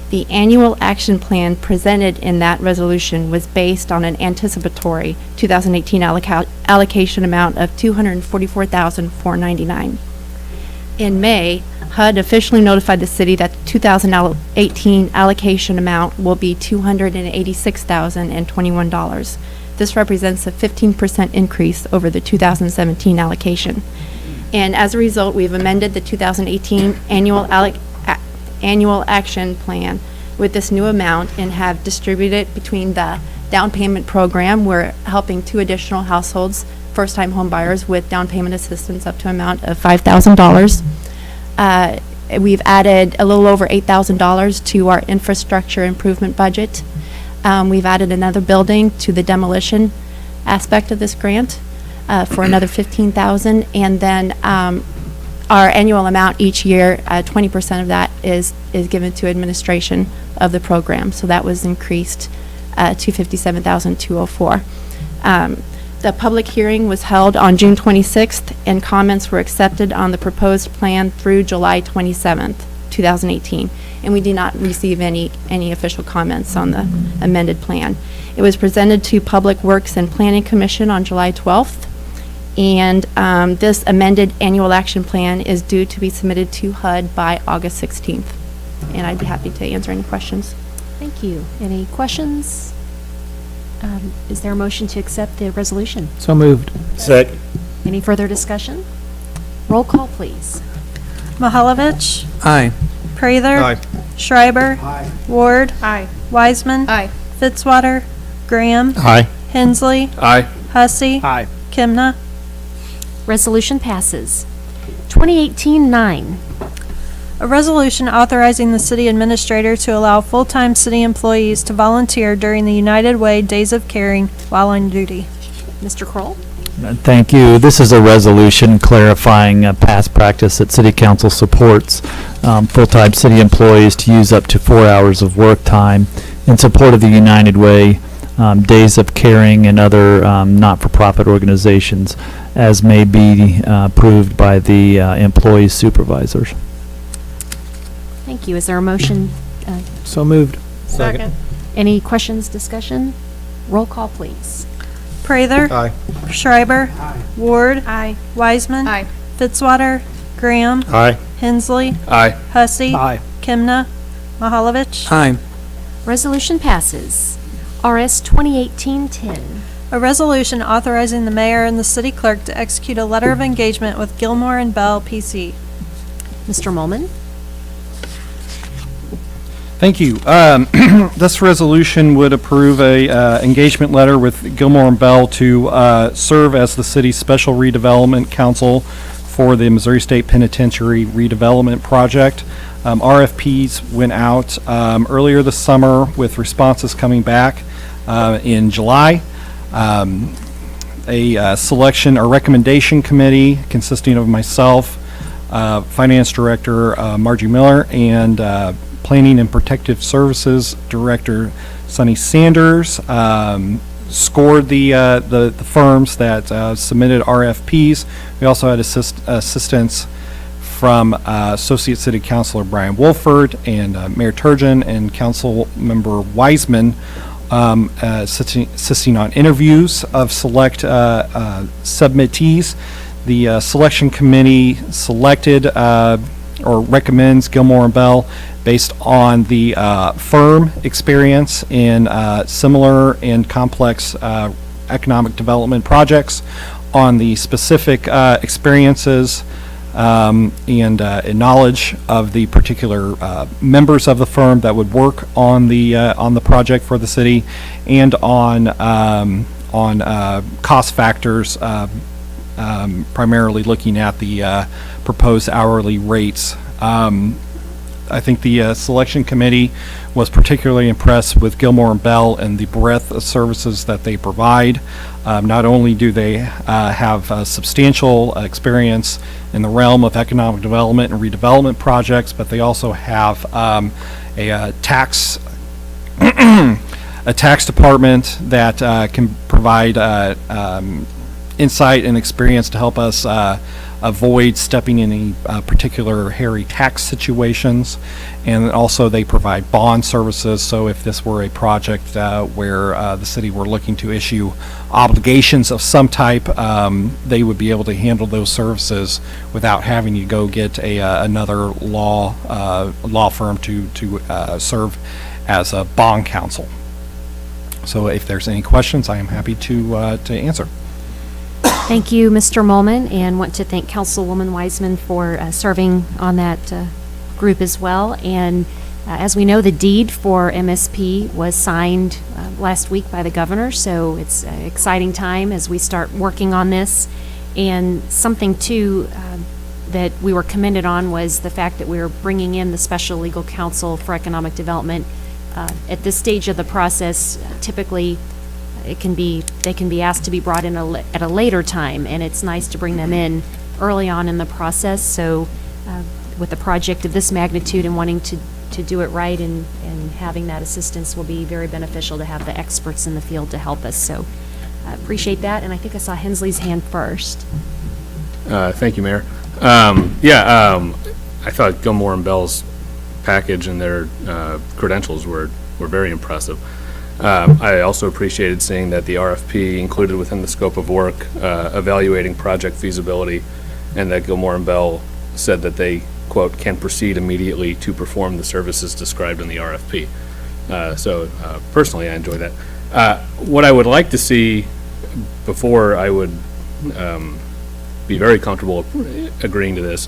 The annual action plan presented in that resolution was based on an anticipatory 2018 allocation amount of $244,499. In May, HUD officially notified the city that the 2018 allocation amount will be $286,021. This represents a 15% increase over the 2017 allocation. And as a result, we've amended the 2018 annual action plan with this new amount and have distributed it between the down payment program. We're helping 2 additional households, first-time home buyers, with down payment assistance up to an amount of $5,000. We've added a little over $8,000 to our infrastructure improvement budget. We've added another building to the demolition aspect of this grant. for another $15,000. And then our annual amount each year, 20% of that is given to administration of the program. So that was increased to $57,204. The public hearing was held on June 26th, and comments were accepted on the proposed plan through July 27th, 2018. And we did not receive any official comments on the amended plan. It was presented to Public Works and Planning Commission on July 12th, and this amended annual action plan is due to be submitted to HUD by August 16th. And I'd be happy to answer any questions. Thank you. Any questions? Is there a motion to accept the resolution? So moved. Second. Any further discussion? Roll call, please. Mahalovich, Aye. Prather. Aye. Schreiber. Ward. Wiseman. Fitzwater. Graham. Aye. Hensley. Aye. Hussey. Aye. Kimna. Resolution passes. 2018-9. A resolution authorizing the city administrator to allow full-time city employees to volunteer during the United Way Days of Caring while on duty. Mr. Kroll? Thank you. This is a resolution clarifying past practice that City Council supports full-time city employees to use up to 4 hours of work time in support of the United Way Days of Caring and other not-for-profit organizations, as may be approved by the employee supervisors. Thank you. Is there a motion? So moved. Second. Any questions, discussion? Roll call, please. Prather. Aye. Schreiber. Ward. Wiseman. Fitzwater. Graham. Aye. Hensley. Aye. Hussey. Aye. Kimna. Mahalovich. Aye. Resolution passes. RS 2018-10. A resolution authorizing the mayor and the city clerk to execute a letter of engagement with Gilmore and Bell, P.C. Mr. Molman? Thank you. This resolution would approve a engagement letter with Gilmore and Bell to serve as the city's special redevelopment council for the Missouri State Penitentiary redevelopment project. RFPs went out earlier this summer with responses coming back in July. A selection or recommendation committee consisting of myself, Finance Director Margie Miller, and Planning and Protective Services Director Sonny Sanders scored the firms that submitted RFPs. We also had assistance from Associate City Councilor Brian Wolford and Mayor Turgeon and Council Member Wiseman assisting on interviews of select submittees. The selection committee selected or recommends Gilmore and Bell based on the firm experience in similar and complex economic development projects, on the specific experiences and knowledge of the particular members of the firm that would work on the project for the city, and on cost factors, primarily looking at the proposed hourly rates. I think the selection committee was particularly impressed with Gilmore and Bell and the breadth of services that they provide. Not only do they have substantial experience in the realm of economic development and redevelopment projects, but they also have a tax a tax department that can provide insight and experience to help us avoid stepping in any particular hairy tax situations. And also they provide bond services, so if this were a project where the city were looking to issue obligations of some type, they would be able to handle those services without having to go get another law firm to serve as a bond counsel. So if there's any questions, I am happy to answer. Thank you, Mr. Molman, and want to thank Councilwoman Wiseman for serving on that group as well. And as we know, the deed for MSP was signed last week by the governor, so it's an exciting time as we start working on this. And something, too, that we were commended on was the fact that we were bringing in the Special Legal Counsel for Economic Development. At this stage of the process, typically, they can be asked to be brought in at a later time, and it's nice to bring them in early on in the process. So with a project of this magnitude and wanting to do it right and having that assistance will be very beneficial to have the experts in the field to help us. So I appreciate that, and I think I saw Hensley's hand first. Thank you, Mayor. I thought Gilmore and Bell's package and their credentials were very impressive. I also appreciated seeing that the RFP included within the scope of work evaluating project feasibility, and that Gilmore and Bell said that they, quote, can proceed immediately to perform the services described in the RFP. Personally, I enjoy that. What I would like to see before I would be very comfortable agreeing to this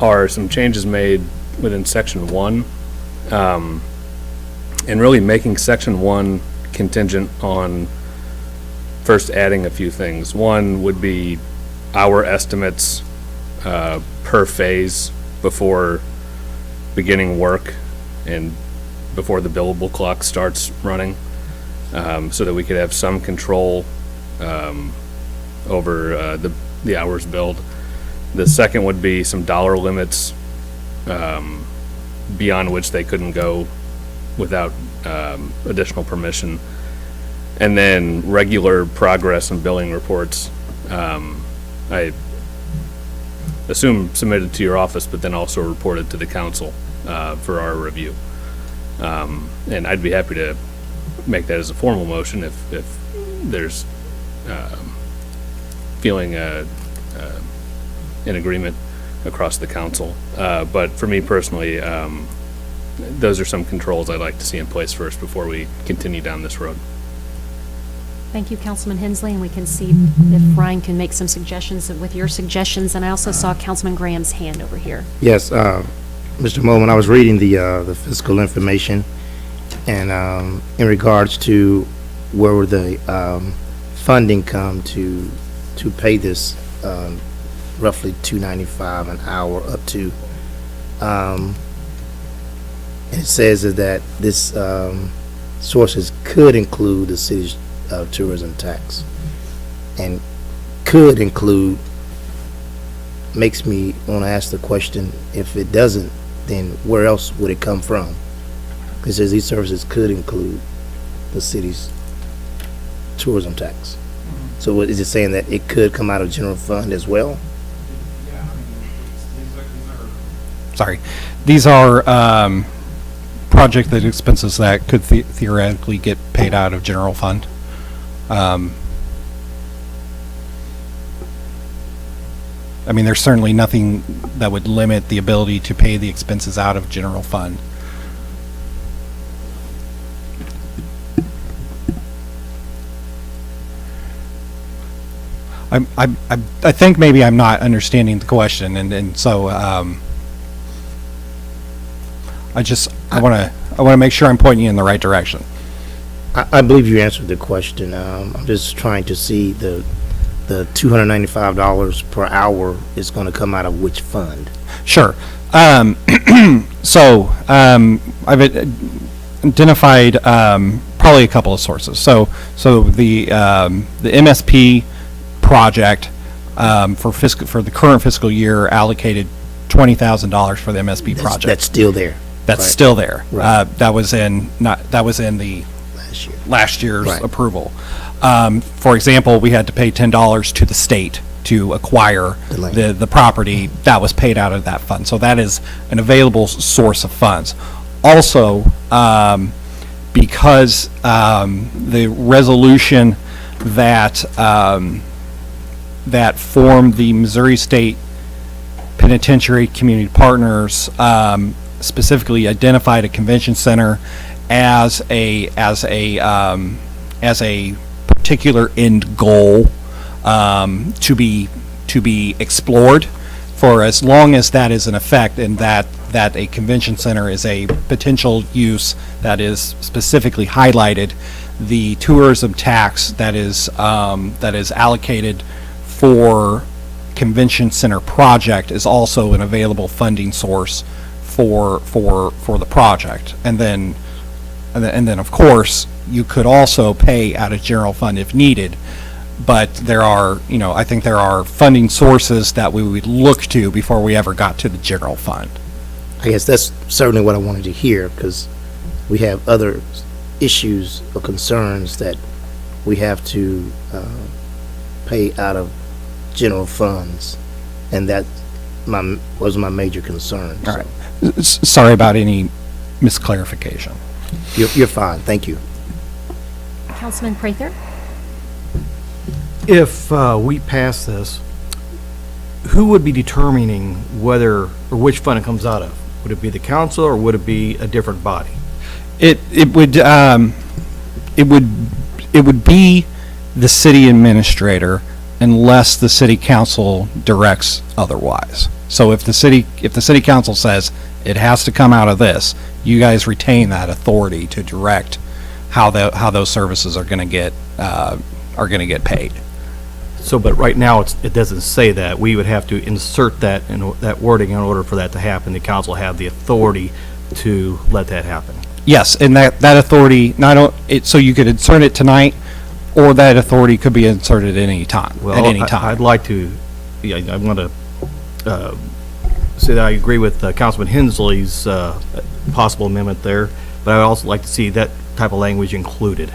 are some changes made within Section 1, and really making Section 1 contingent on first adding a few things. One would be our estimates per phase before beginning work and before the billable clock starts running, so that we could have some control over the hours billed. The second would be some dollar limits beyond which they couldn't go without additional permission. And then regular progress and billing reports, I assume submitted to your office, but then also reported to the council for our review. And I'd be happy to make that as a formal motion if there's feeling in agreement across the council. But for me personally, those are some controls I'd like to see in place first before we continue down this road. Thank you, Councilman Hensley, and we can see if Ryan can make some suggestions with your suggestions. And I also saw Councilman Graham's hand over here. Yes, Mr. Moman, I was reading the fiscal information, and in regards to where would the funding come to pay this roughly $2.95 an hour up to, it says that this sources could include the city's tourism tax, and could include makes me want to ask the question, if it doesn't, then where else would it come from? Because it says these services could include the city's tourism tax. So what is it saying, that it could come out of general fund as well? Sorry, these are project expenses that could theoretically get paid out of general fund. I mean, there's certainly nothing that would limit the ability to pay the expenses out of general fund. I think maybe I'm not understanding the question, and so I want to make sure I'm pointing you in the right direction. I believe you answered the question. I'm just trying to see the $295 per hour is going to come out of which fund? Sure. So I've identified probably a couple of sources. So the MSP project for the current fiscal year allocated $20,000 for the MSP project. That's still there. That's right. still there. Right. That was in the last year's Right. approval. For example, we had to pay $10 to the state to acquire the property. That was paid out of that fund. So that is an available source of funds. Also, because the resolution that that formed the Missouri State Penitentiary Community Partners specifically identified a convention center as a particular end goal to be explored for as long as that is in effect, and that a convention center is a potential use that is specifically highlighted. The tourism tax that is allocated for convention center project is also an available funding source for the project. And then And then, of course, you could also pay out of general fund if needed. But there are, I think there are funding sources that we would look to before we ever got to the general fund. I guess that's certainly what I wanted to hear, because we have other issues or concerns that we have to pay out of general funds, and that was my major concern. All right. Sorry about any misclarification. You're fine, thank you. Councilman Prather? If we pass this, who would be determining whether, or which fund it comes out of? Would it be the council, or would it be a different body? It would be the city administrator unless the city council directs otherwise. So if the city council says it has to come out of this, you guys retain that authority to direct how those services are going to get paid. So, but right now, it doesn't say that. We would have to insert that that wording in order for that to happen. The council have the authority to let that happen. Yes, and that authority, so you could insert it tonight, or that authority could be inserted at any time. Well, I'd like to, I want to say that I agree with Councilman Hensley's possible amendment there, but I'd also like to see that type of language included.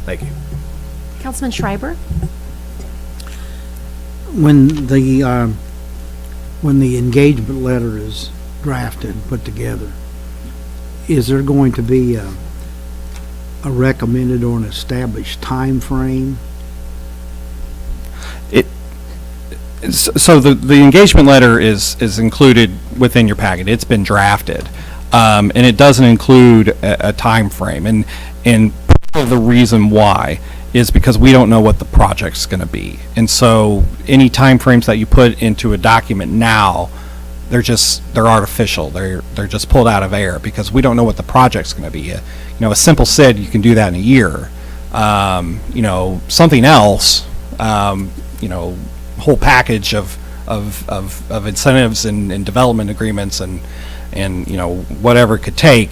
Thank you. Councilman Schreiber? When the engagement letter is drafted, put together, is there going to be a recommended or an established time frame? So the engagement letter is included within your packet. It's been drafted, and it doesn't include a time frame. And part of the reason why is because we don't know what the project's going to be. And so any time frames that you put into a document now, they're artificial. They're just pulled out of air because we don't know what the project's going to be. A simple SID, you can do that in a year. Something else, whole package of incentives and development agreements and whatever could take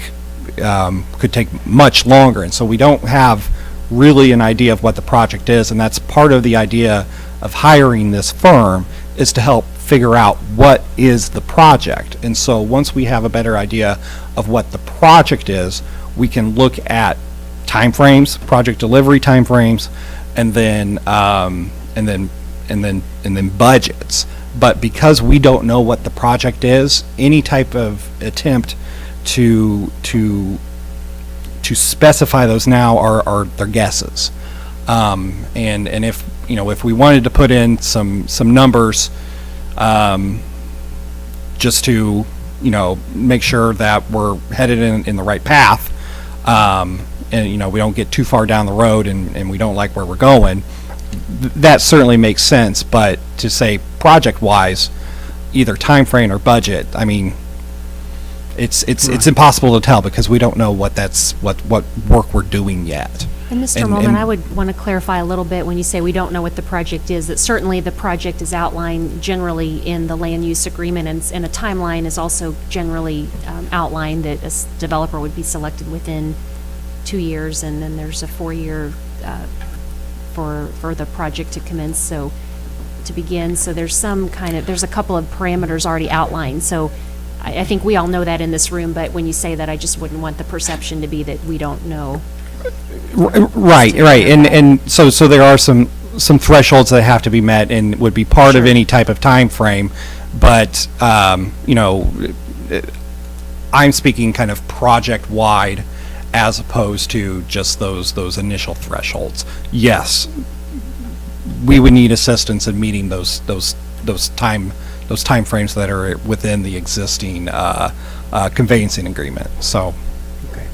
much longer. And so we don't have really an idea of what the project is, and that's part of the idea of hiring this firm, is to help figure out what is the project. And so once we have a better idea of what the project is, we can look at timeframes, project delivery timeframes, and then budgets. But because we don't know what the project is, any type of attempt to specify those now are their guesses. And if we wanted to put in some numbers, just to make sure that we're headed in the right path, and we don't get too far down the road and we don't like where we're going, that certainly makes sense. But to say project wise, either time frame or budget, I mean, it's impossible to tell because we don't know what work we're doing yet. And Mr. Molman, I would want to clarify a little bit when you say we don't know what the project is, that certainly the project is outlined generally in the land use agreement, and a timeline is also generally outlined that a developer would be selected within 2 years, and then there's a 4-year for the project to commence, so to begin. So there's there's a couple of parameters already outlined. So I think we all know that in this room, but when you say that, I just wouldn't want the perception to be that we don't know. Right. And so there are some thresholds that have to be met and would be part of any type of time frame. But, I'm speaking kind of project-wide as opposed to just those initial thresholds. Yes, we would need assistance in meeting those time frames that are within the existing conveyancing agreement. So, okay,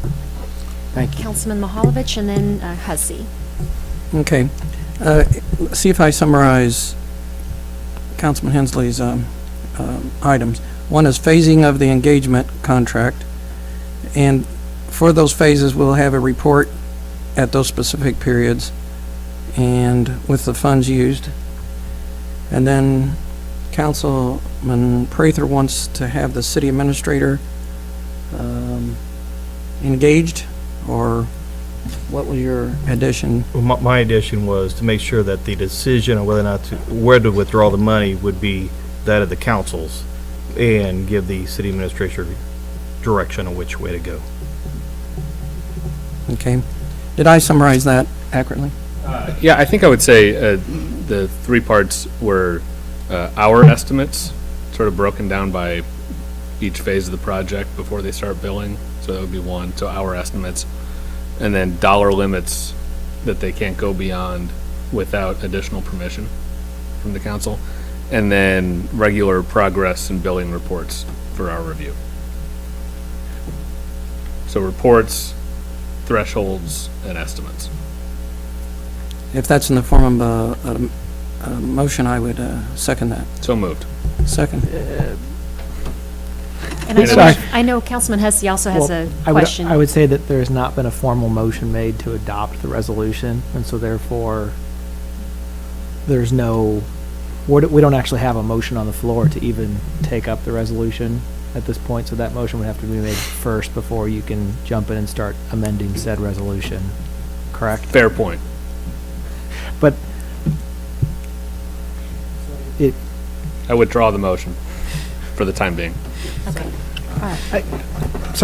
thank you, Councilman Mahalovich, and then Hussey. Okay, see if I summarize Councilman Hensley's items. One is phasing of the engagement contract, and for those phases, we'll have a report at those specific periods and with the funds used. And then Councilman Prather wants to have the city administrator engaged, or what was your addition? Well, my addition was to make sure that the decision on whether or not where to withdraw the money would be that of the councils, and give the city administrator direction on which way to go. Okay. Did I summarize that accurately? Yeah, I think I would say the three parts were hour estimates, sort of broken down by each phase of the project before they start billing. So that would be one, so hour estimates. And then dollar limits that they can't go beyond without additional permission from the council. And then regular progress and billing reports for our review. So reports, thresholds, and estimates. If that's in the form of a motion, I would second that. So moved. Second. And Sorry. I know Councilman Hussey also has a question. I would say that there has not been a formal motion made to adopt the resolution, and so therefore, there's no, we don't actually have a motion on the floor to even take up the resolution at this point, so that motion would have to be made first before you can jump in and start amending said resolution, correct? Fair point. But I withdraw the motion for the time being. Okay. All right.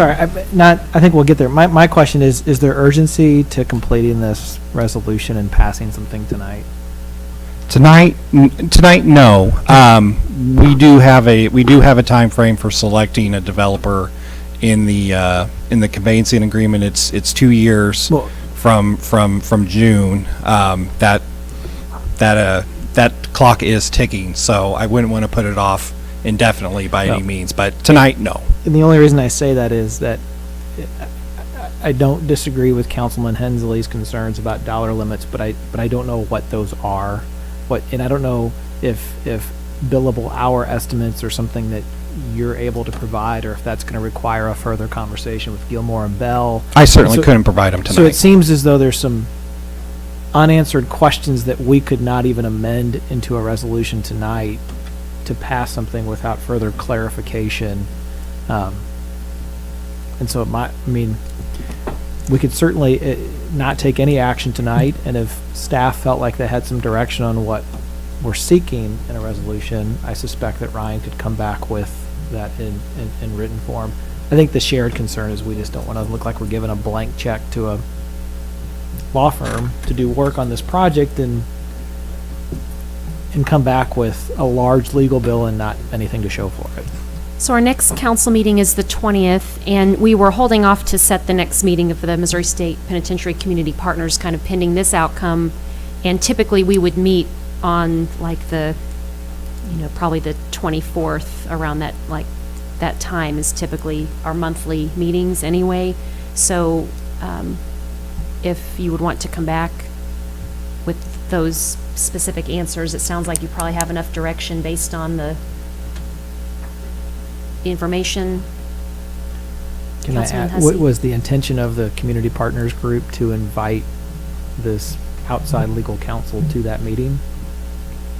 I think we'll get there. My question is there urgency to completing this resolution and passing something tonight? Tonight, no. We do have a time frame for selecting a developer in the conveyancing agreement. It's 2 years from June. That clock is ticking, so I wouldn't want to put it off indefinitely by any means. But tonight, no. And the only reason I say that is that I don't disagree with Councilman Hensley's concerns about dollar limits, but I don't know what those are. And I don't know if billable hour estimates are something that you're able to provide, or if that's going to require a further conversation with Gilmore and Bell. I certainly couldn't provide them tonight. So it seems as though there's some unanswered questions that we could not even amend into a resolution tonight to pass something without further clarification. And so we could certainly not take any action tonight, and if staff felt like they had some direction on what we're seeking in a resolution, I suspect that Ryan could come back with that in written form. I think the shared concern is we just don't want to look like we're giving a blank check to a law firm to do work on this project and come back with a large legal bill and not anything to show for it. So our next council meeting is the 20th, and we were holding off to set the next meeting of the Missouri State Penitentiary Community Partners, kind of pending this outcome. And typically we would meet on like probably the 24th, around that, like that time is typically our monthly meetings anyway. So if you would want to come back with those specific answers, it sounds like you probably have enough direction based on the information. Can I add, what was the intention of the community partners group to invite this outside legal counsel to that meeting?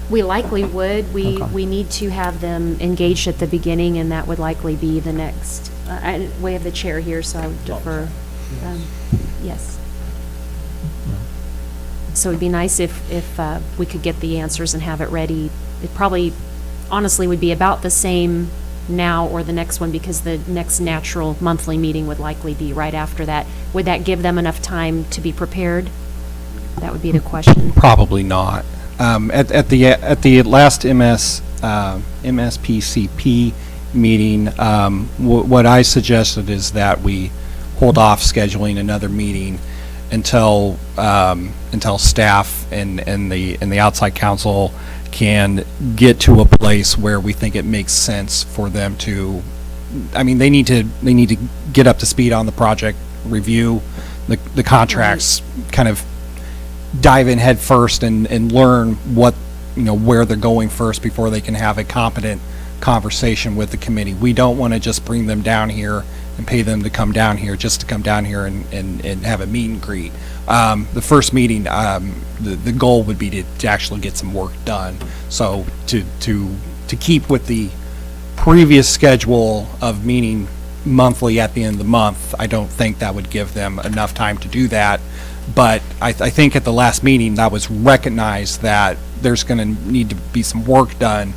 We likely would. Okay. We need to have them engaged at the beginning, and that would likely be the next. We have the chair here, so I would defer. Yes. So it'd be nice if we could get the answers and have it ready. It probably, honestly, would be about the same now or the next one, because the next natural monthly meeting would likely be right after that. Would that give them enough time to be prepared? That would be the question. Probably not. At the last MSPCP meeting, what I suggested is that we hold off scheduling another meeting until staff and the outside counsel can get to a place where we think it makes sense for them to. I mean, they need to get up to speed on the project, review the contracts, kind of dive in head first and learn what, where they're going first before they can have a competent conversation with the committee. We don't want to just bring them down here and pay them to come down here just to come down here and have a meet and greet. The first meeting, the goal would be to actually get some work done. So to keep with the previous schedule of meeting monthly at the end of the month, I don't think that would give them enough time to do that. But I think at the last meeting, that was recognized that there's going to need to be some work done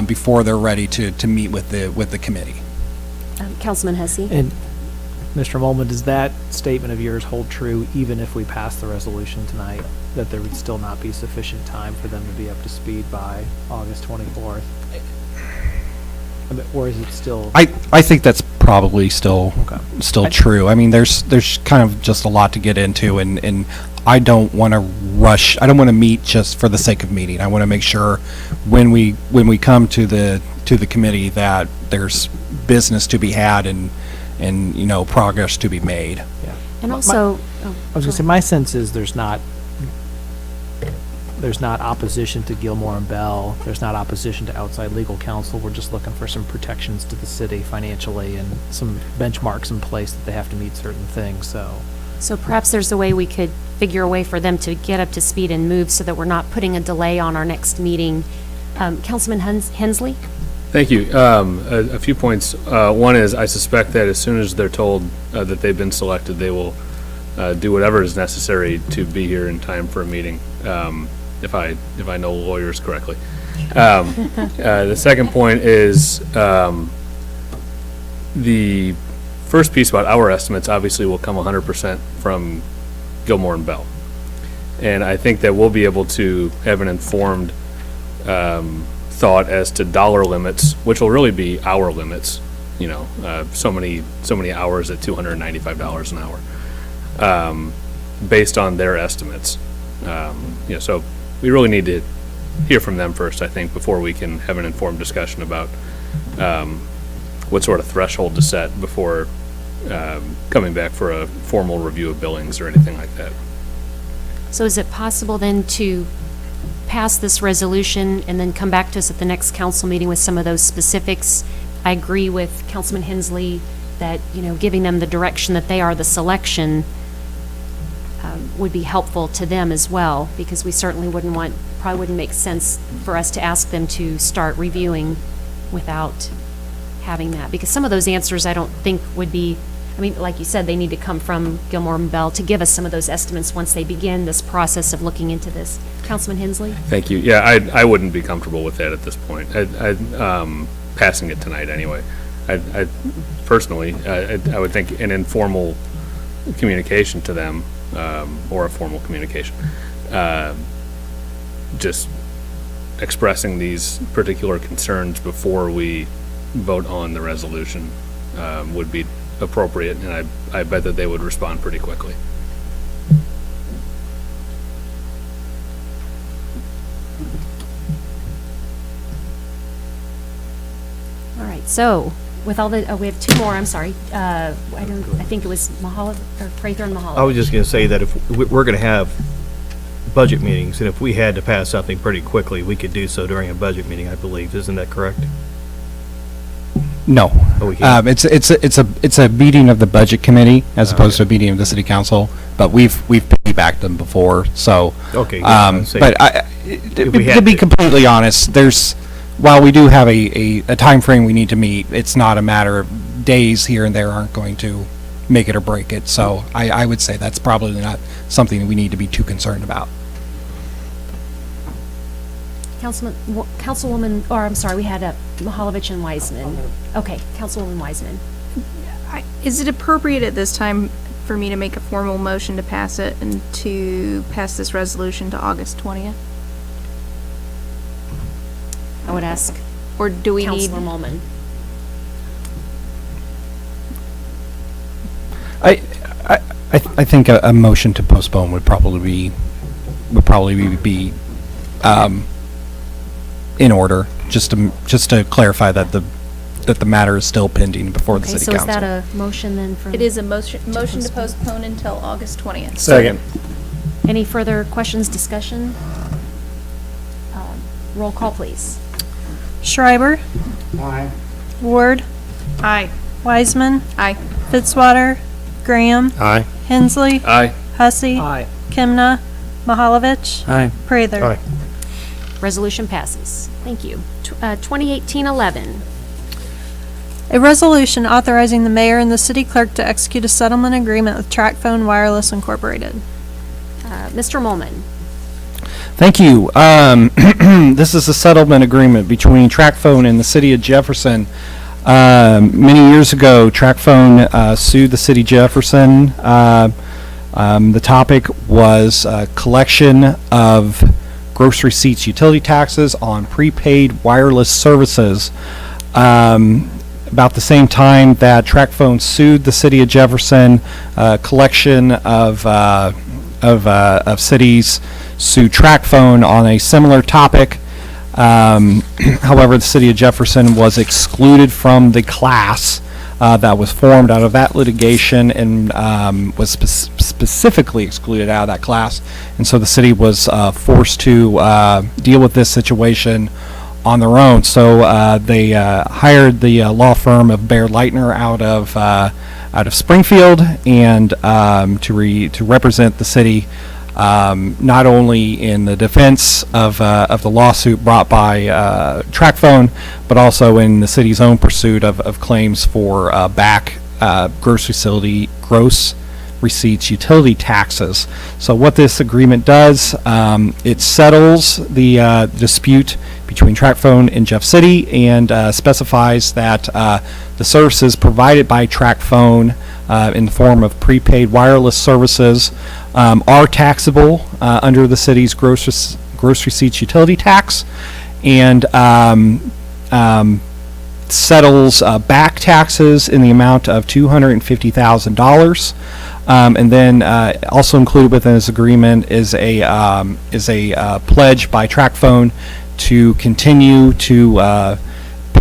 before they're ready to meet with the committee. Councilman Hussey? And Mr. Molman, does that statement of yours hold true even if we pass the resolution tonight, that there would still not be sufficient time for them to be up to speed by August 24th? Or is it still? I think that's probably still true. I mean, there's kind of just a lot to get into, and I don't want to rush. I don't want to meet just for the sake of meeting. I want to make sure when we come to the committee that there's business to be had and progress to be made. Yeah. And also, I was going to say, my sense is there's not opposition to Gilmore and Bell. There's not opposition to outside legal counsel. We're just looking for some protections to the city financially and some benchmarks in place that they have to meet certain things. So perhaps there's a way we could figure a way for them to get up to speed and move so that we're not putting a delay on our next meeting. Councilman Hensley? Thank you. A few points. One is I suspect that as soon as they're told that they've been selected, they will do whatever is necessary to be here in time for a meeting, if I know lawyers correctly. The second point is the first piece about our estimates obviously will come 100% from Gilmore and Bell. And I think that we'll be able to have an informed thought as to dollar limits, which will really be our limits, so many hours at $295 an hour, based on their estimates. So we really need to hear from them first, I think, before we can have an informed discussion about what sort of threshold to set before coming back for a formal review of billings or anything like that. So is it possible then to pass this resolution and then come back to us at the next council meeting with some of those specifics? I agree with Councilman Hensley that, giving them the direction that they are the selection would be helpful to them as well, because we certainly probably wouldn't make sense for us to ask them to start reviewing without having that, because some of those answers I don't think would be, like you said, they need to come from Gilmore and Bell to give us some of those estimates once they begin this process of looking into this. Councilman Hensley? Thank you. Yeah, I wouldn't be comfortable with that at this point. Passing it tonight anyway. I personally, I would think an informal communication to them, or a formal communication, just expressing these particular concerns before we vote on the resolution would be appropriate, and I bet that they would respond pretty quickly. All right, so with all the, we have two more, I'm sorry. I think it was Prather and Mahalo. I was just going to say that if we're going to have budget meetings, and if we had to pass something pretty quickly, we could do so during a budget meeting, I believe. Isn't that correct? No. It's a meeting of the budget committee as opposed to a meeting of the city council, but we've piggybacked them before, so. Okay. But to be completely honest, while we do have a time frame we need to meet, it's not a matter of days here and there aren't going to make it or break it. So I would say that's probably not something we need to be too concerned about. Councilwoman, or I'm sorry, we had Mahalovich and Wiseman. Okay, Councilwoman Wiseman. Is it appropriate at this time for me to make a formal motion to pass it and to pass this resolution to August 20th? I would ask. Or do we need? Councilor Molman. I think a motion to postpone would probably be in order, just to clarify that the matter is still pending before the city council. So is that a motion then from? It is a motion to postpone until August 20th. Second. Any further questions, discussion? Roll call, please. Schreiber? Aye. Ward? Aye. Wiseman? Aye. Fitzwater? Graham? Aye. Hensley? Aye. Hussey? Aye. Kimna? Mahalovich? Aye. Prather? Aye. Resolution passes. Thank you. 2018-11. A resolution authorizing the mayor and the city clerk to execute a settlement agreement with TracFone Wireless Incorporated. Mr. Molman. Thank you. This is a settlement agreement between TracFone and the city of Jefferson. Many years ago, TracFone sued the city of Jefferson. The topic was collection of gross receipts, utility taxes on prepaid wireless services. About the same time that TracFone sued the city of Jefferson, collection of cities sued TracFone on a similar topic. However, the city of Jefferson was excluded from the class that was formed out of that litigation and was specifically excluded out of that class. And so the city was forced to deal with this situation on their own. So they hired the law firm of Baird Leitner out of Springfield and to represent the city. Not only in the defense of the lawsuit brought by TracFone, but also in the city's own pursuit of claims for back gross receipts utility taxes. So what this agreement does, it settles the dispute between TracFone and Jeff City and specifies that the services provided by TracFone in the form of prepaid wireless services are taxable under the city's gross receipts utility tax, and settles back taxes in the amount of $250,000. And then also included within this agreement is a pledge by TracFone to continue to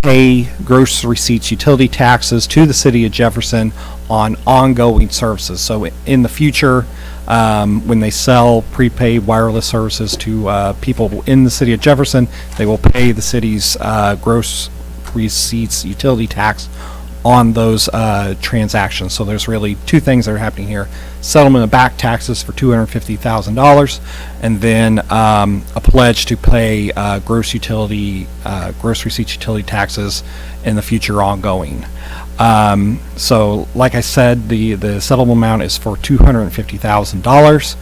pay gross receipts utility taxes to the city of Jefferson on ongoing services. So in the future, when they sell prepaid wireless services to people in the city of Jefferson, they will pay the city's gross receipts utility tax on those transactions. So there's really two things that are happening here: settlement of back taxes for $250,000, and then a pledge to pay gross receipts utility taxes in the future ongoing. So like I said, the settlement amount is for $250,000.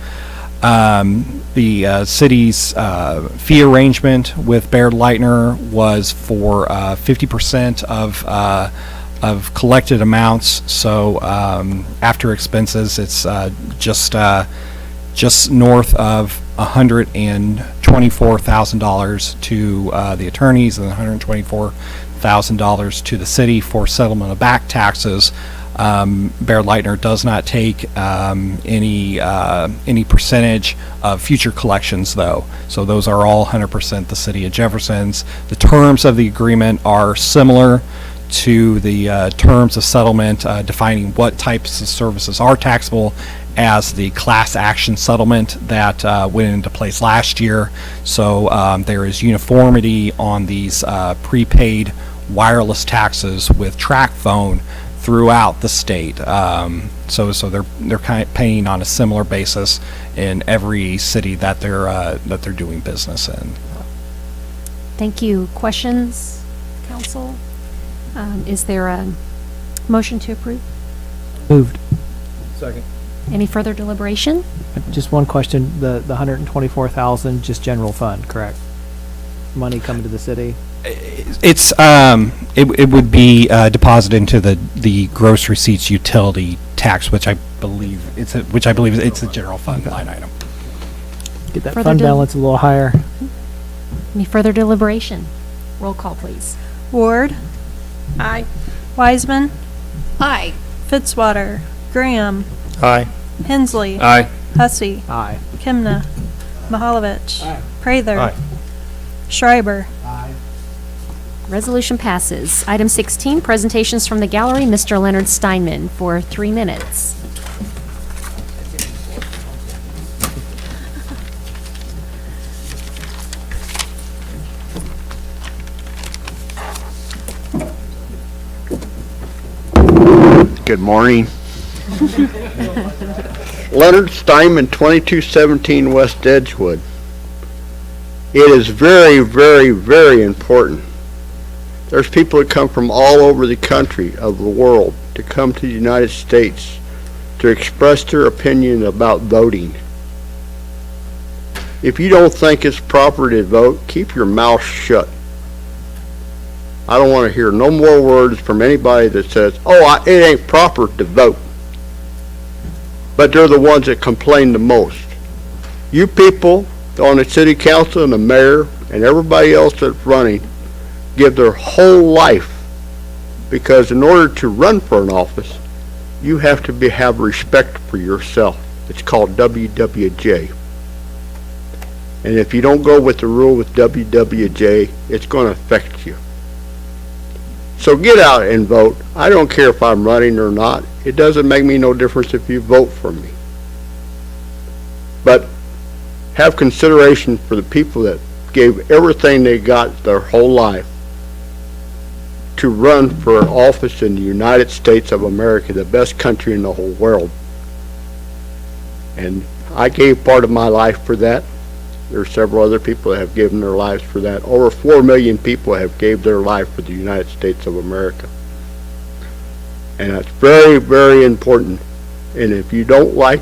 The city's fee arrangement with Baird Leitner was for 50% of collected amounts. So after expenses, it's just north of $124,000 to the attorneys and $124,000 to the city for settlement of back taxes. Baird Leitner does not take any percentage of future collections, though. So those are all 100% the city of Jefferson's. The terms of the agreement are similar to the terms of settlement defining what types of services are taxable as the class action settlement that went into place last year. So there is uniformity on these prepaid wireless taxes with TracFone throughout the state. So they're kind of paying on a similar basis in every city that they're doing business in. Thank you. Questions, council? Is there a motion to approve? Moved. Second. Any further deliberation? Just one question, the 124,000, just general fund, correct? Money coming to the city? It's it would be deposited into the gross receipts utility tax, which I believe it's a general fund line item. Get that fund balance a little higher. Any further deliberation? Roll call, please. Ward. Aye. Wiseman. Aye. Fitzwater. Graham. Aye. Hensley. Aye. Hussey. Aye. Kimna. Mahalovich. Aye. Prather. Aye. Schreiber. Resolution passes. Item 16, presentations from the gallery. Mr. Leonard Steinman for 3 minutes. Good morning. Leonard Steinman, 2217 West Edgewood. It is very, very, very important There's people that come from all over the country, of the world, to come to the United States to express their opinion about voting. If you don't think it's proper to vote, keep your mouth shut. I don't want to hear no more words from anybody that says, oh, it ain't proper to vote. But they're the ones that complain the most. You people on the city council and the mayor and everybody else that's running give their whole life, because in order to run for an office, you have to have respect for yourself. It's called WWJ. And if you don't go with the rule with WWJ, it's going to affect you. So get out and vote. I don't care if I'm running or not. It doesn't make me no difference if you vote for me. But have consideration for the people that gave everything they got their whole life to run for office in the United States of America, the best country in the whole world. And I gave part of my life for that. There are several other people that have given their lives for that. Over 4 million people have gave their life for the United States of America. And that's very, very important. And if you don't like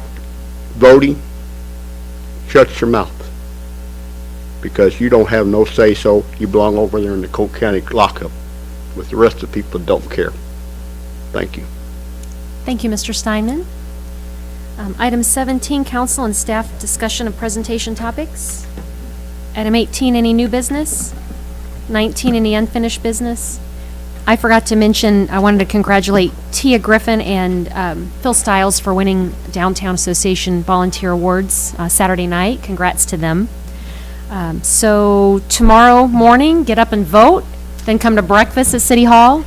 voting, shut your mouth. Because you don't have no say-so. You belong over there in the Cole County lockup with the rest of the people that don't care. Thank you. Thank you, Mr. Steinman. Item 17, council and staff discussion of presentation topics. Item 18, any new business? 19, any unfinished business? I forgot to mention, I wanted to congratulate Tia Griffin and Phil Stiles for winning Downtown Association Volunteer Awards Saturday night. Congrats to them. So tomorrow morning, get up and vote, then come to breakfast at City Hall,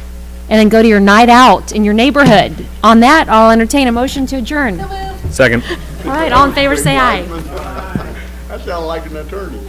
and then go to your night out in your neighborhood. On that, I'll entertain a motion to adjourn. Second. All right, all in favor, say aye. That sounds like an attorney.